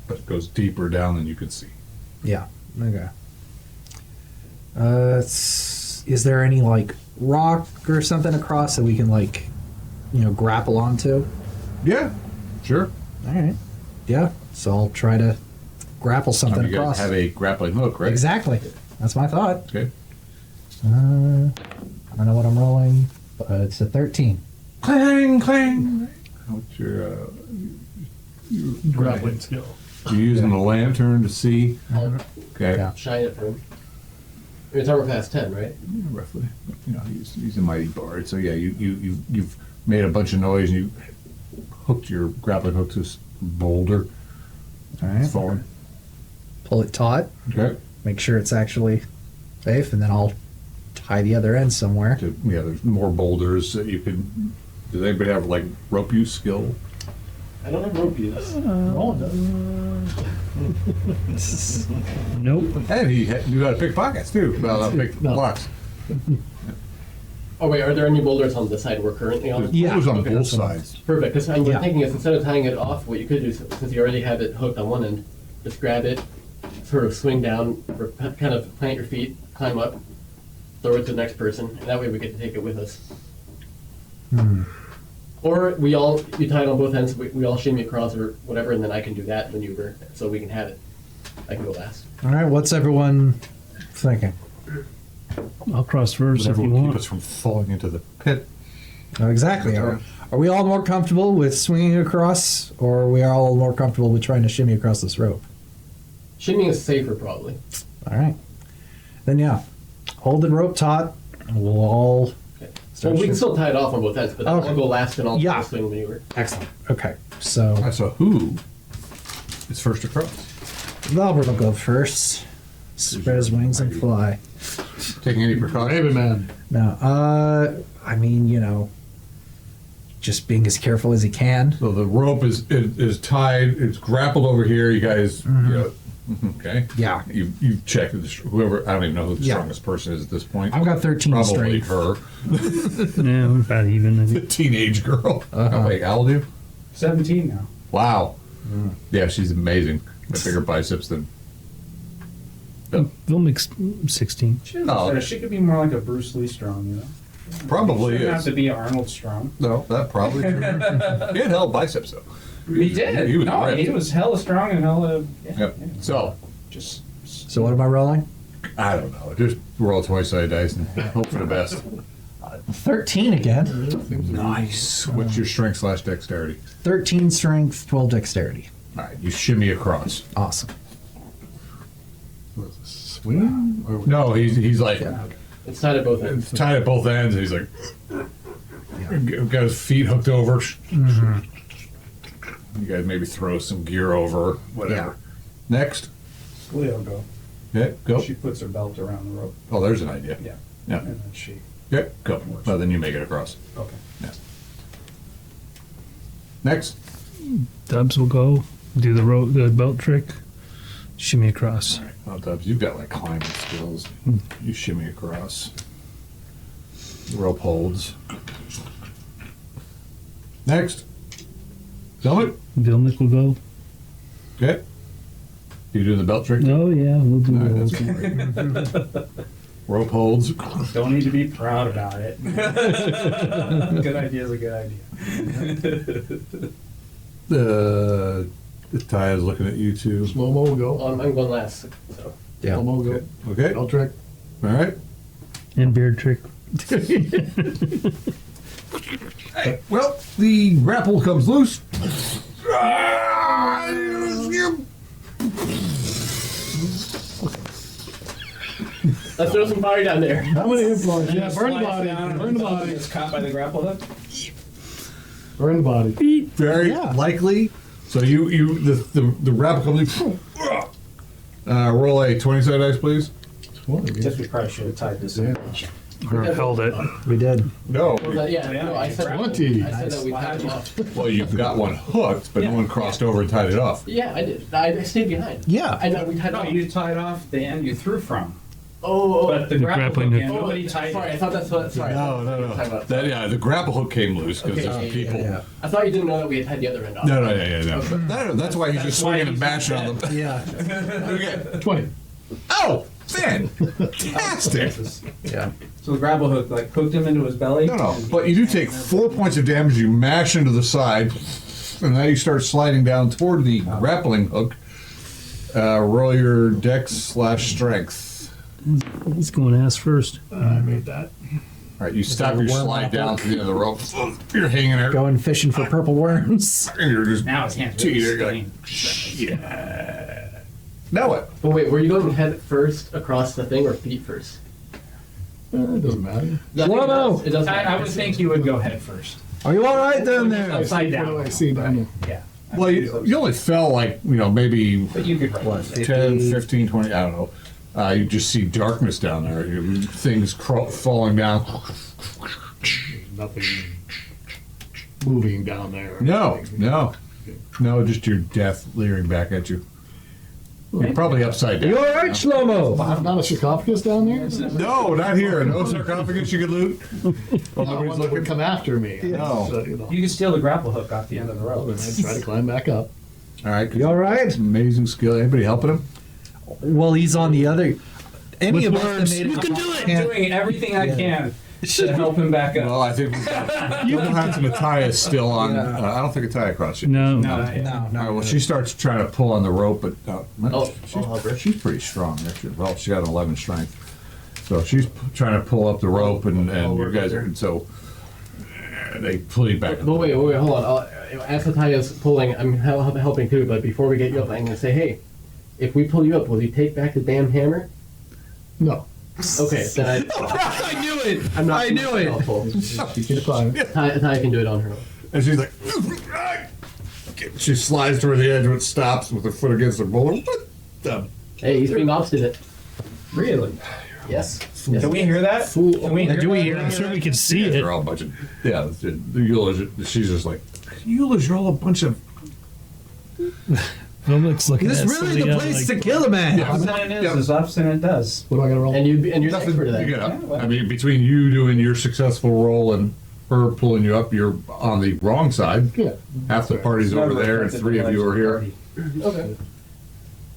but it goes deeper down than you can see. Yeah. Okay. Is there any like rock or something across that we can like, grapple onto? Yeah, sure. All right. Yeah. So I'll try to grapple something You guys across. have a grappling hook, right? Exactly. That's my thought. Okay. I don't know what I'm rolling, but it's a 13. Clang, clang. What's your Grappling skill. You're using the lantern to see. Okay. Yeah. Shine it for him. It's armor class 10, right? Yeah, roughly. He's a mighty bard. So yeah, you've made a bunch of noise and you hooked your grappling hook to this boulder. All It's right. falling. Pull it taut. Okay. Make sure it's actually safe, and then I'll tie the other end somewhere. Yeah, there's more boulders that you can. Does anybody have like rope use skill? I don't have rope use. Nope. And he knew how to pick pockets too. Well, not pick No. blocks. Oh wait, are there any boulders on the side we're currently on? There's Yeah. boulders on Okay, both that's what sides. Perfect, because I'm Yeah. thinking is instead of tying it off, what you could do, since you already have it hooked on one end, just grab it, sort of swing down, or kind of plant your feet, climb up, throw it to the next person, and that way we get to take it with us. Or you tie it on both ends, we all shimmy across or whatever, and then I can do that maneuver, so we can have it. I can go last. All right. What's everyone thinking? I'll cross first if Whatever you will keep want. us from falling into the pit. Exactly. Are we all more comfortable with swinging across, or are we all more comfortable with trying to shimmy across this rope? Shimmying is safer, probably. All right. Then yeah, hold the rope taut, and we'll all Okay. start. Well, we can shim- still tie it off on both ends, but Okay. I'll go last and I'll Yeah. swing maneuver. Excellent. Okay, so All right, so who is first across? Albert will go first. Spread his wings and fly. Taking any precautions? Baby man. Now, I mean, just being as careful as he can. So the rope is tied. It's grappled over here. You guys, okay. Yeah. You check whoever. I don't even know who the Yeah. strongest person is at this point. I've got 13 Probably strength. her, Yeah, we're about even. I the think. teenage girl. Oh wait, Al do? 17 now. Wow. Yeah, she's amazing. Got bigger biceps than. They'll make 16. She could be more like a Bruce Lee strong, you know? Probably Doesn't have is. to be Arnold strong. No, that probably. True. He had hell biceps though. He did. He was no, ripped. he was hella strong and hella. Yeah, Yep. yeah. So Just. So what am I rolling? I don't know. Just roll twice-sided dice and hope for the best. 13 again. Nice. What's your strength/dexterity? 13 strength, 12 dexterity. All right, you shimmy across. Awesome. Swing? Or No, he's like It's tied at both ends. tied at both ends. And he's like got his feet hooked over. You guys maybe throw some gear over, whatever. Next, Leo go. yeah, go. She puts her belt around the rope. Oh, there's an idea. Yeah. Yeah. And then she. Yeah, go. Well, then you make it across. Okay. Next, Dubs will go do the belt trick, shimmy across. oh, Dubs, you've got like climbing skills. You shimmy across. The rope holds. Next, Zelmit. Vilnick will go. Okay. You do the belt trick. Oh yeah, we'll do All right, those. that's great. Rope holds. Don't need to be proud about it. Good idea is a good idea. The Ty is looking at you too. Slow-mo will go. I'm going last. So. Yeah. Slow-mo will go. Okay. Belt trick. All right. And beard trick. Hey, well, the grapple comes loose. Let's throw some fire down there. How many hit points? Yeah, burn the Slides body. down Burn the body. Gets caught by the grapple hook. Burn the body. Very Yeah. likely. So the grapple comes loose. Roll a 20-sided dice, please. Guess we probably should have tied this in. Or held it. We did. No. Yeah, no, I said 20. I said that we tied them off. Well, you've got one hooked, but no one crossed over and tied it off. Yeah, I did. I stayed behind. Yeah. I know we tied No, off. you tied off the end you threw from. Oh, But the grapple grappling hook, hook. yeah, nobody tied sorry, I it. thought that's what. Sorry. No. Talking about- The grapple hook came loose because Okay, there's yeah, people. Yeah. I thought you didn't know that we had tied the other end off. No. No, that's why he's just swinging and he's bashing on them. Yeah. Okay. 20. Oh, fantastic. Yeah. So the grapple hook like hooked him into his belly. No. But you do take 4 points of damage. You mash into the side, and now you start sliding down toward the grappling hook. Roll your dex/strength. He's going ass first. I made that. All right, you stop your worm slide off down it. to the end of the rope. You're hanging there, Going fishing for purple worms. and you're just Now his hands teetering, really like, stained. now what? But wait, were you going head first across the thing or feet first? It doesn't matter. Slow-mo. It doesn't. I would think you would go head first. Are you all right down there? Upside What do down. I see down there? Yeah. Well, you only fell like, maybe But you could What, 10, 50? 15, 20, I don't know. You just see darkness down there. Things falling down. Nothing moving down there. No, just your death leering back at you. You're probably upside You down. all right, Shlomo? Not a sarcophagus down there? No, not here. No sarcophagus you could loot. Well, no one that would come after me. No. So, You can steal the grapple hook off the end of the rope. and I'd try to climb back up. All right. You all right? Amazing skill. Anybody helping him? Well, he's on the other. Any With of us worms. that made it. You can do it! can't- Doing everything I can to help him back up. Well, I think Johannes and Ataya is still on. Yeah. I don't think Ataya crossed you. No. No, No, All right, no. well, she starts trying to pull on the rope, but I'll help her. she's pretty strong. Actually. Well, she got an 11 strength. So she's trying to pull up the rope, and you guys are, and so they pull you back. But wait, hold on. As Ataya's pulling, I'm helping too, but before we get you up, I'm going to say, hey, if we pull you up, will you take back the damn hammer? No. Okay, then I knew it. I'm not. I knew it. Helpful. She can climb. Ataya can do it on her own. And she's like, she slides toward the edge, and it stops with her foot against the boulder. What the? Hey, he's being obstinate. Really? Yes. Can we hear that? Can we hear Do we that? hear? I'm sure we can see They're it. all a bunch of, yeah, the Eulish, she's just like, Eulish, you're all a bunch of, Looks looking This at really the somebody place like, to kill a man. Obstinate is as obstinate does. What do I gotta roll? And you're the expert at you that. know, I mean, between you doing your successful roll and her pulling you up, you're on the wrong side. Yeah. Half the party's over there, and 3 of you are here. Okay.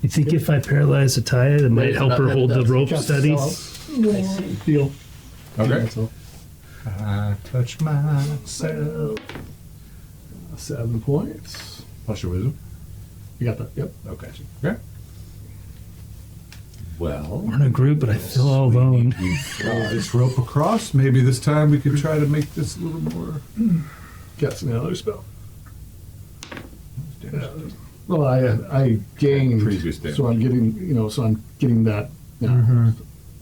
You think if I paralyze Ataya, that might help her hold the rope steady? Deal. Okay. That's all. I touch myself. 7 points. Plus your wisdom. You got that? Yep. Okay. Okay. Well, We're in a group, but I feel all alone. we throw this rope across. Maybe this time we can try to make this a little more. Cast another spell. Well, I gained. Previous damage. So I'm getting, so I'm getting that now.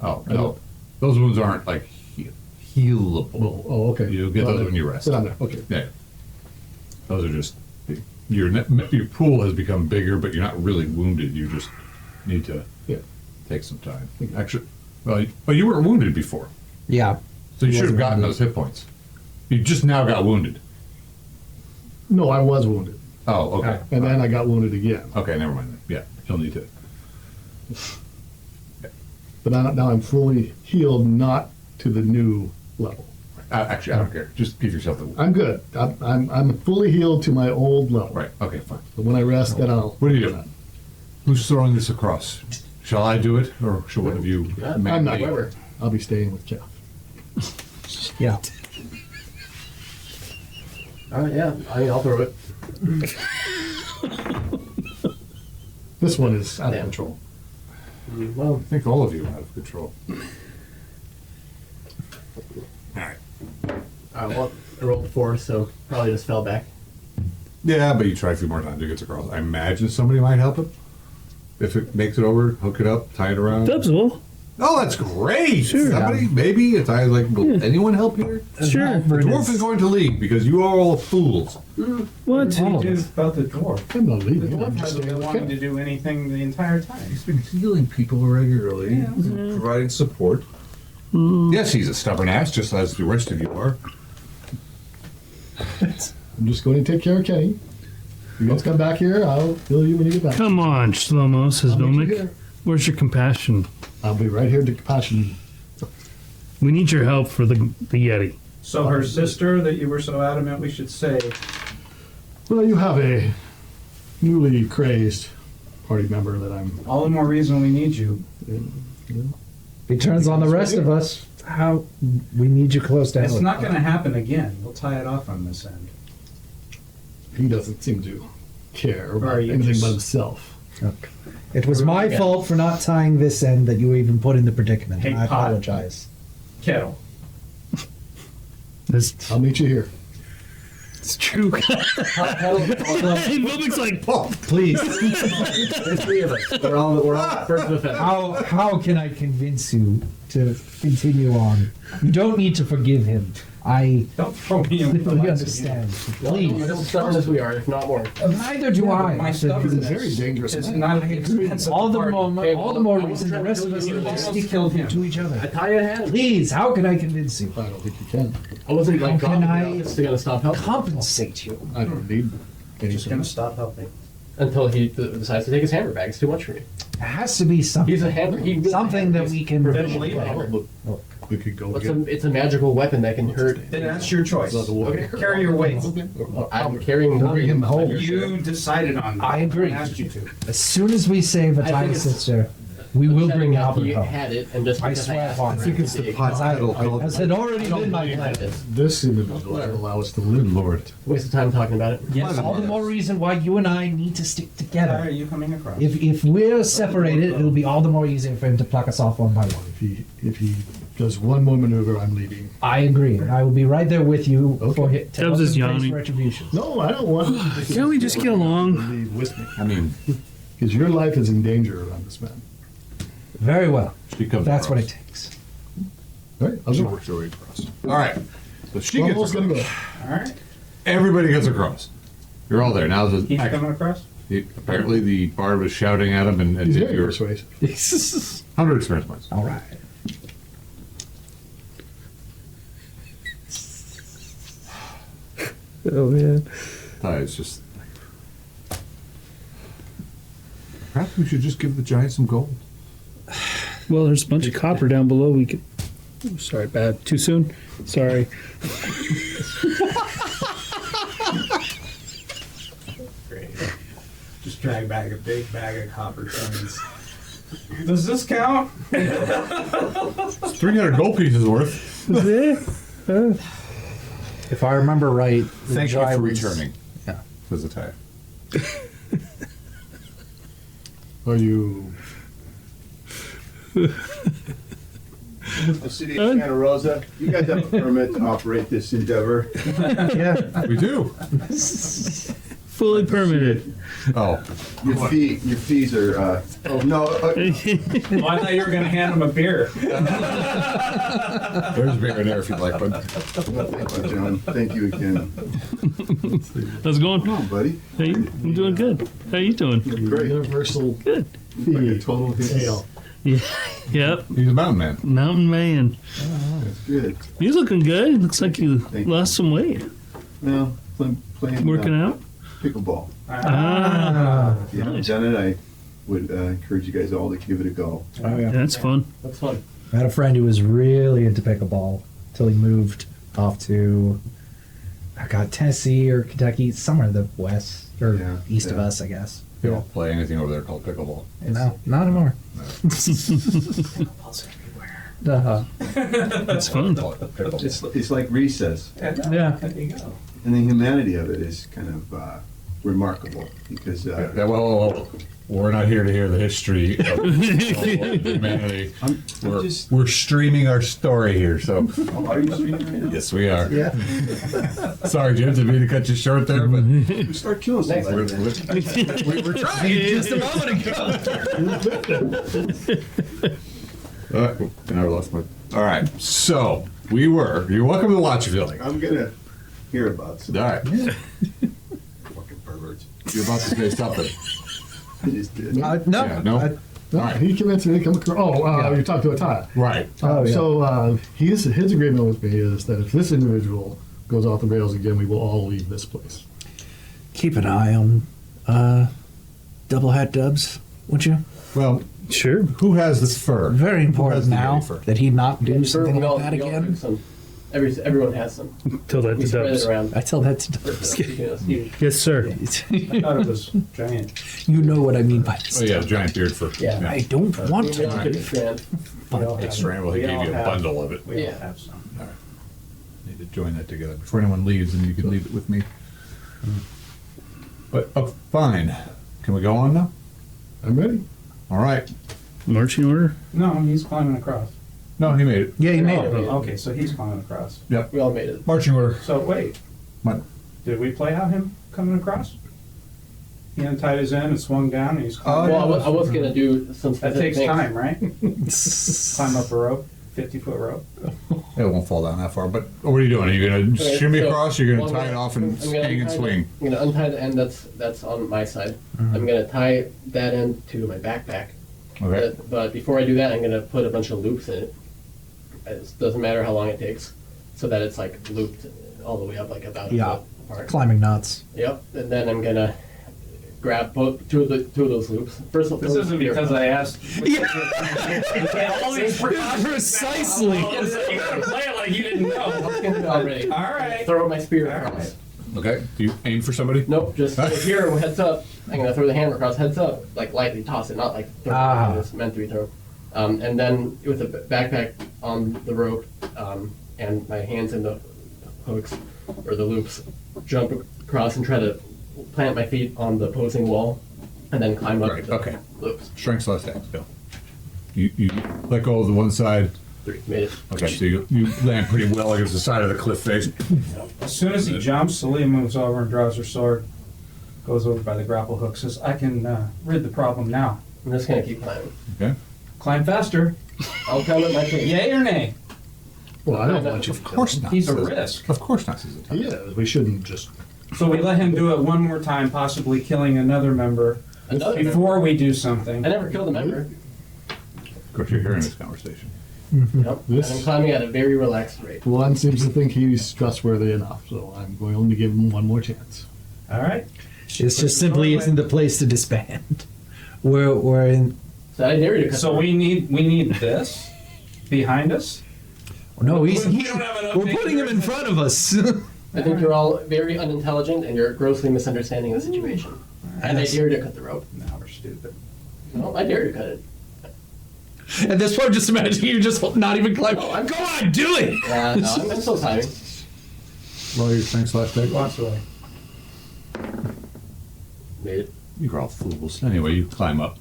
Oh no, those wounds aren't like healable. Oh, okay. You'll get Well, those when you rest. Sit on there. Okay. Yeah. Those are just your pool has become bigger, but you're not really wounded. You just need to take some time. Actually, well, you weren't wounded before, Yeah. so you should have Wasn't gotten wounded. those hit points. You just now got wounded. No, I was wounded. Oh, okay. And then I got wounded again. Okay, never mind then. Yeah, you'll need to. But now I'm fully healed, not to the new level. Actually, I don't care. Just give yourself the. I'm good. I'm fully healed to my old level. Right. Okay. Fine. So when I rest, then I'll. What do you do? Who's throwing this across? Shall I do it, or shall one of you? I'm not. Whoever. I'll be staying with Jeff. Yeah. All right, yeah. I'll throw it. This one is out of Damn. control. Well, I think all of you are out of control. All right. well, I rolled 4, so probably just fell back. Yeah, but you try a few more times, it gets across. I imagine somebody might help him. If it makes it over, hook it up, tie it around. Dubsville. Oh, that's great! Sure. Somebody, maybe. It's I like, will anyone help here? Sure. The dwarf is going to leave because you are all fools. What? What do you do about the dwarf? I'm not The leaving. dwarf I'm just hasn't staying been with wanting Jeff. to do anything the entire time. He's been healing people regularly, providing support. Yes, he's a stubborn ass, just as the rest of you are. I'm just going to take care of Kenny. You guys come back here. I'll heal you when you get back. Come on, Shlomo, says I'll meet you Vilmik. here. Where's your compassion? I'll be right here to compassion. We need your help for the Yeti. So her sister that you were so adamant we should save, Well, you have a newly crazed party member that I'm. all the more reason we need you. He turns on the rest of us. How we need you close to It's hell. not going to happen again. We'll tie it off on this end. He doesn't seem to care about Or you anything just- but himself. Okay. It was my fault for not tying this end that you even put in the predicament. Hey, I pot. apologize. Kettle. This, I'll meet you here. it's true. Vilmik's like, Please. There's 3 of us. We're all first with it. How can I convince you to continue on? You don't need to forgive him. I Don't throw me in with the completely lights again. understand. You're Please. as stubborn as we are, if not more. Neither do I. My He's a stubbornness very dangerous is man. not expensive. All the party. more, Hey, all the well, more I wasn't reason the trying to rest of kill us you. need You to almost stick killed him. to each other. Ataya had him. Please, how can I convince you? I don't think you can. I wasn't like How can God, I just gonna stop helping Compensate you. I don't need Just anything. gonna stop helping. until he decides to take his hammer back. It's too much for me. It has to be something. He's a hammer. Something that we can. Then leave it. Look, we could go It's get. it's a magical weapon that can hurt. Then that's your choice. Okay. Carry your weight. I'm carrying Bring him home. You decided on that. I agree. I asked you to. As soon as we save I think Ataya's it's- sister, We will upsetting bring after Albert you home. had it, and just I because swear asked upon for it. it I think to it's be the ignored. As had already been my plan. This individual will allow us to live, Lord. Waste of time talking about it. Yes, all the more reason why you and I need to stick Are together. you coming across? If we're separated, it'll be all the more easy for him to pluck us off one by one. If he does one more maneuver, I'm leaving. I agree, and I will be right there with you for hit. That was just help him face yawning. retribution. No, I don't want him to Can't we just get along? leave with me. I mean, Because your life is in danger around this man. Very well. she comes That's what across. it takes. All right, I'll She go. works her way across. All right. So she We're gets almost across. gonna go. All right. Everybody gets across. You're all there. Now the He's coming across? apparently the bard was shouting at him and He's did very your persuasive. 100 experience points. All right. Oh man. It's just. Perhaps we should just give the giant some gold. Well, there's a bunch of copper down below. We could. Oh, sorry, bad. Too soon. Sorry. Great. Just drag back a big bag of copper coins. Does this count? 300 gold pieces worth. If I remember right, the Thank you guy for was- returning. Yeah. Says the tire. Are you? The city of Santa Rosa, you guys have a permit to operate this endeavor. Yeah. We do. Fully permitted. Oh, Your fees are, oh, no, Oh, I thought you were going to hand him a beer. there's a beer in there if you'd like, but thank you, John. Thank you again. How's it going? Come on, buddy. Hey, I'm doing good. How you doing? Great. Universal Good. fee, total hail. Yep. he's a mountain man. Mountain man. That's good. You're looking good. Looks like you Thank you. lost some weight. Well, playing Working out. pickleball. Ah, If you haven't Nice. done it, I would encourage you guys all to give it a go. Oh, yeah. that's fun. That's fun. I had a friend who was really into pickleball until he moved off to, Tennessee or Kentucky, somewhere in the west or Yeah, east of yeah. us, I guess. You don't play anything over there called pickleball. No, not anymore. That's fun. Call it pickleball. It's like recess, Yeah. There you go. and the humanity of it is kind of remarkable because Yeah, whoa. We're not here to hear the history of humanity. We're streaming our story here, so are you streaming right now? yes, we are. Yeah. Sorry, Jim, didn't mean to cut you short there, but We start killing somebody. we were trying just a moment ago. Now I lost my. All right, so you're welcome to watch a feeling. I'm gonna hear about some All right, fucking perverts. you're about to say something. I just did. No. Yeah, no? I- No, Alright. he convinced me to come across. Oh, you talked to a tie. Right. Oh, yeah. So his agreement with me is that if this individual goes off the rails again, we will all leave this place. Keep an eye on double hat dubs, would you? Well, Sure. who has this fur? Very Who important has the now yellow fur? that he not do something We all- like that we all again. do some. Everyone has some. Tell that We to spread it Dubs. around. I tell that to dubs. Yes, sir. I thought it was giant. You know what I mean by this. Oh yeah, giant beard fur. Yeah. I don't want We all to. get a strand. We all have It's well, he we gave all you a have- bundle of it. We all Yeah. have some. Need to join that together before anyone leaves, and you can leave it with me. But fine. Can we go on now? I'm ready. All right. Marching order. No, he's climbing across. No, he made it. Yeah, you made it. Okay, so he's climbing across. We all made it. Marching order. So wait, What? did we play out him coming across? He untied his end and swung down and he's climbing. Well, I was gonna do some That specific takes things. time, right? Climb up a rope, 50-foot rope. It won't fall down that far. But what are you doing? Are you going to Okay, shimmy so- across? Or you're going well, to tie it off and I'm gonna hang and untie swing? I'm gonna untie the end that's on my side. I'm gonna tie that end to my backpack. Okay. But before I do that, I'm gonna put a bunch of loops in it. It doesn't matter how long it takes, so that it's like looped all the way up, like about Yeah. a foot apart. Climbing nuts. Yep. And then I'm gonna grab two of those loops. First of all, This isn't because I asked. Precisely. You gotta play it like you didn't I know. was gonna do it already. All right. Throw my spear across. Okay. Do you aim for somebody? Nope, just here, heads up. I'm gonna throw the hammer across, heads up, like lightly toss it, not like throw it. It's meant to be thrown. And then with the backpack on the rope and my hands in the hooks or the loops, jump across and try to plant my feet on the opposing wall, and then climb up. Right, the okay. loops. Strength / attacks. Go. You let go of the one side. 3, made it. Okay, so you land pretty well against the side of the cliff face. As soon as he jumps, Celia moves over and draws her sword, goes over by the grapple hook, says, I can rid the problem now. I'm just gonna keep climbing. Okay. Climb faster. I'll come at my pace. Yay or nay? Well, I don't want you to. Of course not. He's a says- risk. Of course not. Says it. Yeah, we shouldn't just. So we let him do it one more time, possibly killing another member before we do something. I never killed a member. Of course, you're hearing this conversation. Yep. This- And I'm climbing at a very relaxed rate. One seems to think he's trustworthy enough, so I'm going to give him one more chance. All right. It's just simply isn't the place to disband. We're in. So I dare you to cut So the rope. we need this behind us. No, We don't have enough we're putting him in front of us. I think you're all very unintelligent and you're grossly misunderstanding the situation. And I dare you to cut the rope. Now we're stupid. No, I dare you to cut it. At this point, just imagine you just not even climbing. No, I'm- Go on, do it! Yeah, no, I'm still timing. Roll your strength / attack. Lots away. Made it. You're all fools. Anyway, you climb up.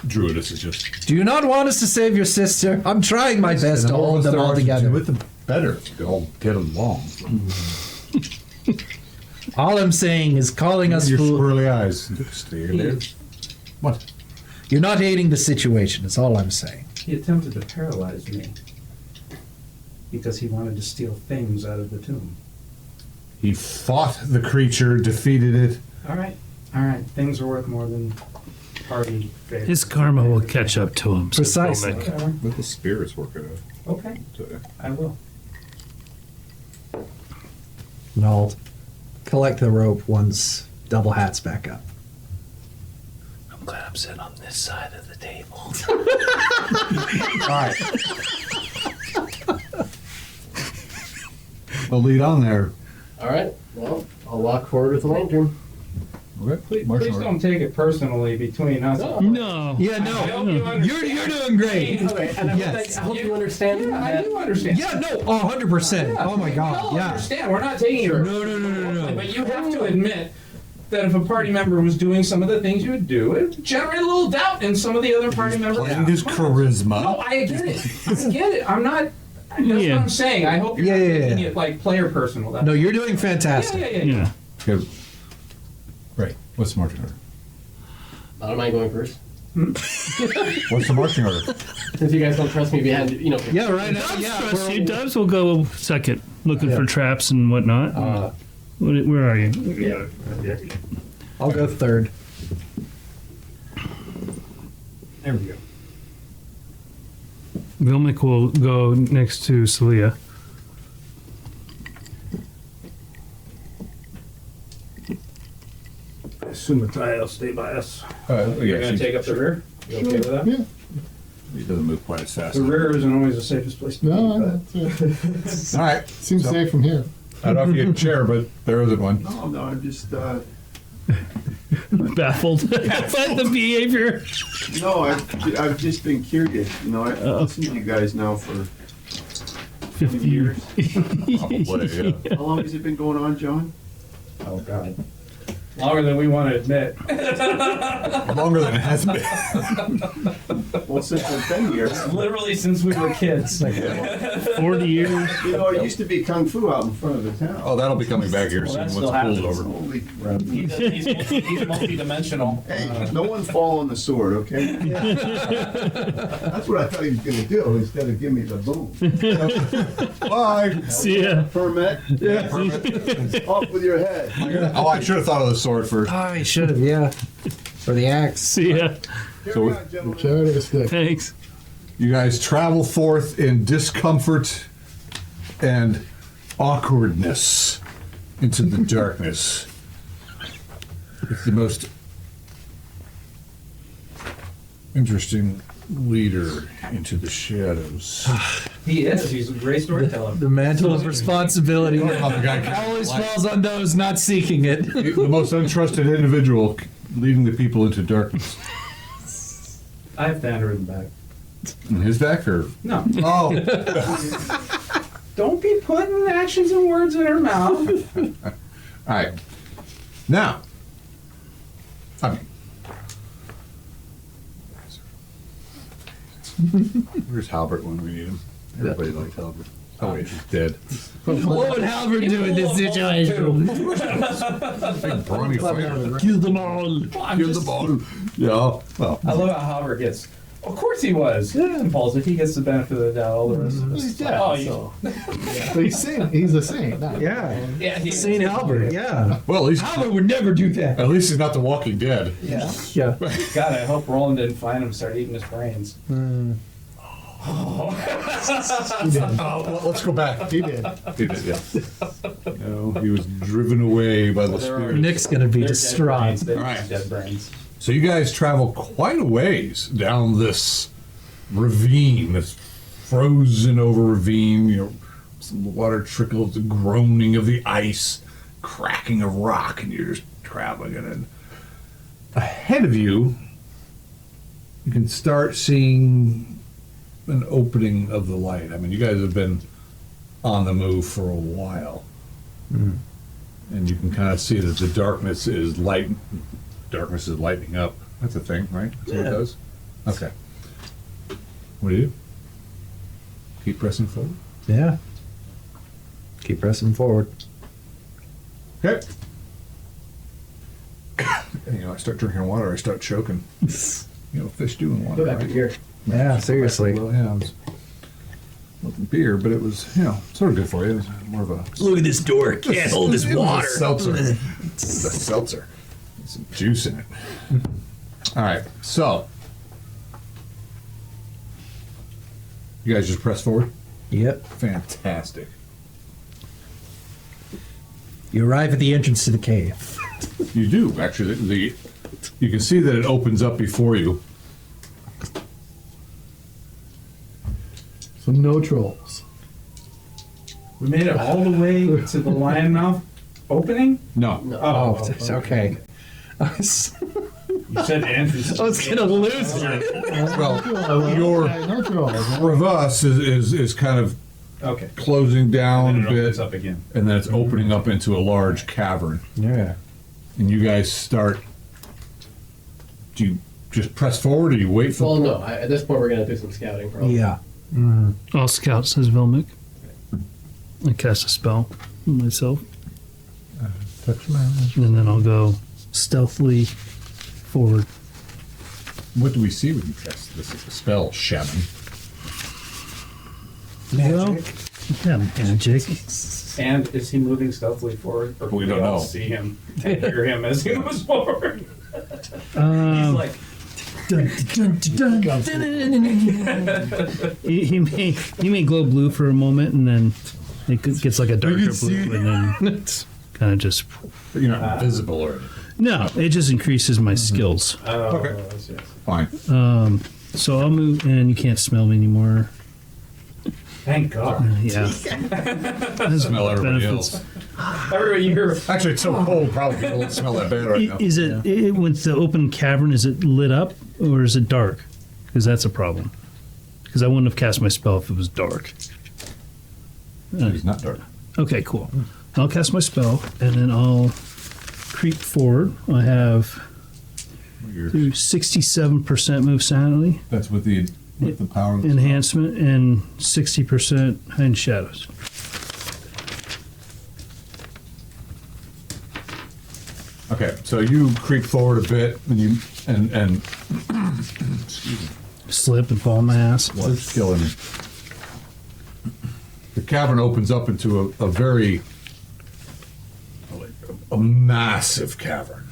Druidess is just. Do you not want us to save your sister? I'm trying my best to hold them all together. With them better. They all get along. All I'm saying is calling us Your fool. squirrely eyes. Stay there. What? You're not aiding the situation. That's all I'm saying. He attempted to paralyze me because he wanted to steal things out of the tomb. He fought the creature, defeated it. All right. All right. Things are worth more than party favors. His karma will catch up to him. says Precisely. Romick. Whatever. Let the spirits work it out. Okay. I will. And I'll collect the rope once Double Hat's back up. I'm glad I'm sitting on this side of the table. All right. Well, lead on there. All right. Well, I'll walk forward with the lantern. Okay. Please don't take it personally between us. No. No. Yeah, I hope no. you understand. You're doing great. Okay, and Yes. I hope you understand Yeah, I that. do understand. Yeah, no, 100%. Oh my We God, all yeah. understand. We're not taking your. No. But you have to admit that if a party member was doing some of the things you would do, it would generate a little doubt in some of the other party members. Playing his charisma. No, I get it. I get it. I'm not. That's Yeah. what I'm saying. I hope you're Yeah, not yeah, taking yeah. it like player personal. That's No, you're doing fantastic. Yeah. Yeah. Okay. Right. What's the marching order? I don't mind going first. What's the marching order? Since you guys don't trust me behind, Yeah, right now. Doves Yeah, trust you. Doves will go second, looking for traps and whatnot. Where are you? I'll go third. There we go. Vilmic will go next to Celia. I assume the tie will stay by us. You're Yeah, going to take up the rear? You okay with that? Yeah. he doesn't move quite as fast. The rear isn't always the safest place to be. No, but- that's, All right. seems So- safe from here. I don't know if you get a chair, but there isn't one. No, I'm just, Baffled by the behavior. no, I've just been curious, you know, I've listened to you guys now for 50 years. Probably, yeah. How long has it been going on, John? Oh, God. Longer than we want to admit. Longer than it has been. Well, since I've been here. Literally since we were kids. 40 years. You know, it used to be Kung Fu out in front of the town. Oh, that'll be coming back here Well, soon that once still school's happens. over. Holy crap. He's multi-dimensional. Hey, no one fall on the sword, okay? That's what I thought he was gonna do, instead of give me the boom. Bye. See ya. Permit, off with your head. Oh, I should have thought of the sword first. I should have, yeah. For the axe. See ya. Carry on, gentlemen. Carrot or a stick. Thanks. You guys travel forth in discomfort and awkwardness into the darkness. It's the most interesting leader into the shadows. He is. He's a great storyteller. The mantle of responsibility Other guy always falls on those not seeking it. the most untrusted individual leading the people into darkness. I have to enter in the back. In his back, or No. oh, Don't be putting actions and words in her mouth. all right. Now, I mean, where's Halbert when we need him? Everybody likes Halbert. Oh wait, he's dead. What would Halbert do in this situation? Big brawny fighter. Kill them all. Kill the ball. Yeah. Well, I love how Halbert gets. Of course he was. Impulsive. He gets the benefit of the doubt. All the rest of us. He's dead. Oh, So. But he's saint. He's a saint. No. Yeah. yeah. He, Saint Albert. Yeah. well, at least Albert would never do that. he's not the Walking Dead. yeah. Yeah. God, I hope Roland didn't find him and start eating his brains. Oh, well, let's go back. He did. He did, yeah. No, he was driven away by the There are- spirit. Nick's gonna be They're distraught. Dead brains. They're All right. dead brains. So you guys travel quite a ways down this ravine, this frozen over ravine. You know, some water trickles, the groaning of the ice, cracking of rock, and you're just traveling. And then ahead of you, you can start seeing an opening of the light. I mean, you guys have been on the move for a while, and you can kind of see that the darkness is lightening up. That's a thing, right? That's what it does? Okay. What do you do? Keep pressing forward? Yeah. Keep pressing forward. Okay. And, I start drinking water, I start choking. Fish do in water, Go back to right? here. Yeah, seriously. Well, yeah, it wasn't beer, but it was, sort of good for you. It was more of a... Look at this door. Can't hold this It was a water. seltzer. It's a seltzer. There's some juice in it. All right, so... You guys just press forward? Yep. Fantastic. You arrive at the entrance to the cave. You do, actually. You can see that it opens up before you. So no trolls. We made it all the way to the lion mouth opening. No. Oh, it's okay. I was You said entrance. gonna lose it. Well, your No trolls. crevasse is kind of Okay. closing down And a it bit, opens up again. and then it's opening up into a large cavern. Yeah. And you guys start. Do you just press forward, or do you wait for? Well, no. At this point, we're gonna do some scouting. Probably. Yeah. I'll scout, says Vilmic. I cast a spell on myself. Touch my And then I'll go stealthily forward. What do we see when you cast this spell, Shaman? magic. Yeah, magic. And is he moving stealthily forward, or We can don't all know. see him and hear him as he moves forward? He's like, He may glow blue for a moment, and then it gets like a darker blue, and then kind of just But you're not invisible or anything. no. It just increases my skills. oh, Okay. yes. Fine. So I'll move, and you can't smell me anymore. Thank God. Yeah, Smell everybody else. Everybody, you hear Actually, it's so cold, probably people don't smell that bad right now. Is it with the open cavern? Is it lit up or is it dark? Because that's a problem. Because I wouldn't have cast my spell if it was dark. It's not dark. Okay, cool. I'll cast my spell and then I'll creep forward. I have You're- 67% move sanity That's with the power of the enhancement and 60% hidden shadows. Okay, so you creep forward a bit, and Slip and fall on my ass. what's killing me? The cavern opens up into a very a massive cavern,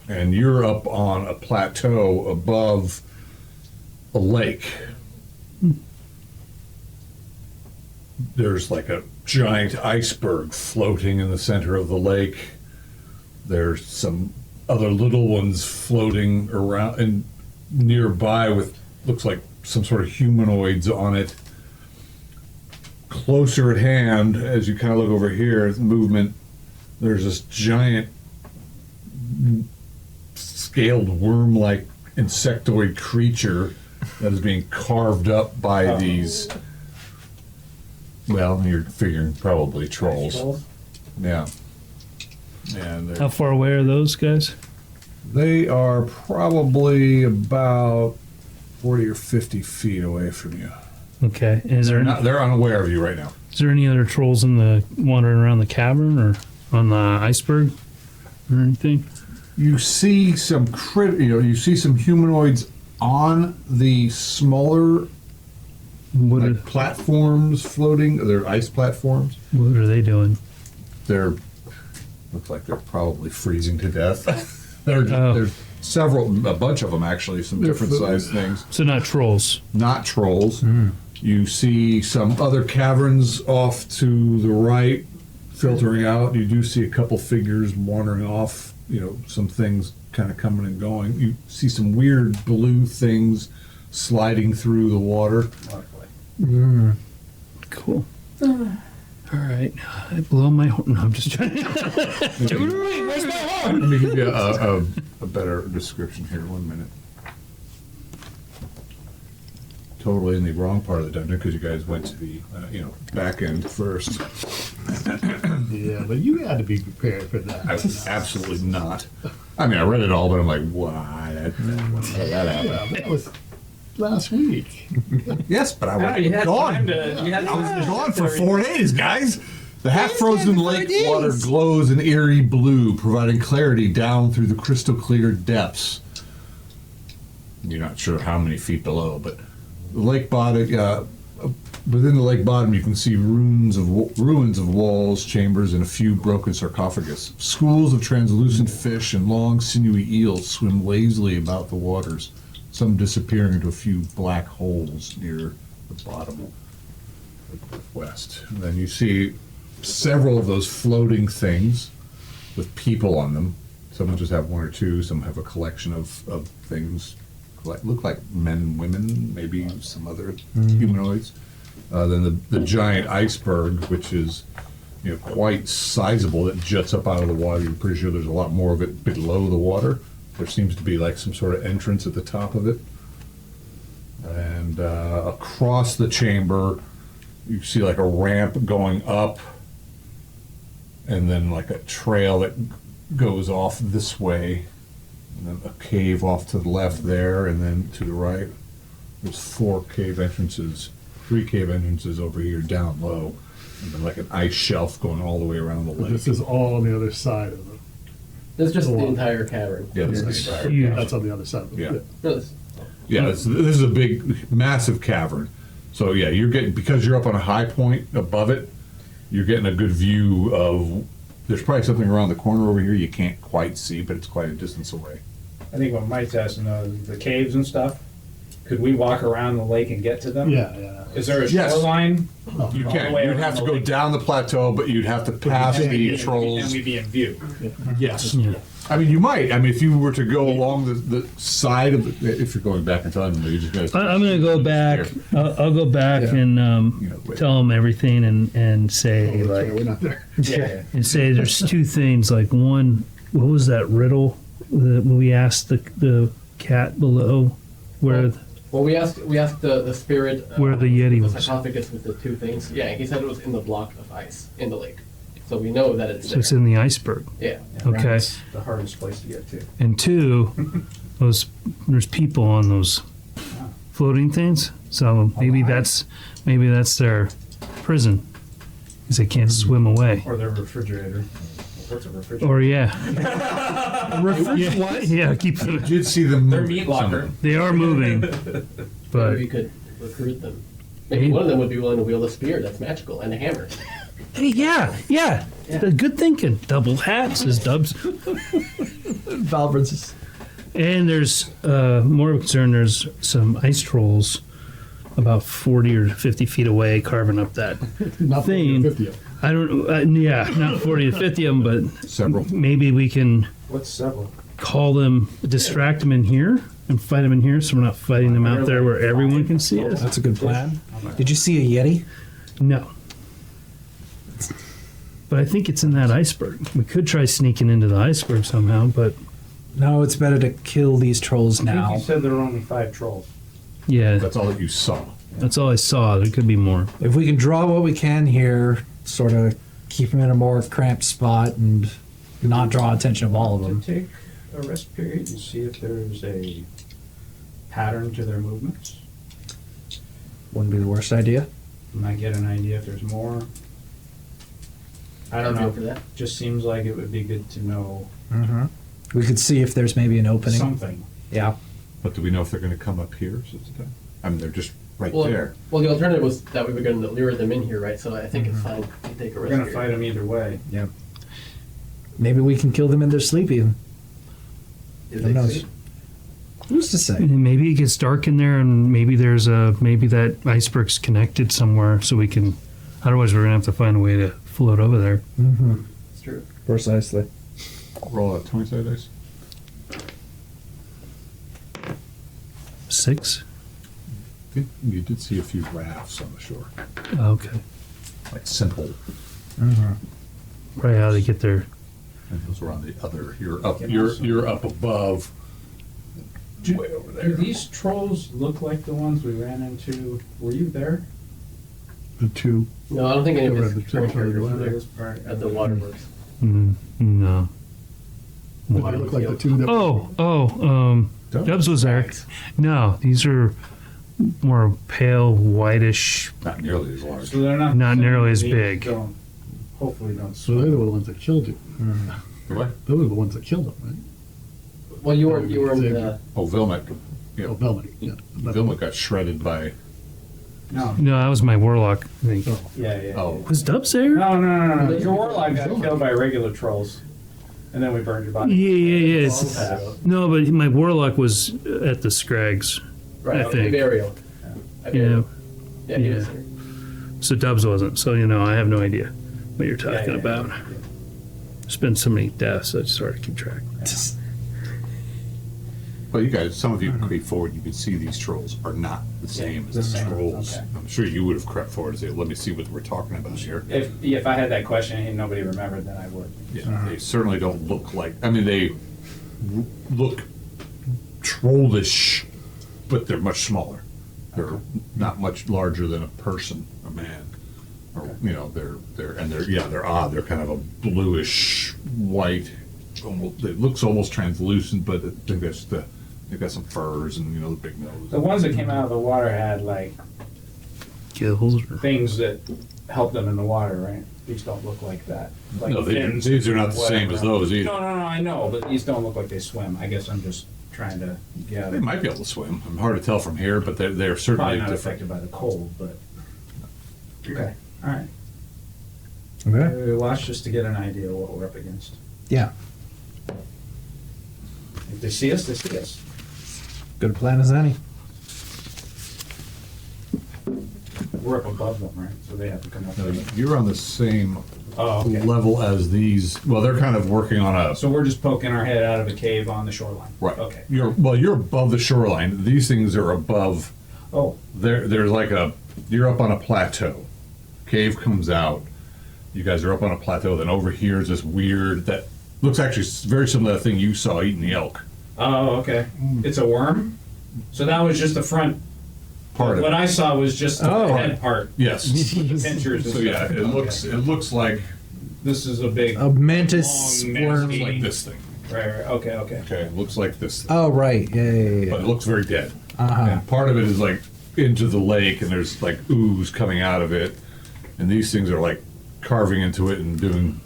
and you're up on a plateau above a lake. There's like a giant iceberg floating in the center of the lake. There's some other little ones floating around, and nearby with looks like some sort of humanoids on it. Closer at hand, as you kind of look over here, movement, there's this giant scaled worm-like insectoid creature that is being carved up by these, well, you're figuring probably trolls. Yeah. And How far away are those guys? they are probably about 40 or 50 feet away from you. Okay. Is there They're unaware of you right now. is there any other trolls in the wandering around the cavern or on the iceberg or anything? You see some you see some humanoids on the smaller What like are, platforms floating. They're ice platforms. what are they doing? They're look like they're probably freezing to death. There's a bunch of them actually, some different sized things. So not trolls. Not trolls. You see some other caverns off to the right, filtering out. You do see a couple figures wandering off. You know, some things kind of coming and going. You see some weird blue things sliding through the water. Cool. All right. I blow my horn. No, I'm just trying. Let me give you a better description here. 1 minute. Totally in the wrong part of the dungeon because you guys went to the back end first. Yeah, but you had to be prepared for that. Absolutely not. I mean, I read it all, but I'm like, why? That happened. Well, that was last week. Yes, but I was you had gone. time to. You had I was gone for 4 days, guys. The half-frozen lake water glows an eerie blue, providing clarity down through the crystal clear depths. You're not sure how many feet below, but the lake bottom. Within the lake bottom, you can see ruins of walls, chambers, and a few broken sarcophagus. Schools of translucent fish and long, sinewy eels swim lazily about the waters, some disappearing into a few black holes near the bottom of the west. And then you see several of those floating things with people on them. Some just have one or two, some have a collection of things look like men and women, maybe some other humanoids. Then the giant iceberg, which is quite sizable, that juts up out of the water. You're pretty sure there's a lot more of it below the water. There seems to be like some sort of entrance at the top of it. And across the chamber, you see like a ramp going up, and then like a trail that goes off this way, and then a cave off to the left there, and then to the right. There's 3 cave entrances over here down low, and then like an ice shelf going all the way around the lake. This is all on the other side of it. It's just the entire cavern. Yeah, this It's is huge. That's on the other side of it. Yeah. No, this- Yeah, this is a big, massive cavern. So yeah, you're getting, because you're up on a high point above it, you're getting a good view of. There's probably something around the corner over here you can't quite see, but it's quite a distance away. I think what Mike's asking is the caves and stuff. Could we walk around the lake and get to them? Yeah. Is there a Yes. shoreline? You All the can. way You'd around have to the go lake. down the plateau, but you'd have to pass the And trolls. we'd be in view. Yes. Yeah. I mean, you might. I mean, if you were to go along the side of the, if you're going back and telling them, you just guys. I'm going to go back. I'll go back and tell them everything and say like We're not there. Yeah. and say there's 2 things. Like one, what was that riddle that we asked the cat below, where Well, we asked the spirit Where the Yeti the was. sarcophagus with the 2 things. Yeah, he said it was in the block of ice in the lake, so we know that it's so there. it's in the iceberg. Yeah. Okay. That's the hardest place to get to. And 2, there's people on those floating things. So maybe that's their prison, because they can't swim away. Or their refrigerator. What's a refrigerator? Or yeah, keep them. You did see them. Their move, meat some of locker. them. They are moving, Maybe but we could recruit them. Maybe one of them would be willing to wield a spear that's magical and a hammer. hey, yeah. Good thinking. Double hats, says Dubs. Valbrun's. And there's more of a concern. There's some ice trolls about 40 or 50 feet away, carving up that Not thing. 50. I don't. Not 40 to 50 of them, but Several. maybe we can What's several? call them, distract them in here, and fight them in here, so we're not fighting them out there where everyone can see us. That's a good plan. Did you see a Yeti? No. But I think it's in that iceberg. We could try sneaking into the iceberg somehow, but No, it's better to kill these trolls I think now. you said there were only 5 trolls. yeah, That's all that you saw. that's all I saw. There could be more. If we can draw what we can here, sort of keep them in a more cramped spot and not draw attention of all of them. To take a rest period and see if there's a pattern to their movements. Wouldn't be the worst idea. Might get an idea if there's more. I don't I'd go know. for that. Just seems like it would be good to know Mm-hmm. We could see if there's maybe an opening. something. Yeah. But do we know if they're going to come up here? I mean, they're just right Well, there. well, the alternative was that we were going to lure them in here, right? So I think it's fine to take a We're rest gonna period. fight them either way. Maybe we can kill them in their sleep even. If Who they knows? sleep. Who's to say? And maybe it gets dark in there, and maybe maybe that iceberg's connected somewhere, so we can. Otherwise, we're gonna have to find a way to float over there. Mm-hmm. It's true. Precisely. Roll a 20-sided dice. 6. I think you did see a few rafts on the shore. Okay. Like simple. Probably how they get there. And those were on the other. You're up above. Way over Do there. these trolls look like the ones we ran into? Were you there? The two. No, I don't think any of They were his at the current cemetery, characters weren't were they? there This part at the waterworks. No. They look like the two that. Dubs was there. No, these are more pale, whitish. Not nearly as large. So they're not. Not nearly as these big. Don't, hopefully don't So they swim. were the ones that killed you. What? They were the ones that killed them, right? Well, you were in the. Oh, Vilmec. Yeah. Oh, Belmont. Yeah. Vilmec got shredded by. No. No, that was my warlock. I think. Yeah. Oh. Was Dubs there? No. Your warlock got killed by regular trolls, and then we burned your body. Yeah. Long time ago. No, but my warlock was at the Scrags. Right, I think. Burial. Yeah. Yeah, he was Yeah. there. So Dubs wasn't. So I have no idea what you're talking Yeah. about. There's been so many deaths. I just hard to keep track. Well, you guys, some of you can creep forward. You can see these trolls are not the same as the same. trolls. Okay. I'm sure you would have crept forward and say, "Let me see what we're talking about here." If I had that question and nobody remembered, then I would. Yeah, they certainly don't look like. I mean, they look trollish, but they're much smaller. They're not much larger than a person, a man. Or they're odd. They're kind of a bluish white. It looks almost translucent, but I think that's they've got some furs and the big nose. The ones that came out of the water had like Gills or things that helped them in the water, right? These don't look like that. Like No, fins these are not the whatever. same as those either. No, I know, but these don't look like they swim. I guess I'm just trying to get They might be able to swim. I'm hard to tell from here, but they're certainly probably not different. affected by the cold, but okay, all right. Okay. We watch just to get an idea of what we're up against. Yeah. If they see us, they see us. Good plan as any. We're up above them, right? So they have to come up. No, you're on the same Oh, okay. level as these. Well, they're kind of working on a. So we're just poking our head out of a cave on the shoreline. Right. Okay. You're above the shoreline. These things are above. Oh, There's like you're up on a plateau. Cave comes out. You guys are up on a plateau. Then over here is this weird that looks actually very similar to the thing you saw eating the elk. oh, okay. It's a worm. So that was just the front. Part of What it. I saw was just the Oh. head part. Yes. The pinchers. And So yeah, stuff. it looks Okay. like This is a big. A mantis Long, worm. nasty- like this thing. Right. Okay. Okay, it looks like this thing. Oh, right. Yeah. But it looks very dead. Uh-huh. And part of it is like into the lake, and there's like ooze coming out of it, and these things are like carving into it and doing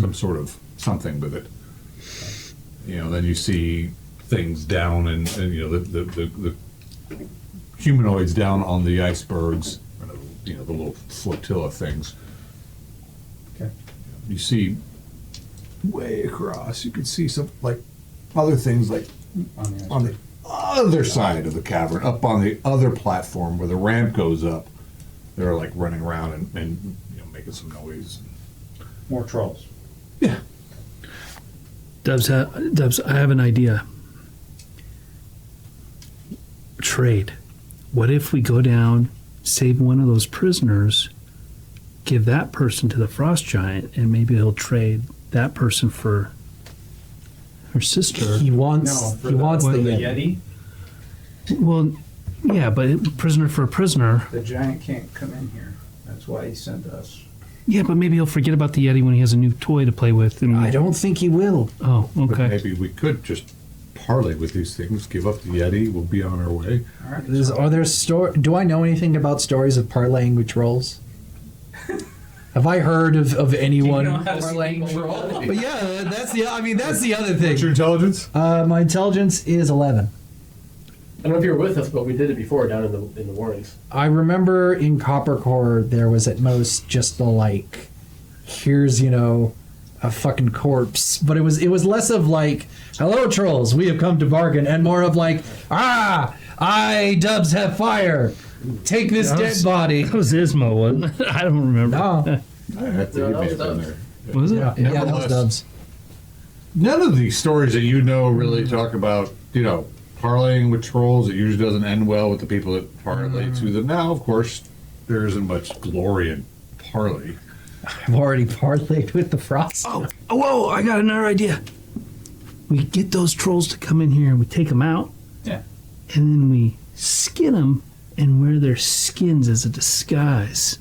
some sort of something with it. Then you see things down, and the humanoids down on the icebergs, the little flotilla things. Okay. You see way across. You can see some like other things like on the other side of the cavern, up on the other platform where the ramp goes up. They're like running around and making some noise. More trolls. Yeah. Dubs, I have an idea. trade. What if we go down, save one of those prisoners, give that person to the frost giant, and maybe he'll trade that person for her sister? He wants No, he wants for the the Yeti. Yeti, Well, yeah, but prisoner for a prisoner. the giant can't come in here. That's why he sent us. Yeah, but maybe he'll forget about the Yeti when he has a new toy to play with. And I don't think he will. Oh, But okay. maybe we could just parlay with these things, give up the Yeti, we'll be on our way. All right. Are there do I know anything about stories of parlaying with trolls? Have I heard of anyone Do you know how to parlaying with speak trolls? troll? But yeah, that's the other What's your thing. intelligence? My intelligence is 11. I don't know if you were with us, but we did it before down in the warnings. I remember in Coppercore there was at most just the like, here's a fucking corpse, but it was less of like, hello trolls, we have come to bargain, and more of like, dubs have fire, take this dead body. That was Ismo, wasn't it? I don't remember. No, I think you may have been there. Was it? yeah, that was Nevertheless. dubs. None of these stories that you know really talk about, parlaying with trolls. It usually doesn't end well with the people that parlay to them. Now, of course, there isn't much glory in parlay. I've already parlayed with the frost. Oh, whoa, I got another idea. We get those trolls to come in here and we take them out. Yeah. And then we skin them and wear their skins as a disguise.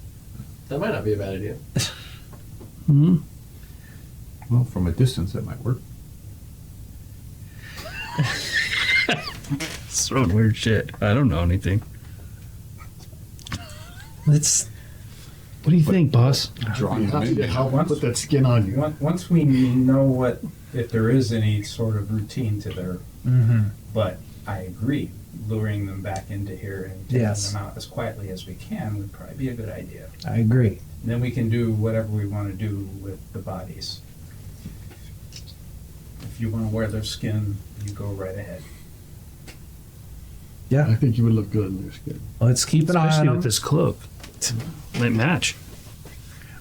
That might not be a bad idea. Hmm? Well, from a distance, that might work. It's throwing weird shit. I don't know anything. It's What do you think, boss? Drawing them Have in. to help put that skin on you. Once we know if there is any sort of routine to their, but I agree, luring them back into here and taking Yes. them out as quietly as we can would probably be a good idea. I agree. Then we can do whatever we want to do with the bodies. If you want to wear their skin, you go right ahead. I Yeah, think you would look good in their skin. let's keep an eye on Especially them. with this cloak. Might match.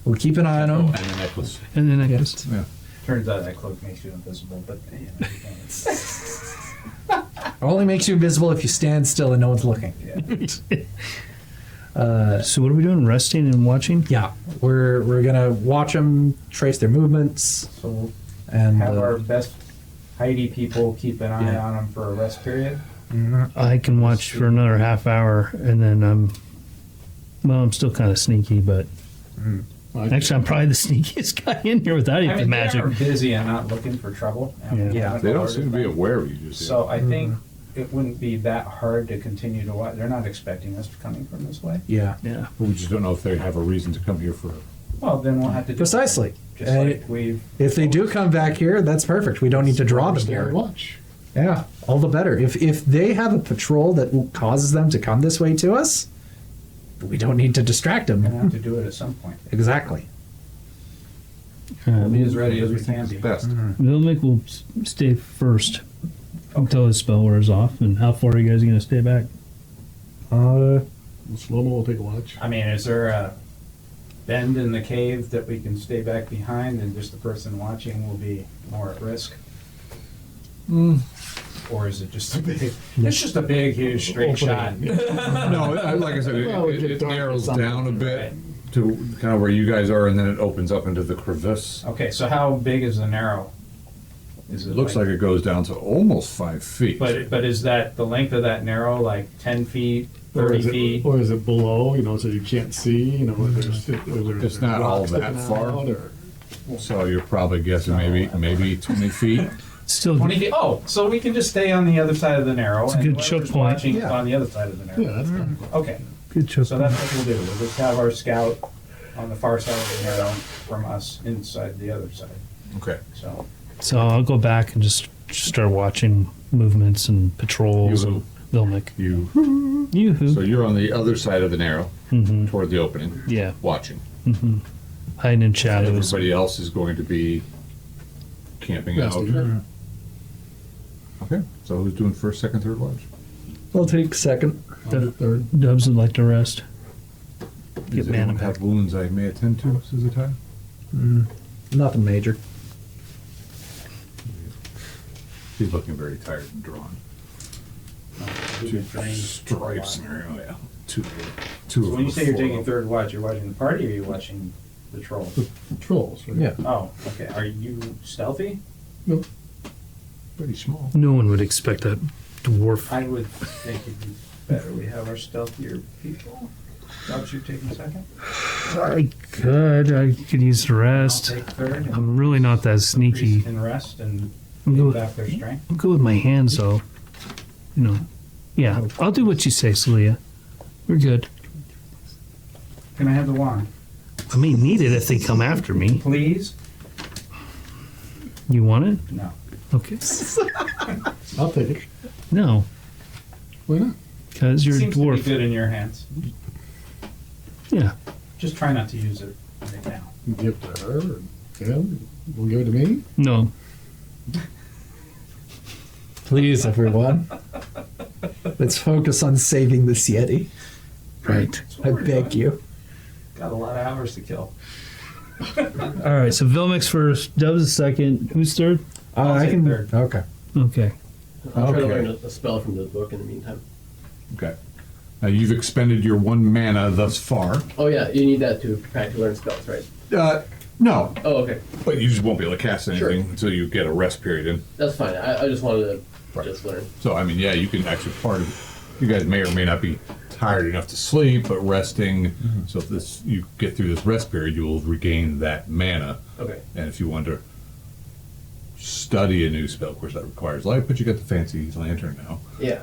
We'll keep an eye on Oh, them. and a necklace. And then I guess. Yeah. Turns out that cloak makes you invisible, but you Only makes you invisible if you stand still and no one's looking. So what are we doing? Resting and watching? Yeah, we're gonna watch them, trace their movements, so we'll and have our best Heidi people keep an eye Yeah. on them for a rest period. I can watch for another half hour and then I'm still kind of sneaky, but actually I'm probably the sneakiest guy in here without I any mean, magic. they are busy and not looking for trouble. Yeah. They don't seem to be aware of you just yet. So I think it wouldn't be that hard to continue to watch. They're not expecting us coming from this way. yeah, Yeah. We just don't know if they have a reason to come here for. Well, then we'll have to do precisely. just And like we've. if they do come back here, that's perfect. We don't need to draw them Stand and here. watch. Yeah, all the better. If they have a patrol that causes them to come this way to us, we don't need to distract We're gonna them. have to do it at some point. Exactly. We'll be as ready as we can Everything's be. best. Vilmik will stay first until his spell wears off. And how far are you guys going to stay back? Slow-mo will take a watch. I mean, is there a bend in the cave that we can stay back behind and just the person watching will be more at risk? Or is it just a big, it's just a big, huge straight shot? No, like I said, Well, we get it dark or narrows something. down a bit to kind of where you guys are, and then it opens up into the crevice. Okay, so how big is the narrow? Is It looks like it goes down to almost 5 feet. But is that, the length of that narrow, like 10 feet, Or 30 is it, feet? or is it below, so you can't see, there's It's not all rocks that sticking far. out, or- So you're probably guessing maybe 20 feet. Still, 20 feet, oh, so we can just stay on the other side of the narrow. It's a good and whoever's choke point. watching is Yeah. on the other side of the narrow. Yeah, that's kind of cool. Okay, good choke. so that's what we'll do. We'll just have our scout on the far side of the narrow from us inside the other side. Okay. So I'll go back and just start watching movements and patrols You and Vilmik. You. Yoo-hoo. So you're on the other side of the narrow, Mm-hmm. toward the opening, Yeah. watching. Mm-hmm. Hiding in shadows. Everybody else is going to be camping out. Resting. Okay. So who's doing first, second, third watch? I'll take second. I'll do third. Dubs would like to rest. Get Does mana anyone back. have wounds I may attend to, Suzutai? Nothing major. He's looking very tired and drawn. Two stripes scenario, yeah. Two So of when you the say you're four. taking third watch, you're watching the party or you're watching the trolls? Trolls, right? Yeah. Oh, okay. Are you stealthy? Pretty small. No one would expect a dwarf. I would think it'd be better we have our stealthier people. Doubts you're taking second? I could use the I'll rest. take third. And I'm really not that sneaky. priest can rest and I'm give good, back their strength. I'm good with my hands, though. You know. Yeah, I'll do what you say, Celia. We're good. Can I have the wand? I may need it if they come after me. Please? You want it? No. Okay. I'll take it. No, Why not? because you're a Seems to be dwarf. good in your hands. Yeah. Just try not to use it right now. You give it to her, or him, we'll give it to me. No. Please, everyone. Let's focus on saving this Yeti. Right. I beg you. Got a lot of hours to kill. All right. So Vilmix first. Dubs is second. Who's third? I'll I take can. third. Okay. Okay. I'll try to Okay. learn a spell from the book in the meantime. Okay. Now you've expended your 1 mana thus far. Oh yeah, you need that to practice learn spells, right? No, Oh, okay. but you just won't be able to cast anything Sure. until you get a rest period in. That's fine. I just wanted to Right. just learn. So, I mean, yeah, you can actually part of. You guys may or may not be tired enough to sleep, but resting. So if you get through this rest period, you will regain that mana. Okay. And if you want to study a new spell, of course that requires light, but you got the fancy lantern now. Yeah.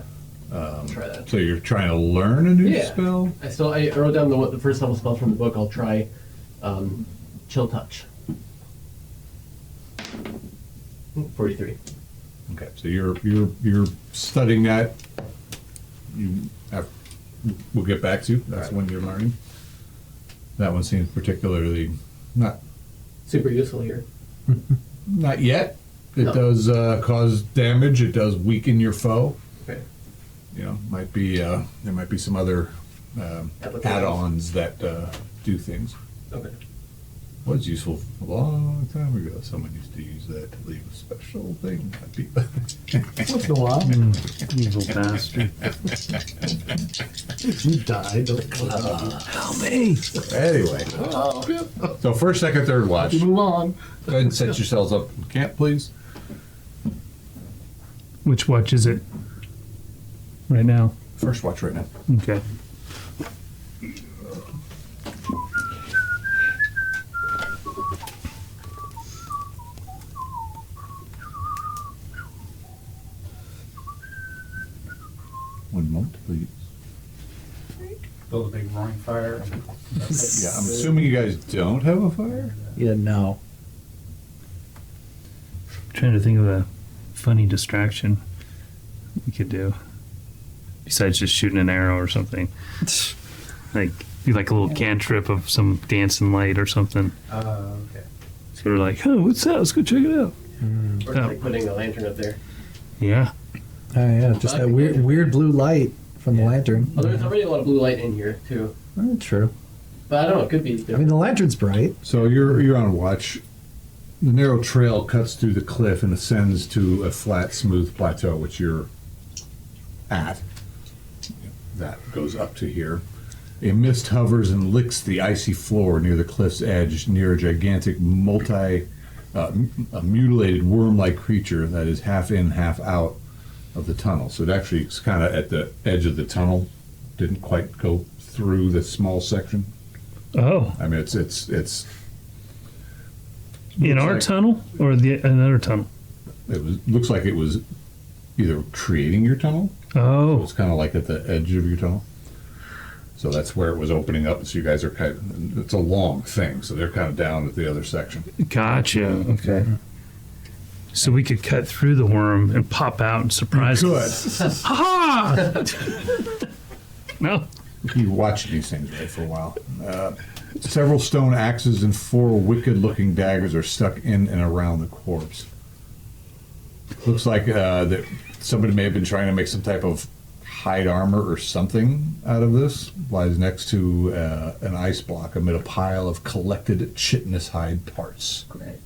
I'll try that. So you're trying to learn a new Yeah. spell? I wrote down the first level spell from the book. I'll try Chill Touch. 43. Okay, so you're studying that. We'll get back to. That's Right. when you're learning. That one seems particularly not Super useful here. yet. It No. does cause damage. It does weaken your foe. Okay. You know, might be there might be some other Applications. add-ons that do things. Okay. Was useful a long time ago. Someone used to use that to leave a special thing. Once in a while. Evil bastard. You died. Help me. Anyway, so first, second, third watch. You move on. Go ahead and set yourselves up in camp, please. Which watch is it? Right now. First watch right now. Okay. One moment, please. Build a big roaring fire. Yeah, I'm assuming you guys don't have a fire? Yeah, no. Trying to think of a funny distraction we could do. Besides just shooting an arrow or something. Like do like a little cantrip of some dancing light or something. Okay. Sort of like, oh, what's that? Let's go check it out. Or Yeah. like putting a lantern up there. Yeah. Oh, yeah, just that weird blue light from the lantern. Oh, there's already a lot of blue light in here too. Oh, true. But I don't know. It could be I different. mean, the lantern's bright. So you're on watch. The narrow trail cuts through the cliff and ascends to a flat, smooth plateau, which you're at. That goes up to here. A mist hovers and licks the icy floor near the cliff's edge, near a gigantic a mutilated worm-like creature that is half in, half out of the tunnel. So it actually is kind of at the edge of the tunnel. Didn't quite go through the small section. Oh, I mean, it's in our like- tunnel or another tunnel? looks like it was either creating your tunnel. Oh, It's kind of like at the edge of your tunnel. So that's where it was opening up. So you guys are it's a long thing. So they're kind of down at the other section. gotcha. Okay. So we could cut through the worm and pop out and surprise them. Ha! No. You watch these things right for a while. Several stone axes and 4 wicked-looking daggers are stuck in and around the corpse. Looks like that somebody may have been trying to make some type of hide armor or something out of this. Lies next to an ice block amid a pile of collected chitinous hide parts. Great.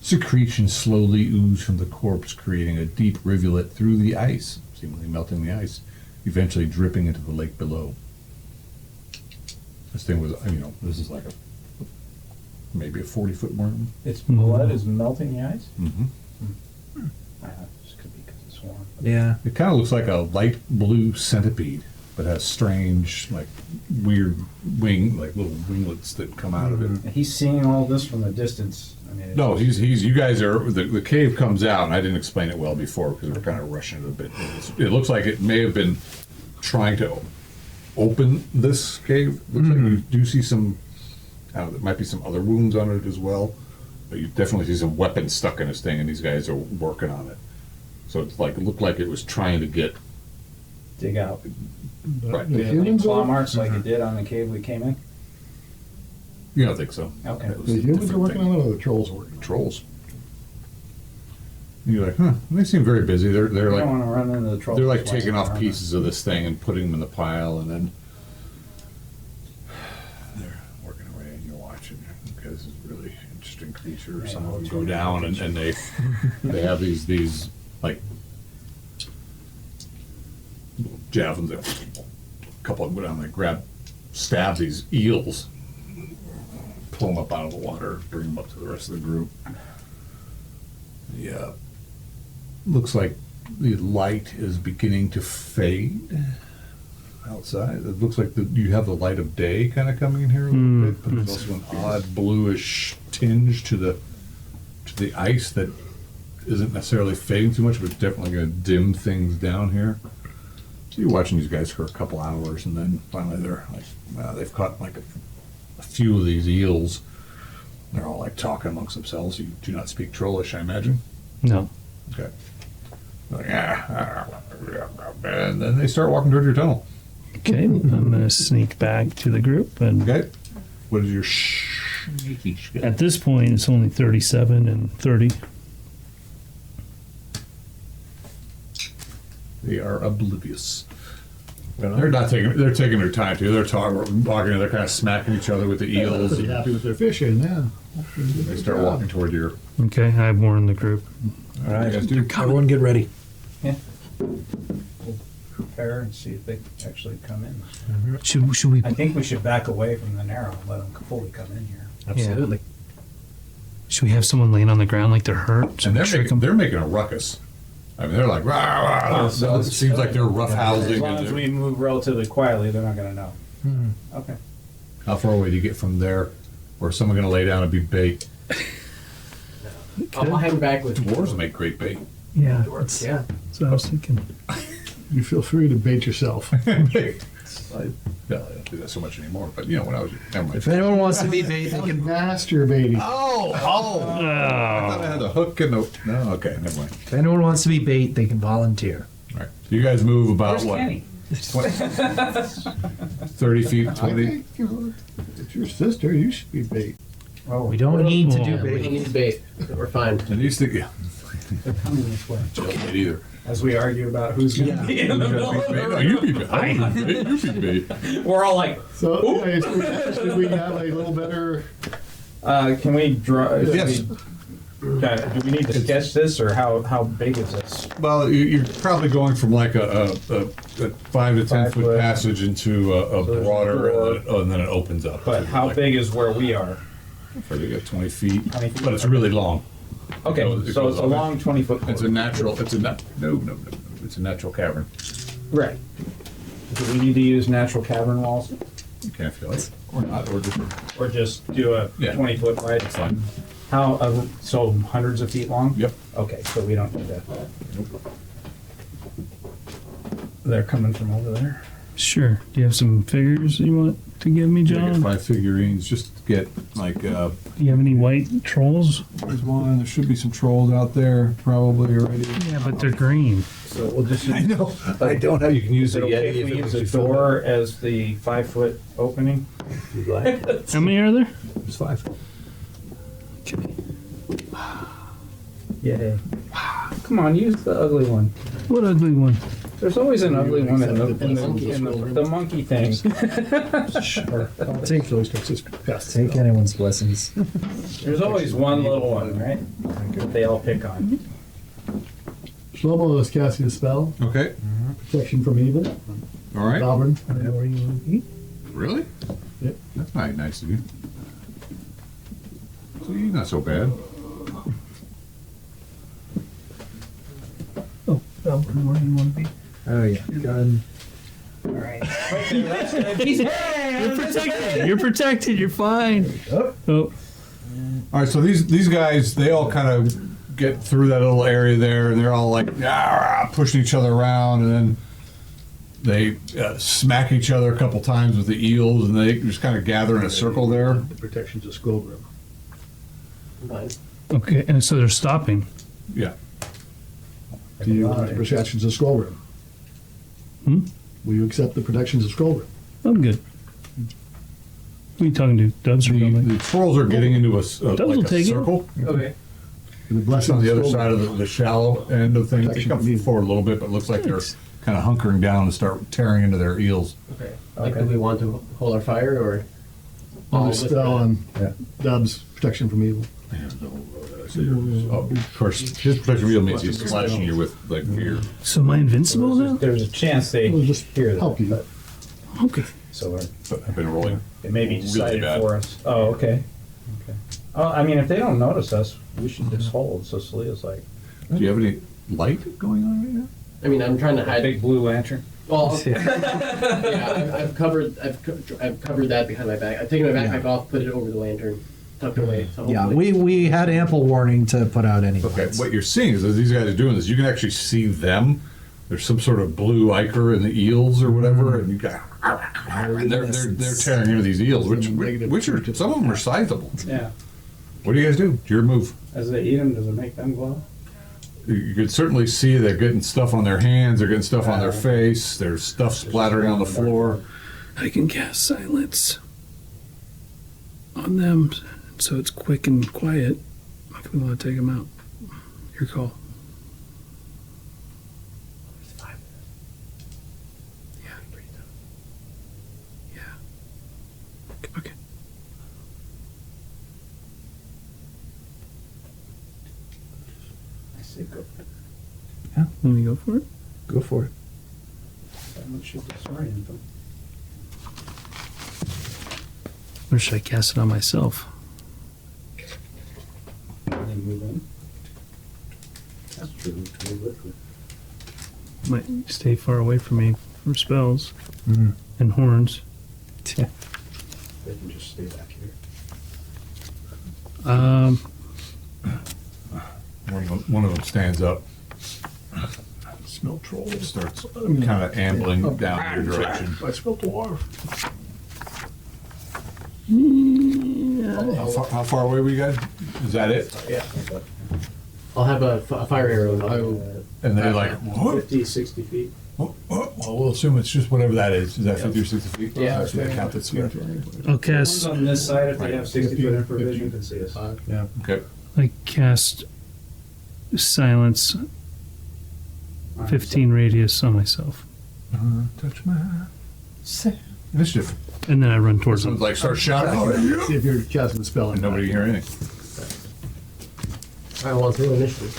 Secretions slowly ooze from the corpse, creating a deep rivulet through the ice, seemingly melting the ice. eventually dripping into the lake below. This thing was, this is like maybe a 40-foot worm. Its blood is melting the ice? Mm-hmm. This could be because it's warm. Yeah. It kind of looks like a light blue centipede, but has strange, like weird little winglets that come out of it. And he's seeing all this from a distance. I mean, No, he's you guys are, the cave comes out, and I didn't explain it well before because we're kind of rushing it a bit. It looks like it may have been trying to open this cave. Looks like you do see some, there might be some other wounds on it as well, but you definitely see some weapons stuck in this thing, and these guys are working on it. So it looked like it was trying to get dig out. right. The Leave humans claw are, marks like it did on the cave we came in? You don't think so? Okay. It was the humans are different working thing. on it, or the trolls are working on it? Trolls. And you're like, huh? They seem very busy. They're We don't like want to run into the trolls. they're like twice taking in off our pieces of this thing and putting them in the pile, and then they're working away, and you're watching. Okay, this is a really interesting creature. Yeah, Some of them it's go really down, and they have these like little javelins. A couple of them go down, and they stab these eels, pull them up out of the water, bring them up to the rest of the group. Yeah. Looks like the light is beginning to fade outside. It looks like you have the light of day kind of coming in here a little bit, but there's also an odd bluish tinge to the ice that isn't necessarily fading too much, but it's definitely going to dim things down here. So you're watching these guys for a couple hours, and then finally they're like, they've caught like a few of these eels. They're all like talking amongst themselves. You do not speak Trollish, I imagine. No. Okay. Like, and then they start walking toward your tunnel. Okay, I'm gonna sneak back to the group, and Okay. What is your sneaky skill? at this point it's only 37 and 30. They are oblivious. They're not taking. They're taking their time too. They're talking. They're kind of smacking each other with the eels. Pretty happy with their fishing, yeah. They start walking toward your. Okay, I warned the group. All right. You guys do. Everyone get ready. prepare and see if they actually come in. Should we I think we should back away from the narrow and let them fully come in here. Absolutely. should we have someone laying on the ground like they're hurt? And Trick 'em? they're making a ruckus. I mean, they're like, rah, rah, rah. So It seems like they're rough As housing. long as we move relatively quietly, they're not gonna know. Okay. How far away do you get from there? Or is someone going to lay down and be bait? I'll hang back with Dwarves make great bait. Yeah, Dwarves, that's, yeah. that's what I was thinking. You feel free to bait yourself. Yeah, I don't do that so much anymore. But you know, when I was, never mind. If anyone wants to be bait, they can. Masturbating. Oh, I thought I had the hook and the. No, okay, never mind. if anyone wants to be bait, they can volunteer. All right. So you guys move about Where's what? Kenny? 30 feet, I 20. think, you know, it's your sister. You should be bait. Oh, We don't need to do We don't bait. need bait. We're fine. And these things, yeah, they're coming this way. don't bait either. As we argue about who's gonna be in the middle. No, you be bait. I be bait. You be bait. We're all like, So, yeah, should we have a little better? can we draw? Yes. Do we need to sketch this, or how big is this? Well, you're probably going from like a 5 to 10 5 foot foot. passage into a there's a broader, door. and then it opens up. But how big is where we are? You got 20 feet, 20 feet. but it's really long. Okay, It so goes it's a up. long 20-foot. It's a natural. It's a no. It's a natural cavern. Right. Do we need to use natural cavern walls, You can if you like, or not, or just or just do a Yeah. 20-foot wide? it's fine. How? So hundreds of feet long? Yep. Okay, so we don't need that. They're coming from over there. Sure. Do you have some figures you want to give me, I got John? 5 figurines just to get like. Do you have any white trolls? There's one. There should be some trolls out there probably already. Yeah, but they're green. So we'll just. I know. I don't have. You can use Is it okay if we use a door as the 5-foot opening? How many are there? It's 5. Okay. Yay. Come on, use the ugly one. What ugly one? There's always an ugly one in the monkey thing. Sure. I'll take those because Take anyone's blessings. There's always one little one, right? That they all pick on. Shlomo is casting a spell, Okay. protection from evil. All right. Auburn. Really? Yep. That's not nice of you. See, not so bad. Oh, where do you want to be? Oh yeah, gun. All right. You're protected. You're protected. You're fine. Oh. All right, so these guys, they all kind of get through that little area there, and they're all like pushing each other around, and then they smack each other a couple times with the eels, and they just kind of gather in a circle there. The protections of skull room. Fine. Okay, and so they're stopping. Yeah. Do you want the protections of skull room? Hmm? Will you accept the protections of skull room? I'm good. Who are you talking to? Dubs or something? The twirls are getting into a will like a take it. circle. Okay. And the That's blessing on the of other skull side room. of the shallow end of things. They Protection come from forward a little bit, but it looks like they're kind of hunkering down and start tearing into their eels. Okay. Like, do we want to hold our fire or? On the with spell on Yeah. Dub's protection from evil. Of course, his protection wheel means he's slashing you with like fear. So am I invincible now? There's a chance they We'll just hear that. help you. Okay. So But I've been rolling. it may be Really decided bad. for us. Oh, okay. Okay. Oh, I mean, if they don't notice us, we should just hold. So Salea's like, Do you have any light going on right now? I mean, I'm trying to a hide. big blue lantern. Well, yeah, I've covered that behind my back. I've taken my backpack off, put it over the lantern, tucked it away. So Yeah, hopefully- we had ample warning to put out any Okay, lights. what you're seeing is as these guys are doing this, you can actually see them. There's some sort of blue ichor in the eels or whatever, and you got and they're tearing into these eels, which are some of them are sizable. Yeah. What do you guys do? It's your move. As they eat them, does it make them glow? You could certainly see they're getting stuff on their hands, they're getting stuff on their face, there's stuff splattering on the floor. I can cast silence on them, so it's quick and quiet. If we want to take them out, your call. Yeah. Yeah. Okay. I say go. Let me go for it. Go for it. That should disorient them. Or should I cast it on myself? They move in. That's true. Might stay far away from me for spells Mm. and horns. They can just stay back here. One of them stands up, Smell trolls. starts kind of ambling down your direction. I smell dwarf. How far away were you guys? Is that it? Yeah. I'll have a fire arrow. And And they like, what? 50, 60 feet. Well, we'll assume it's just whatever that is. Is that 50 or 60 feet? Yeah. That's what I counted. I'll Ones cast. on this side, if they have 60 foot infravision, can see us. Okay. I cast silence 15 radius on myself, Touch my initiative. and then I run towards Someone's them. like, start shouting. See if you're casting the spell. And nobody hear anything. I want to initiative.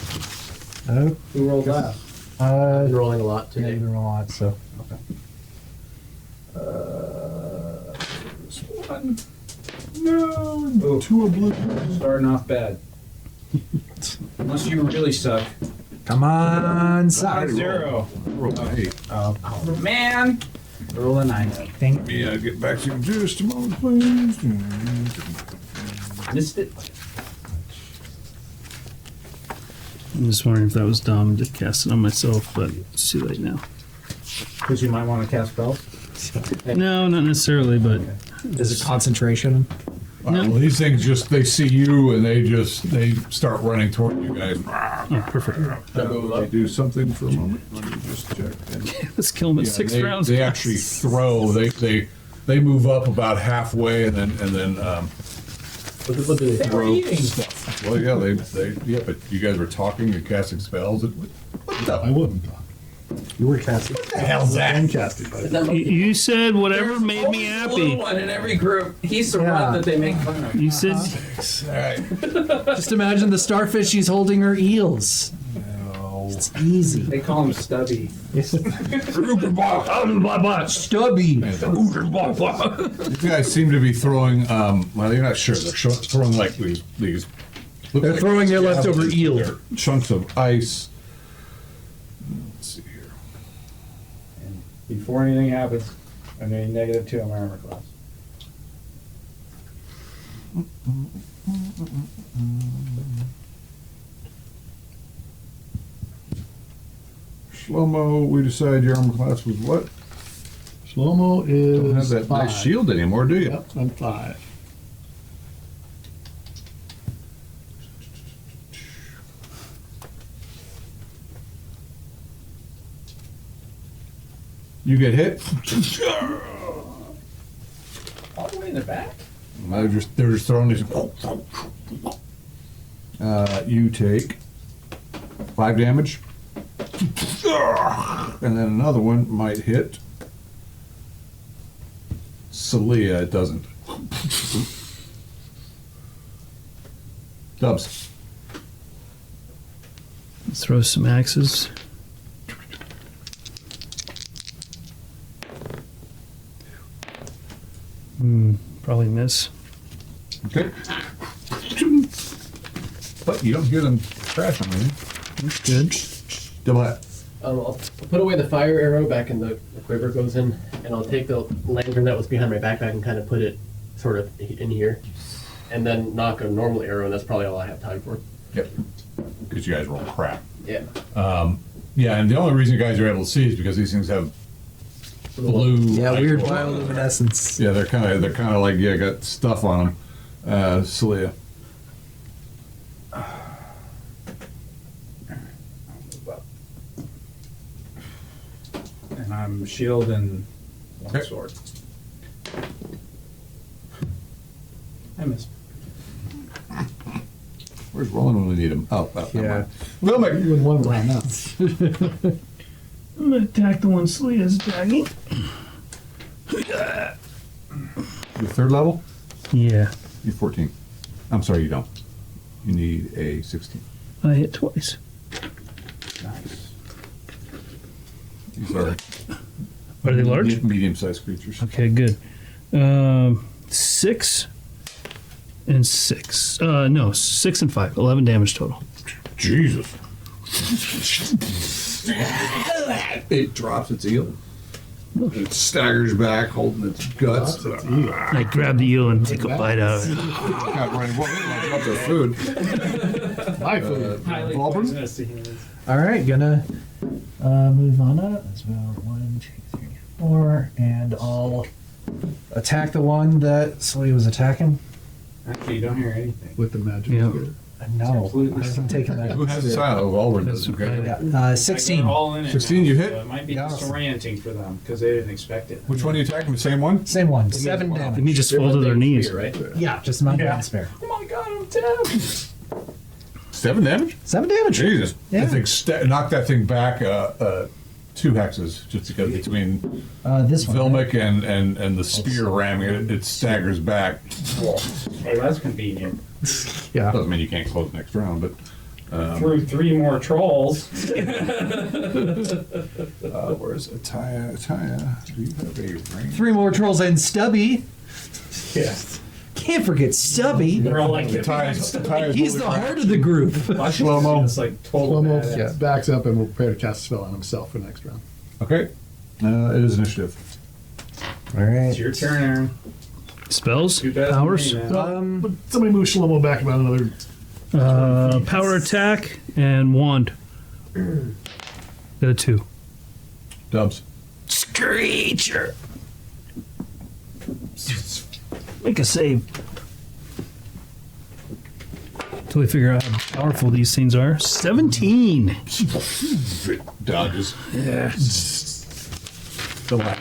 Who rolled last? I've been rolling a lot Yeah, today. you've been a lot, so. No. Two of blue. Starting off bad. Unless you really suck. Come on, side. 0. Roll an 8. Man! Roll a 9. Yeah, get back to you in just a moment, please. Missed it. I'm just wondering if that was dumb to cast it on myself, but it's too late now. Because you might want to cast spells. No, not necessarily, but Is it concentration? All right, well, these things just, they see you and they start running toward you guys. oh, perfect. They do something for a moment. Let me just check. Let's kill them at Yeah, 6 they, rounds. They actually throw. They move up about halfway and then What do they think? throw stuff. Well, yeah, yeah, but you guys were talking and casting spells. What the I wouldn't talk. You were casting. What the hell's that? I'm casting. But You said whatever made me happy. One in every group. He's the Yeah. one that they make fun of. You said All right. Just imagine the starfish she's holding her eels. No. It's easy. They call him Stubby. Stubby. You guys seem to be throwing. Well, you're not sure. They're throwing like these. They're throwing their leftover eel. They're chunks of ice. Let's see here. And before anything happens, I'm going -2 on my armor class. Shlomo, we decided your armor class was what? Shlomo Don't have is that 5. nice shield anymore, do you? Yep, I'm 5. You get hit. All the way in the back? They're just throwing these. You take 5 damage, and then another one might hit Celia. It doesn't. Dubs. Throw some axes. Probably miss. Okay. But you don't hear them crash on anything. That's good. Double hat. I'll put away the fire arrow back in the quiver goes in, and I'll take the lantern that was behind my backpack and kind of put it sort of in here, and then knock a normal arrow, and that's probably all I have time for. Yep. Because you guys roll crap. Yeah. Yeah, and the only reason you guys are able to see is because these things have blue. Yeah, light weird going on. bioluminescence. Yeah, they're kind of like got stuff on them. Celia. And I'm shield and one Okay. sword. I missed. Where's Roland when we need him? Oh, Yeah. Well, You win one round now. I'm gonna attack the one Selena's attacking. your 3rd level. Yeah, You're 14. I'm sorry, you don't. You need a 16. I hit twice. Nice. These are Are they large? medium-sized creatures. Okay, good. 6 and 6. No, 6 and 5. 11 damage total. Jesus. It drops its eel. It staggers back, holding its guts. I grab the eel and take a bite out of it. God, Ryan, what about their food? My food. Highly Baldwin? poisonous to humans. All right, gonna move on up as well. 1, 2, 3, 4, and I'll attack the one that Celia was attacking. Actually, you don't hear anything. With the magic. Yeah. No, Completely I wasn't taking that. Who has a silent? Oh, Albert does. Okay. Yeah, 16. They're all in it 16, now, you so hit? It might be Yeah. disorienting for them because they didn't expect it. Which one are you attacking? The same one? Same one. 7 They damage. need just fall to their knees. Right? Yeah, just my Yeah. yeah. spare. Oh my god, I'm dead! 7 damage? 7 damage. Jesus. Yeah. I think knock that thing back 2 hexes just because between This one. Vilmic and the spear ramming it, it staggers back. Well, that's convenient. Yeah. Doesn't mean you can't close next round, but Through 3 more trolls. where's Ataya? Ataya, do you have a range? 3 more trolls and Stubby. Yeah. Can't forget Stubby. They're all like, Ataya's He's the heart of the group. Shlomo. It's like total Shlomo badass. backs up and will prepare to cast a spell on himself for next round. Okay. It is initiative. All right. It's your turn, Aaron. Spells? Do better than Powers? me, man. But somebody move Shlomo back about another. Power attack and wand. Got a 2. Dubs. Screecher. Make a save. Till we figure out how powerful these things are. 17. Dodges. Yeah. Double hat.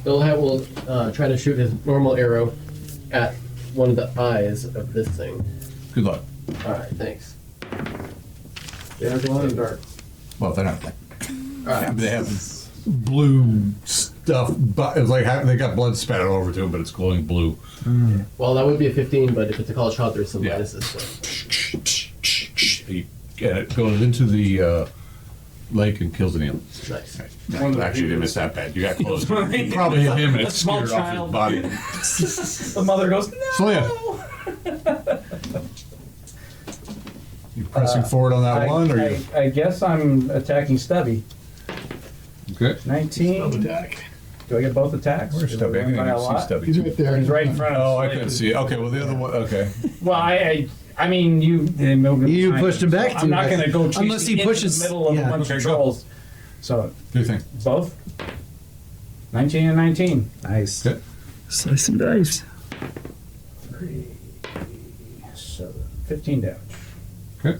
Bill Hat will try to shoot his normal arrow at one of the eyes of this thing. Good luck. All right, thanks. Yeah, glow in the dark. Well, they're not like. All right. They have blue stuff. But it's like they got blood spattered over to them, but it's glowing blue. Well, that would be a 15, but if it's a college shot, there's some Yeah. minuses. So. You get it goes into the lake and kills an eel. Nice. No, actually, you didn't miss that bad. You got close. You probably hit him and it small scared off his child. body. The mother goes, no. So yeah, you pressing forward on that one, or you? I guess I'm attacking Stubby. Okay. 19. Attack. Do I get both attacks? Where's Is Stubby? I it can't by a even see lot? Stubby. He's right there. He's right in front of us. Oh, I couldn't see it. Okay, well the other one. Okay. Well, I mean, you pushed him back So I'm too not much. going to go chasing Unless he into pushes- the middle of yeah. a bunch Okay, of go. trolls. So Do you think? both. 19 and 19. Nice. Okay. Slice and dice. 3, 7, 15 damage. Okay.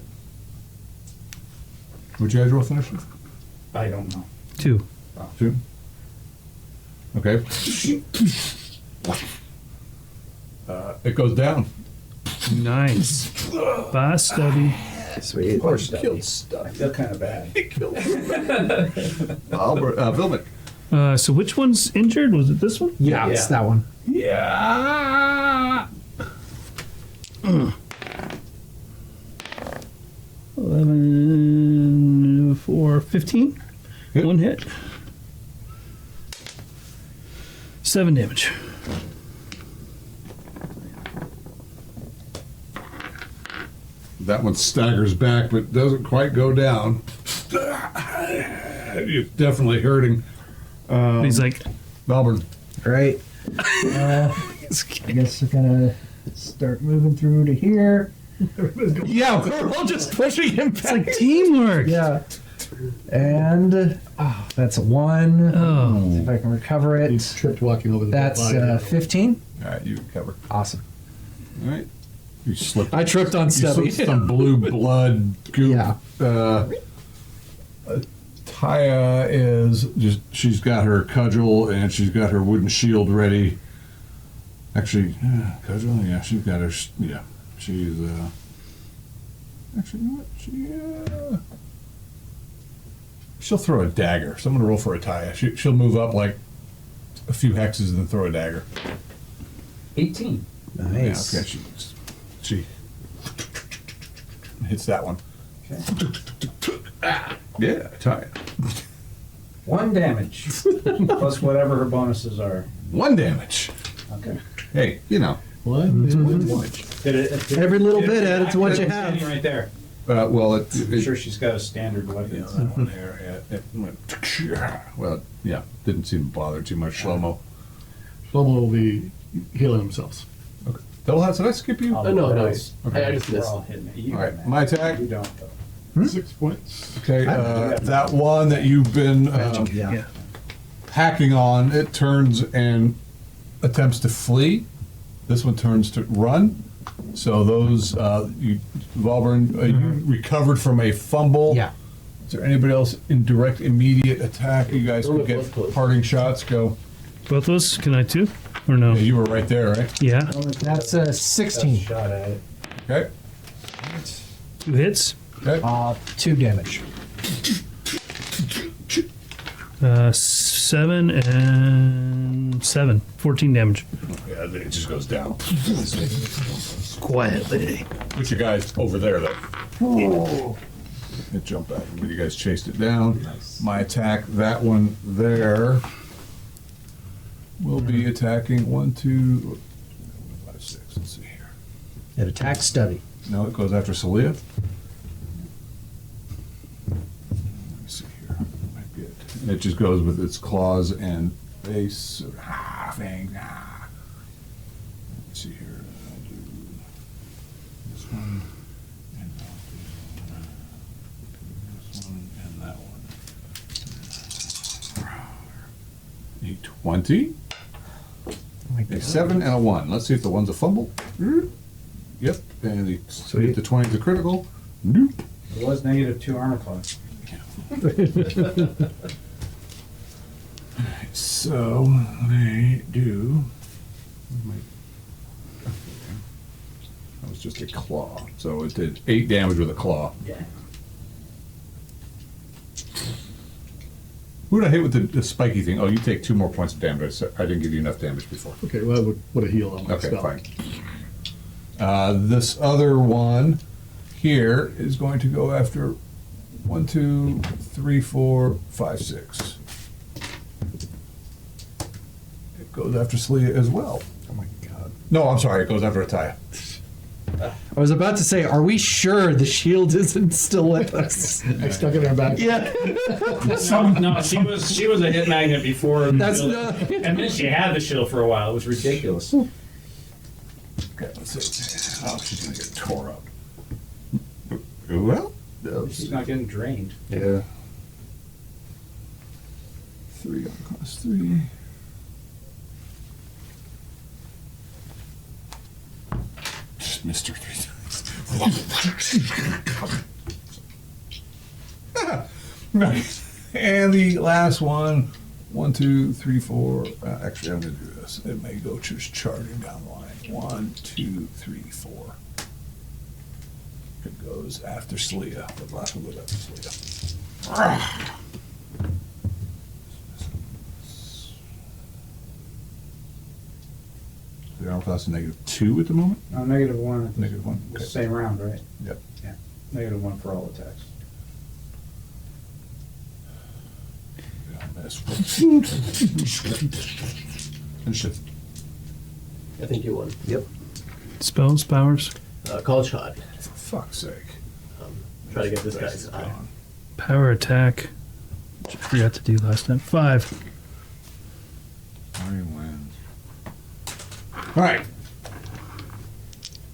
Would you guys roll finish with? I don't know. 2. 2. Okay. It goes down. Nice. Bye, Stubby. Sweet. Poor Stubby. Killed stuff. I feel kind of bad. Albert, Vilmic. So which one's injured? Was it this one? Yeah, it's that one. Yeah. 11, 4, 15. Yep. One hit. 7 damage. That one staggers back, but doesn't quite go down. It's definitely hurting. He's like, Melbourne. Right. I guess we're gonna start moving through to here. Yeah, we're all just pushing him back. it's like teamwork. Yeah. And that's a 1. Oh. See if I can recover He it. tripped walking over the That's body. 15. All right, you cover. Awesome. All right. You slipped. I tripped on You Stubby. slipped some blue blood goop. Yeah. Taya is just, she's got her cudgel and she's got her wooden shield ready. Actually, cudgel, yeah, she's got her, yeah. She's, actually, you know what? She'll throw a dagger. So I'm going to roll for a Taya. She'll move up like a few hexes and then throw a dagger. 18. Nice. Yeah, okay, she hits that one. Okay. Yeah, Taya. 1 damage. Plus whatever her bonuses are. 1 damage. Okay. Hey, you know. What? Every little bit added to what you have. Standing right there. Well, I'm sure she's got a standard weapon. Yeah, that one there. It went. Well, yeah, didn't seem to bother too much. Shlomo. Shlomo will be healing themselves. Okay. Double hats. Did I skip you? Oh, no, no. Okay. I just We're missed. all hitting it. You All right, man. my attack. You don't, though. 6 points. Okay, that one that you've been Yeah. hacking on, it turns and attempts to flee. This one turns to run. So those, you, Valburn, you recovered from a fumble. Yeah. Is there anybody else in direct, immediate attack? You guys can get parting shots. Go. both those? Can I too? Or no? Yeah, you were right there, right? Yeah. That's That's a 16. shot at it. Okay. 2 hits. Okay. 2 damage. 7 and 7. 14 damage. Yeah, it just goes down. Quietly. Put your guys over there, though. It jumped back, but you guys chased it down. My attack, that one there, will be attacking 1, 2, 5, 6. Let's see here. It attacks Stubby. No, it goes after Celia. Let me see here. Might be it. And it just goes with its claws and face. Fang. Let's see here. I'll do this one. And I'll do this one and that one. A 20. A 7 and a 1. Let's see if the one's a fumble. Yep. And the 20 is a critical. Nope. It was -2 armor class. So they do. That was just a claw. So it did 8 damage with a claw. Yeah. Who did I hit with the spiky thing? Oh, you take 2 more points of damage. I didn't give you enough damage before. Okay, well, that would have healed on my Okay, spell. fine. This other one here is going to go after 1, 2, 3, 4, 5, 6. It goes after Slia as well. Oh my god. No, I'm sorry. It goes after Ataya. I was about to say, are we sure the shield isn't still with us? I stuck it in her back. Yeah. No, she was a hit magnet before. That's and then she had the shield for a while. It was ridiculous. Okay, let's see. Oh, she's gonna get tore up. Well, She's not getting drained. yeah. 3 on cost 3. Just missed her 3 times. Right. And the last one, 1, 2, 3, 4. Actually, I'm going to do this. It may go just charging down the line. 1, 2, 3, 4. It goes after Slia. The last one goes after Slia. The armor class is -2 at the moment? No, -1. -1. The Okay. same round, right? Yep. Yeah. -1 for all attacks. Initiative. I think you won. Spells, powers, Call shot. For fuck's sake. Try to get this guy's eye. Gone. power attack. Which I forgot to do last time. 5. Mario wins. All right.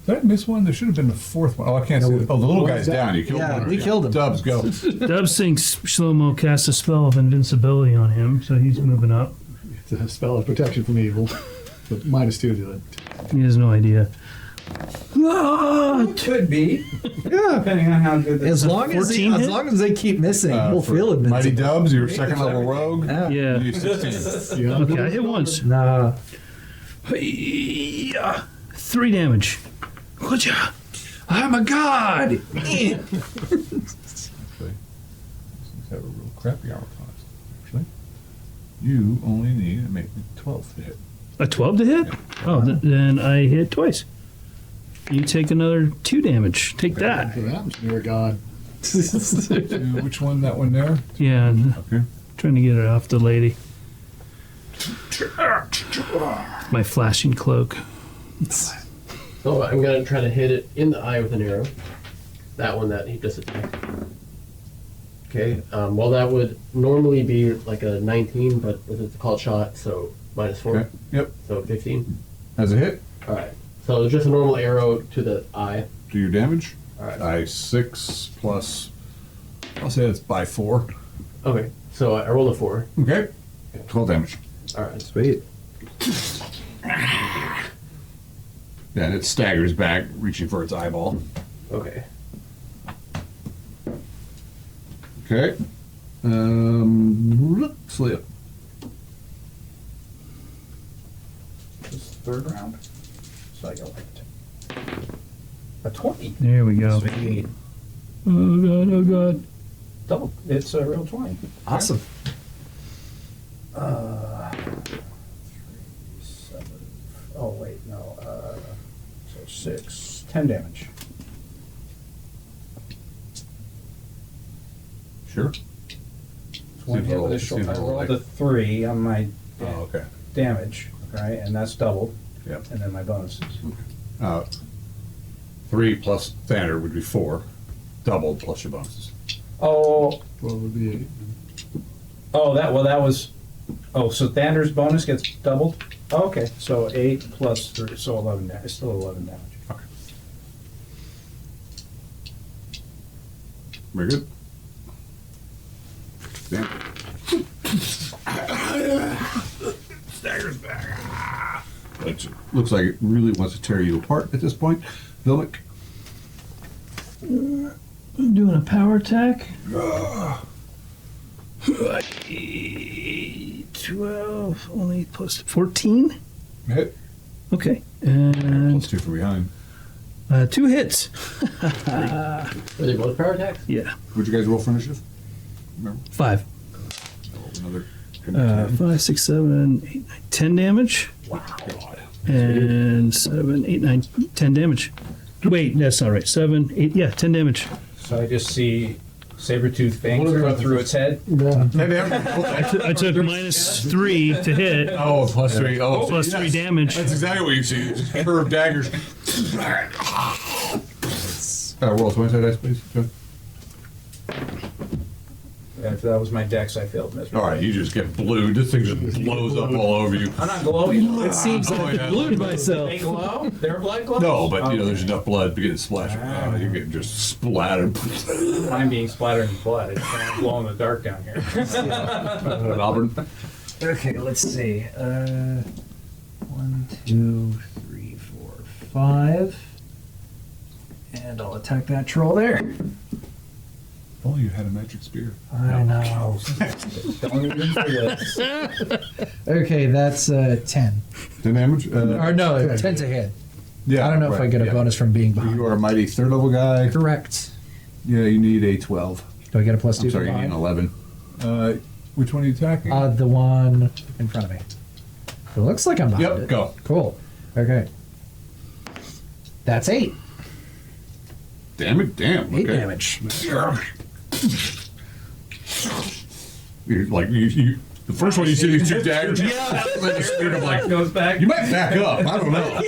Did I miss one? There should have been the fourth one. Oh, I can't see it. Oh, the little guy's down. You killed Yeah, one. we killed him. Dubs, go. Dubs thinks Shlomo cast a spell of invincibility on him, so he's moving up. It's a spell of protection from evil. But -2 to it. He has no idea. Ah, Could be, Yeah. depending on how good the As long as 14 hit? they keep missing, we'll For feel it. Mighty Dubs, your second level rogue. Yeah. yeah. You do 16. Yeah. Okay, I hit once. Nah. 3 damage. Gotcha. I'm a god. Actually, these have a real crappy armor class. Actually, you only need to make me 12 to hit. A 12 to hit? Oh, then I hit twice. You take another 2 damage. Take that. For that, you're a god. Which one? That one there? Yeah, and Okay. trying to get it off the lady. My flashing cloak. So I'm gonna try to hit it in the eye with an arrow. That one that he just attacked. Okay. Well, that would normally be like a 19, but it's a called shot, so -4. Okay. Yep. So 15. As a hit, All right. So just a normal arrow to the eye. do your damage. All right. I 6 plus. I'll say it's by 4. Okay. So I rolled a 4. Okay. 12 damage. All right. Sweet. Yeah, and it staggers back, reaching for its eyeball. Okay. Okay. Slip. This is the third round. So I go like a 20. There we go. Sweet. Oh god, oh god. Double. It's a real 20. Awesome. 3, 7. Oh wait, no. So 6, 10 damage. Sure. One Seems a hit little- with a seems short. a I little rolled like- a 3 on my Oh, okay. damage, right? And that's doubled. Yep. And then my bonuses. 3 plus standard would be 4. Doubled plus your bonuses. Oh, Well, it would be 8. that was. Oh, so Thander's bonus gets doubled. Oh, okay, so 8 plus 3, so 11 damage. It's still 11 damage. Okay. Very good. Damn. Staggers back. It looks like it really wants to tear you apart at this point. Vilmic. I'm doing a power attack. 12, only plus 14. Hit. Okay, and Plus 2 from behind. 2 hits. Are they both power attacks? Yeah, What'd you guys roll for initiative? Remember? 5. Another. 5, 6, 7, 8, 9, 10 damage. God. And 7, 8, 9, 10 damage. Wait, that's not right. 7, 8, yeah, 10 damage. So I just see Saber-tooth fangs cut through its head. Yeah. I took -3 to hit. Oh, +3. Oh, +3 damage. That's exactly what you see. Just curved daggers. Roll 20 dice, please. John. If that was my dex, I failed miserably. All right, you just get blued. This thing just blows up all over you. I'm not glowing. It seems like I yeah. glued myself. They glow? Their blood glows? No, but there's enough blood to get it splashed. You get just splattered. I'm being splattered in blood. It's kind of glow in the dark down here. Auburn. Okay, let's see. 1, 2, 3, 4, 5. And I'll attack that troll there. Oh, you had a magic spear. I know. Don't even say this. Okay, that's 10. 10 damage? Or no, 10 to hit. Yeah. I don't know if I get a bonus from being behind. You are a mighty third level guy. Correct. Yeah, you need a 12. Do I get a +2 I'm for sorry, you need an behind? 11. Which one are you attacking? The one in front of me. It looks like I'm behind Yep, it. go. Cool. Okay. That's 8. Damn it, damn. 8 Okay. damage. You're like, you the first one you see these 2 daggers. Yeah. I'm like, Goes back. you might back up. I don't know.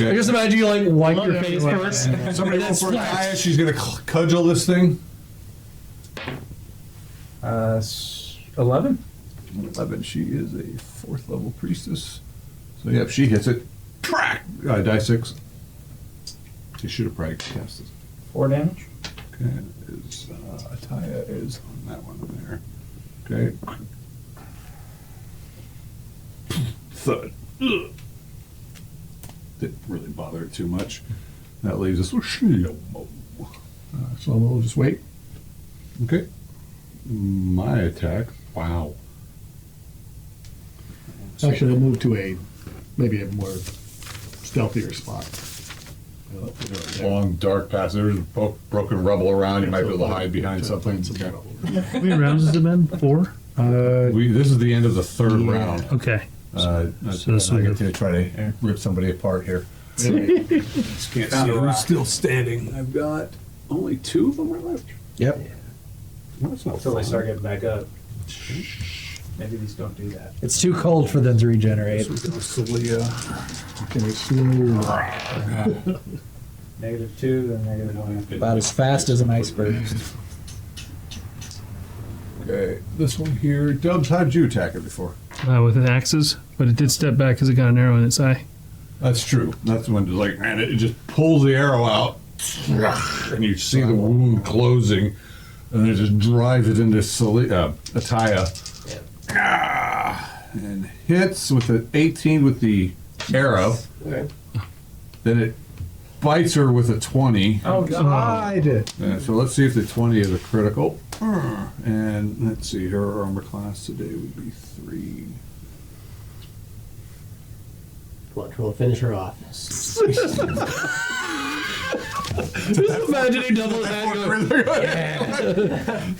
I just imagine you like wipe your face first. Somebody And roll then for splash. Kaya. She's going to cudgel this thing. 11? 11. She is a 4th level priestess. So, yep, she hits it. Crack! Die 6. She should have probably cast this. 4 damage? Okay, Ataya is on that one there. Okay. Thud. Ugh. Didn't really bother it too much. That leaves us with slow-mo. So we'll just wait. Okay. My attack. Wow. Actually, I'll move to maybe a more stealthier spot. Long, dark passage. There's broken rubble around. You might be able to hide behind something. Okay. How many rounds has it been? 4? This is the end of the 3rd round. Okay. So this I will get to try to rip somebody apart here. Really? Just can't see who's still standing. I've got only 2 of them are left. Yep. No, that's not Until they fun. start getting back up. Maybe these don't do that. It's too cold for them to regenerate. Celia. Okay, smooth. -2, then -1. About as fast as an iceberg. Okay, this one here. Dubs, how did you attack it before? With the axes, but it did step back because it got an arrow in its eye. That's true. That's when it's like, man, it just pulls the arrow out, and you see the wound closing, and it just drives it into Ataya. And hits with an 18 with the arrow. Okay. Then it bites her with a 20. Oh, God. So let's see if the 20 is a critical. And let's see, her armor class today would be 3. Come on, Troll, finish her off. Just imagining double that going,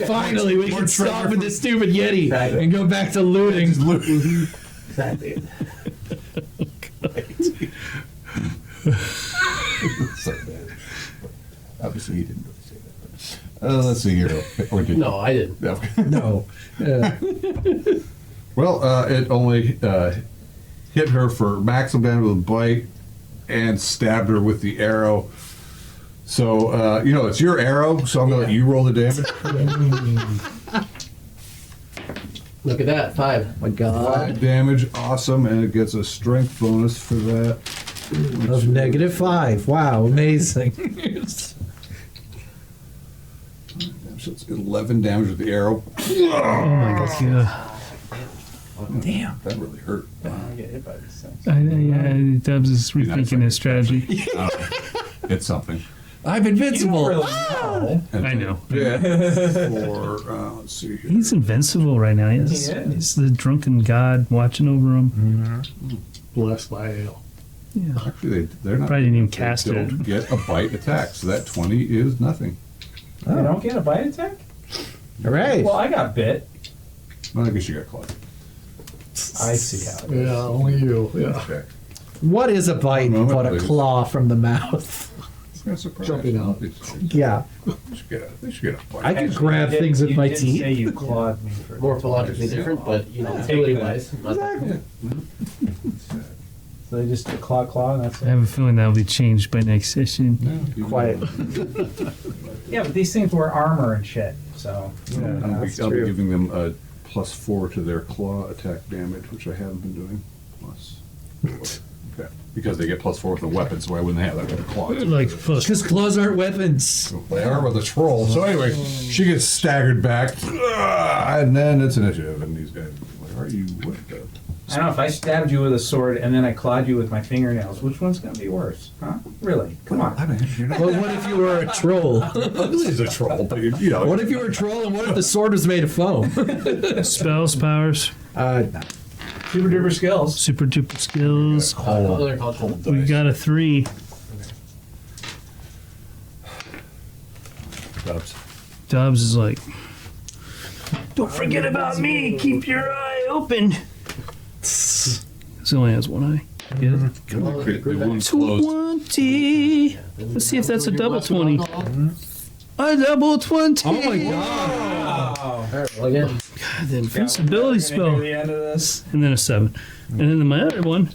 finally, we can stop with this stupid Yeti Exactly. and go back to looting. Exactly. Obviously, he didn't really say that. Let's see here. Or did No, I didn't. you? No. Well, it only hit her for maximum damage with a bite and stabbed her with the arrow. So, it's your arrow, so I'm going to let you roll the damage. Look at that, 5. My God. 5 damage, awesome, and it gets a strength bonus for that. Of -5. Wow, amazing. So it's 11 damage with the arrow. Oh my God. Yeah. Damn. That really hurt. I get hit by these things. Yeah, Dubs is rethinking his strategy. It's something. I'm invincible. And I know. Yeah. For, let's see here. He's invincible right now. He's the drunken god watching over him. Blessed by ale. Yeah. Actually, they're not. Probably didn't even they cast don't it. get a bite attack, so that 20 is nothing. You don't get a bite attack? All right. Well, I got bit. Well, I guess you got clawed. I see how it is. Yeah, only you. Yeah. Okay. What is a bite One moment, but a please. claw from the mouth? That's a surprise. Jumping out. Yeah. They should get a bite. I could grab things with my You did say teeth. you clawed me for Morphologically different, but ability-wise, not that So they just claw, and that's I it. have a feeling that'll be changed by next session. Quiet. Yeah, but these things were armor and shit, so. I'll be giving them a +4 to their claw attack damage, which I haven't been doing. +4. Okay. Because they get +4 with the weapon, so why wouldn't they have that with the claws? Like plus Because claws aren't weapons. They are with a troll. So anyway, she gets staggered back, and then it's initiative, and these guys, where are you? What the? I don't know, if I stabbed you with a sword and then I clawed you with my fingernails, which one's gonna be worse? Huh? Really? Come on. Well, what if you were a troll? Ugly as a troll, but you know. What if you were a troll and what if the sword was made of foam? spells, powers, Super duper skills. super duper skills. they're called troll. We got a 3. Dubs. Dobbs is like, don't forget about me. Keep your eye open. He only has one eye. Get it? The wound's closed. 20. Let's see if that's a double 20. A double 20. Oh my god. Well, again, God, the invincibility Near spell. the end of this. And then a 7. And then my other one,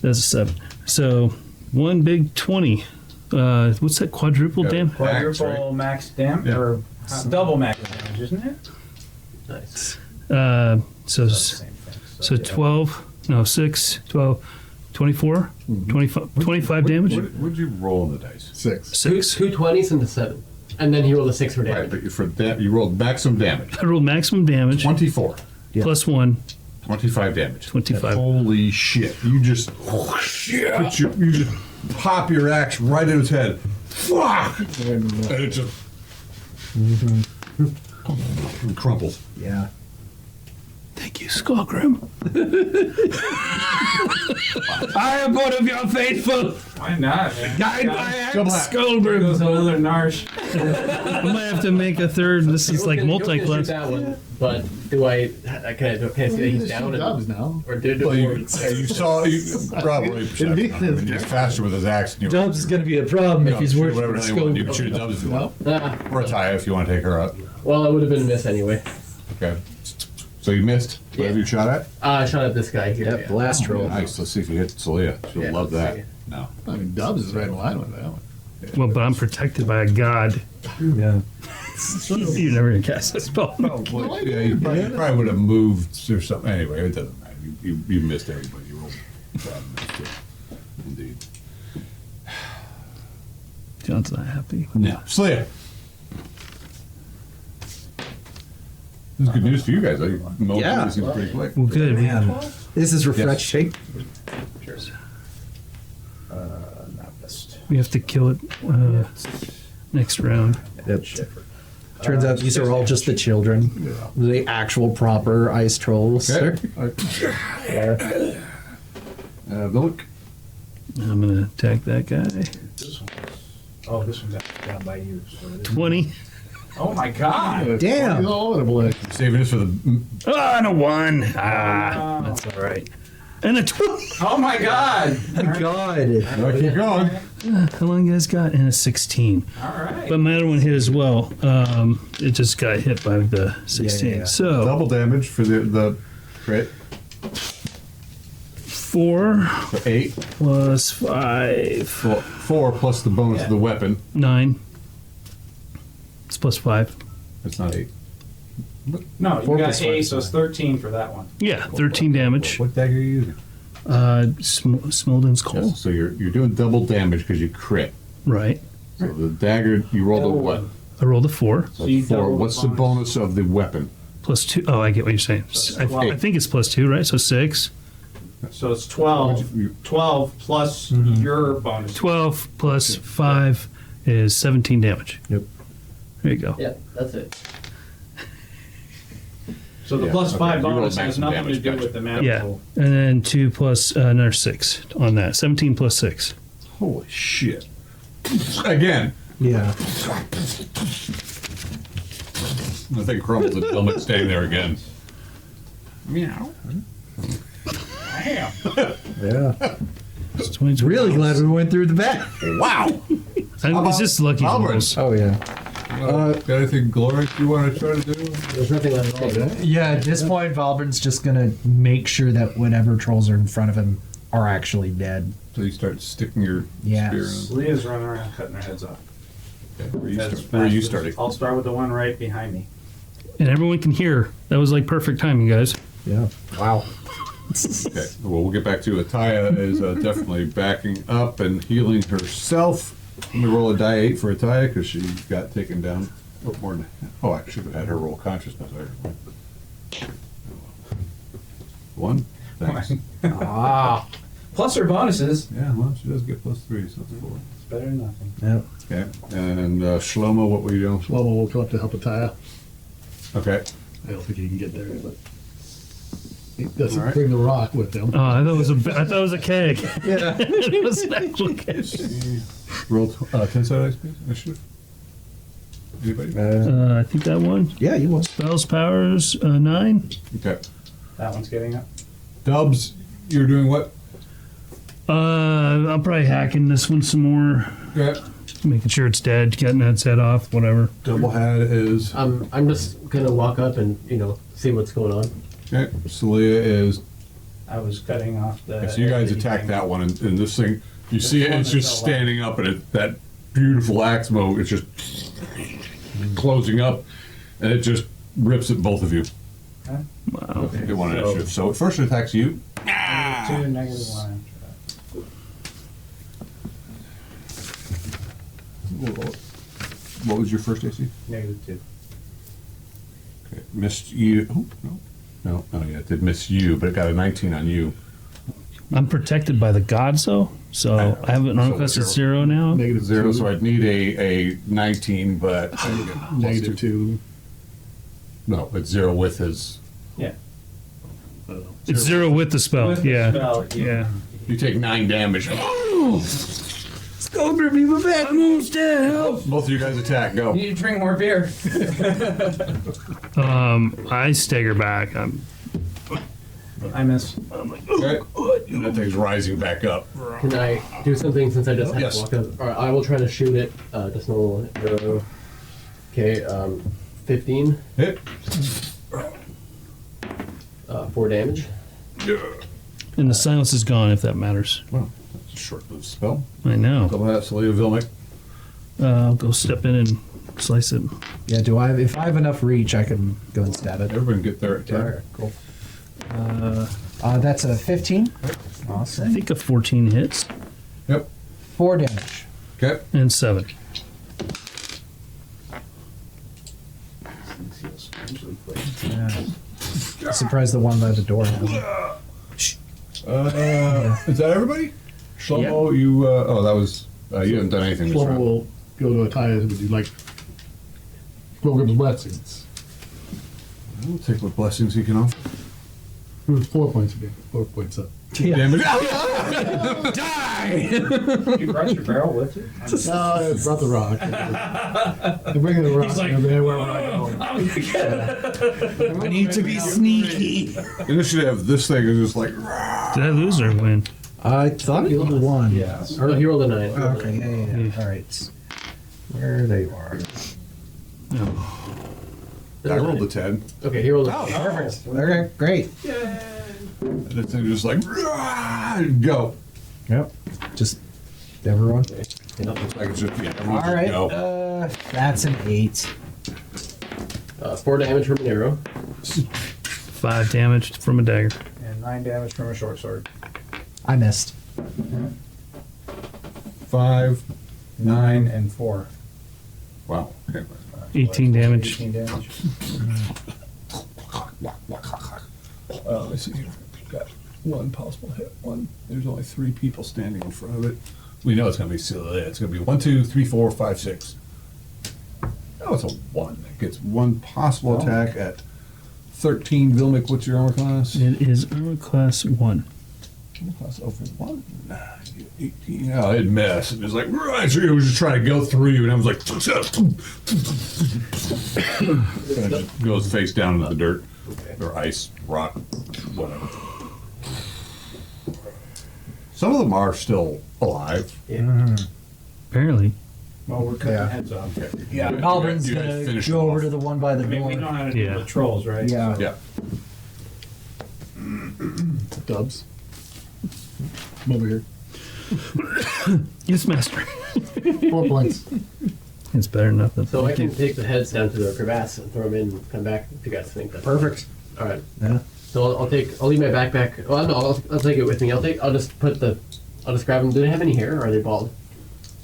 that's a 7. So one big 20. What's that quadruple Yeah. damage? Quadruple max damage, Yeah. or double max damage, isn't it? nice. So Same thing. so yeah. 12, no, 6, 12, 24, 25 damage? What'd you roll on the dice? 6. 6. Two 20s into 7. And then he rolled a 6 for Right, damage. but for that, you rolled maximum damage. I rolled maximum damage 24. plus 1, 25 damage. 25. Holy shit. You just you just pop your axe right in his head. Fuck! And it just crumples. Yeah. Thank you, Skullgrim. I am one of your faithful. Why not? Man? Guide my axe, There Skullgrim. goes another Narsh. I might have to make a third. This is like You'll get to shoot multi-class. that one, but can I see that he's down? Dubs now. Or did Well, it? you saw, probably, he's faster with his axe. And you Dubs is gonna be a problem if he's working whatever with the hell you want. You scope. can shoot Dubs if you want. Ah, Or a tie if you want to take her out. well, it would have been a miss anyway. Okay. So you missed. Whatever you shot at? I shot at this guy here. Yep, yeah. blast roll. Nice. Let's see if you hit Celia. She'll Yeah, love let's that. see. No. I mean, Dubs is right in line with that one. Well, but I'm protected by a god. Yeah. You're never gonna cast that spell. Yeah, you probably would have moved or something. Anyway, it doesn't matter. You missed everybody. You rolled bad. Missed it. Indeed. John's not happy. No. Celia. This is good news for you guys. Most Yeah. seems pretty quick. Well, good. Man, this is refreshing. We have to kill it next round. Turns out these are all just the children, the actual proper ice trolls. Okay. Vilk. I'm gonna attack that guy. Oh, this one's down by you. So 20. oh my god! Damn. He's all over the place. Saving this for the. Ah, and a 1. That's all right. And a 20. Oh my god! God. No, keep going. How long you guys got? And a 16. Alright. But my other one hit as well. It just got hit by the 16. yeah. So Double damage for the crit. 4 So 8. plus 5. 4 plus the bonus of the weapon. 9. It's plus 5. That's not 8. No, you 4 got plus 8, five. so it's 13 for that one. Yeah, 13 damage. What dagger are you using? Smolden's Call. So you're doing double damage because you crit. Right. So the dagger, you rolled a what? I rolled a 4. So you 4. double What's the the bonus of the weapon? Plus 2. Oh, I get what you're saying. So I, it's 12. I think it's plus 2, right? So 6. So it's 12. 12 plus your bonus. 12 plus 5 is 17 damage. Yep. There you go. Yeah, that's it. So the Yeah, plus okay. 5 You rolled bonus has maximum nothing to damage, do gotcha. with the Yeah. magical. And then 2 plus another 6 on that. 17 plus 6. Holy shit. Again. Yeah. I think crumbles and Dillman staying there again. Meow. Damn. Yeah. It's 20. Really glad we went through the back. Wow. It's just lucky Albert? rolls. Oh yeah. Got anything glorious you want to try to do? There's nothing left to take. Yeah. At this point, Valburn's just gonna make sure that whatever trolls are in front of him are actually dead. So you start sticking your Yeah. spear in. Leah's running around cutting their heads off. Okay, where you As start- where are you fast as- starting? I'll start with the one right behind me. And everyone can hear. That was like perfect timing, guys. Yeah. Wow. Okay, well, we'll get back to Ataya is definitely backing up and healing herself. Let me roll a die 8 for Ataya because she got taken down. Oh, more than, oh, I should have had her roll consciousness. One. Thanks. Ah. Plus her bonuses. Yeah, well, she does get +3, so that's 4. It's better than nothing. Yep. Okay, and Shlomo, what were you doing? Shlomo will come up to help Ataya. Okay, I don't think he can get there, but he doesn't All right. bring the rock with him. Oh, I thought it was a keg. Yeah. It was an actual keg. roll 10 sided dice, please. Initiative. Anybody? I think that one. Yeah, you was. Spells, powers, 9. Okay. That one's getting up. Dubs, you're doing what? I'm probably hacking this one some more. Okay. Making sure it's dead, cutting its head off, whatever. Double head is. I'm just gonna walk up and see what's going on. Okay, Celia is. I was cutting off the. Okay, so you guys attack that one, and this thing, you see it, it's just standing up, and that beautiful axe mode, it's just closing up, and it just rips at both of you. Wow. Get one initiative. So it first attacks you. -2, -1 after that. What was your first AC? -2. Okay, missed you. Oh, no, yeah, it did miss you, but it got a 19 on you. I'm protected by the gods, though, so I have an armor class at 0 now. -0, so I'd need a 19, but I get +2. -2. No, it's 0 with his. It's 0 with the spell. With the yeah. spell, Yeah. You take 9 damage. Go grab me my back moves down. Both of you guys attack. Go. You need to drink more beer. I stagger back. I miss. Okay. And that thing's rising back up. Can I do something since I just had Yes. to walk up? All right, I will try to shoot it. Just normal arrow. Okay, 15. Hit. 4 damage. And the silence is gone, if that matters. Well, that's a short-lived spell. I know. Double hat, Celia Vilmic. I'll go step in and slice it. Yeah, if I have enough reach, I can go and stab it. Everybody can get their attack. Alright, cool. That's a 15. I Awesome. think a 14 hits. Yep. 4 damage. Okay. And 7. Yeah. Surprised the one by the door hasn't. Is that everybody? Shlomo, you. That was. You haven't done anything this Shlomo round. will go to Ataya. Would you like Pilgrim's Blessings? We'll take what blessings he can offer. 4 points again. 4 points up. Damage. You brought your barrel with you? No, I brought the rock. I'm bringing the rock. Where I need to be sneaky. Initiative. This thing is just like. Did I lose or win? I thought you won. Yeah. Or he rolled a 9. Okay, yeah. All right. Where they are. I rolled a 10. Okay, he rolled a Perfect. Okay, great. And this thing just like. Go. Yep. Just everyone. Looks like it's just. Yeah, All everyone right. just go. That's an 8. 4 damage from an arrow. 5 damage from a dagger. And 9 damage from a short sword. I missed. 5, 9 and 4. Wow. Okay. 18 damage. 18 damage. Let's see here. We've got one possible hit. There's only 3 people standing in front of it. We know it's going to be Celia. It's going to be 1, 2, 3, 4, 5, 6. Oh, it's a 1. It gets one possible attack at 13. Vilmic, what's your armor class? It is armor class 1. Armor class over 1. 18. Oh, it missed. It was like, right. So it was just trying to go through you, and I was like, and it just goes face down into the dirt or ice, rock, whatever. Some of them are still alive. Apparently. Well, we're cutting Yeah. heads off. Yeah, Halbrin's You guys gonna finish go them over off. to the one by the I mean, door. we know how to do Yeah. the trolls, right? Yeah. Yeah. Dubs. Come over here. Yes, master. 4 points. It's better than nothing. So I can take the heads down to the crevasse and throw them in and come back if you guys think that's Perfect. All right. Yeah. So I'll leave my backpack. Well, no, I'll take it with me. I'll just grab them. Do they have any hair or are they bald?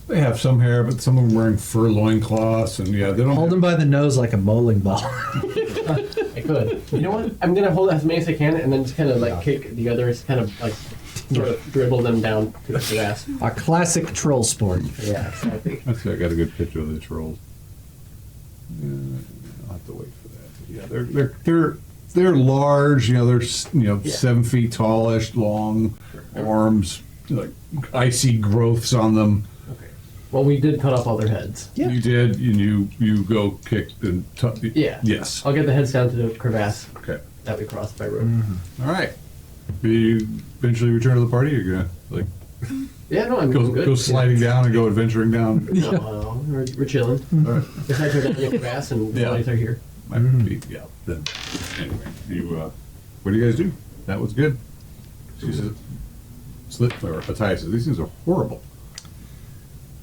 They have some hair, but some of them wearing fur loincloths, and yeah, they don't. Hold him by the nose like a bowling ball. I could. You know what? I'm gonna hold as many as I can and then just kind of like kick the others, kind of like sort of dribble them down to the crevasse. A classic troll sport. Yeah. So I think. Let's see, I got a good picture of the trolls. Yeah, I'll have to wait for that. Yeah, they're large. You know, they're Yeah. 7 feet tallish, long arms, like icy growths on them. Okay. Well, we did cut off all their heads. Yeah. You did, and you go kick and Yeah. Yes. I'll get the heads down to the crevasse Okay. that we crossed by road. All right. You eventually return to the party. You're gonna like Yeah, no, I'm good. go sliding down and go adventuring down. No, we're chilling. All right. If I turn down the crevasse and the Yeah. bodies are here. Might be, yeah. Then anyway, you what do you guys do? That was good. She said, Slip or Matthias says, these things are horrible.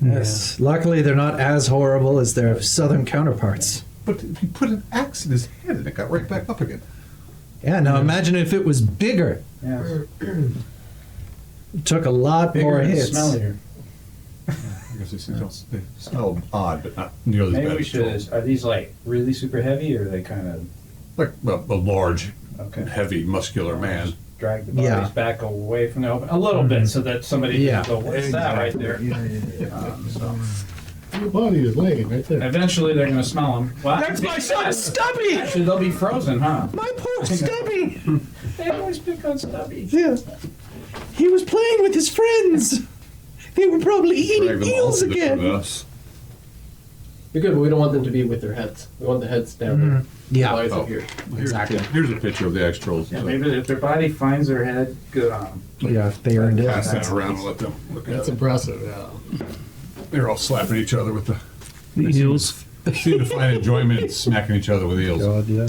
Yes. Luckily, they're not as horrible as their southern counterparts. But he put an axe in his head and it got right back up again. Yeah. Now imagine if it was bigger. Yeah. It took a lot more Bigger and hits. smellier. I guess these things they smell odd, but not nearly as Maybe bad we as should. trolls. Are these like really super heavy, or are they kind of Like a large, okay? heavy, muscular man. Drag the bodies Yeah. back away from the open a little bit, so that somebody Yeah. can go, "What's that right there?" So Your body is laying right there. eventually, they're going to smell them. Well, That's my son, Stubby! Actually, they'll be frozen, huh? My poor Stubby! They always pick on Stubby. Yeah. He was playing with his friends. They were probably Drag eating them all eels to the again. crevasse. You're good, but we don't want them to be with their heads. We want the heads down. Mhm. Yeah. The bodies Oh. up here. Exactly. Here's a picture of the axe trolls. Yeah, maybe if their body finds their head, good on them. Yeah, they earned it. Pass that around and let them look at That's it. impressive, yeah. They're all slapping each other with the. The eels. They seem to find enjoyment in smacking each other with eels. God, yeah.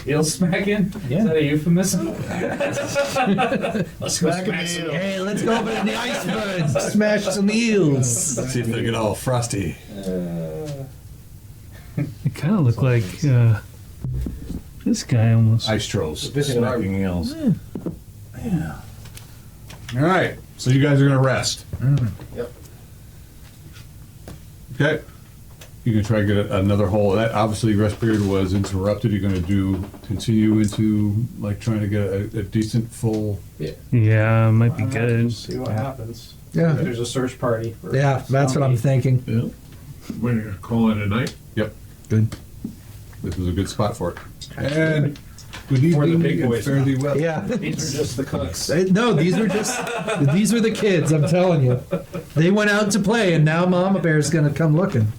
Eel smacking? Yeah. Is that a euphemism? Let's go Smack smack an some eel. Hey, let's go over to the icebergs. Smash some eels. See if they get all frosty. It kind of looked like this guy almost. Ice trolls Missing an arm. smacking eels. Yeah. All right, so you guys are gonna rest. Yep. Okay. You can try to get another hole. That obviously rest period was interrupted. You're gonna continue into like trying to get a decent full. Yeah, might be good. See what happens. Yeah. There's a search party. For Yeah, that's what I'm thinking. Yeah. We're gonna call it a night. Yep. Good. This was a good spot for it. And good For the evening big and boys fare thee well. Yeah. These are just the cooks. No, these were the kids, I'm telling you. They went out to play and now Mama Bear's gonna come looking.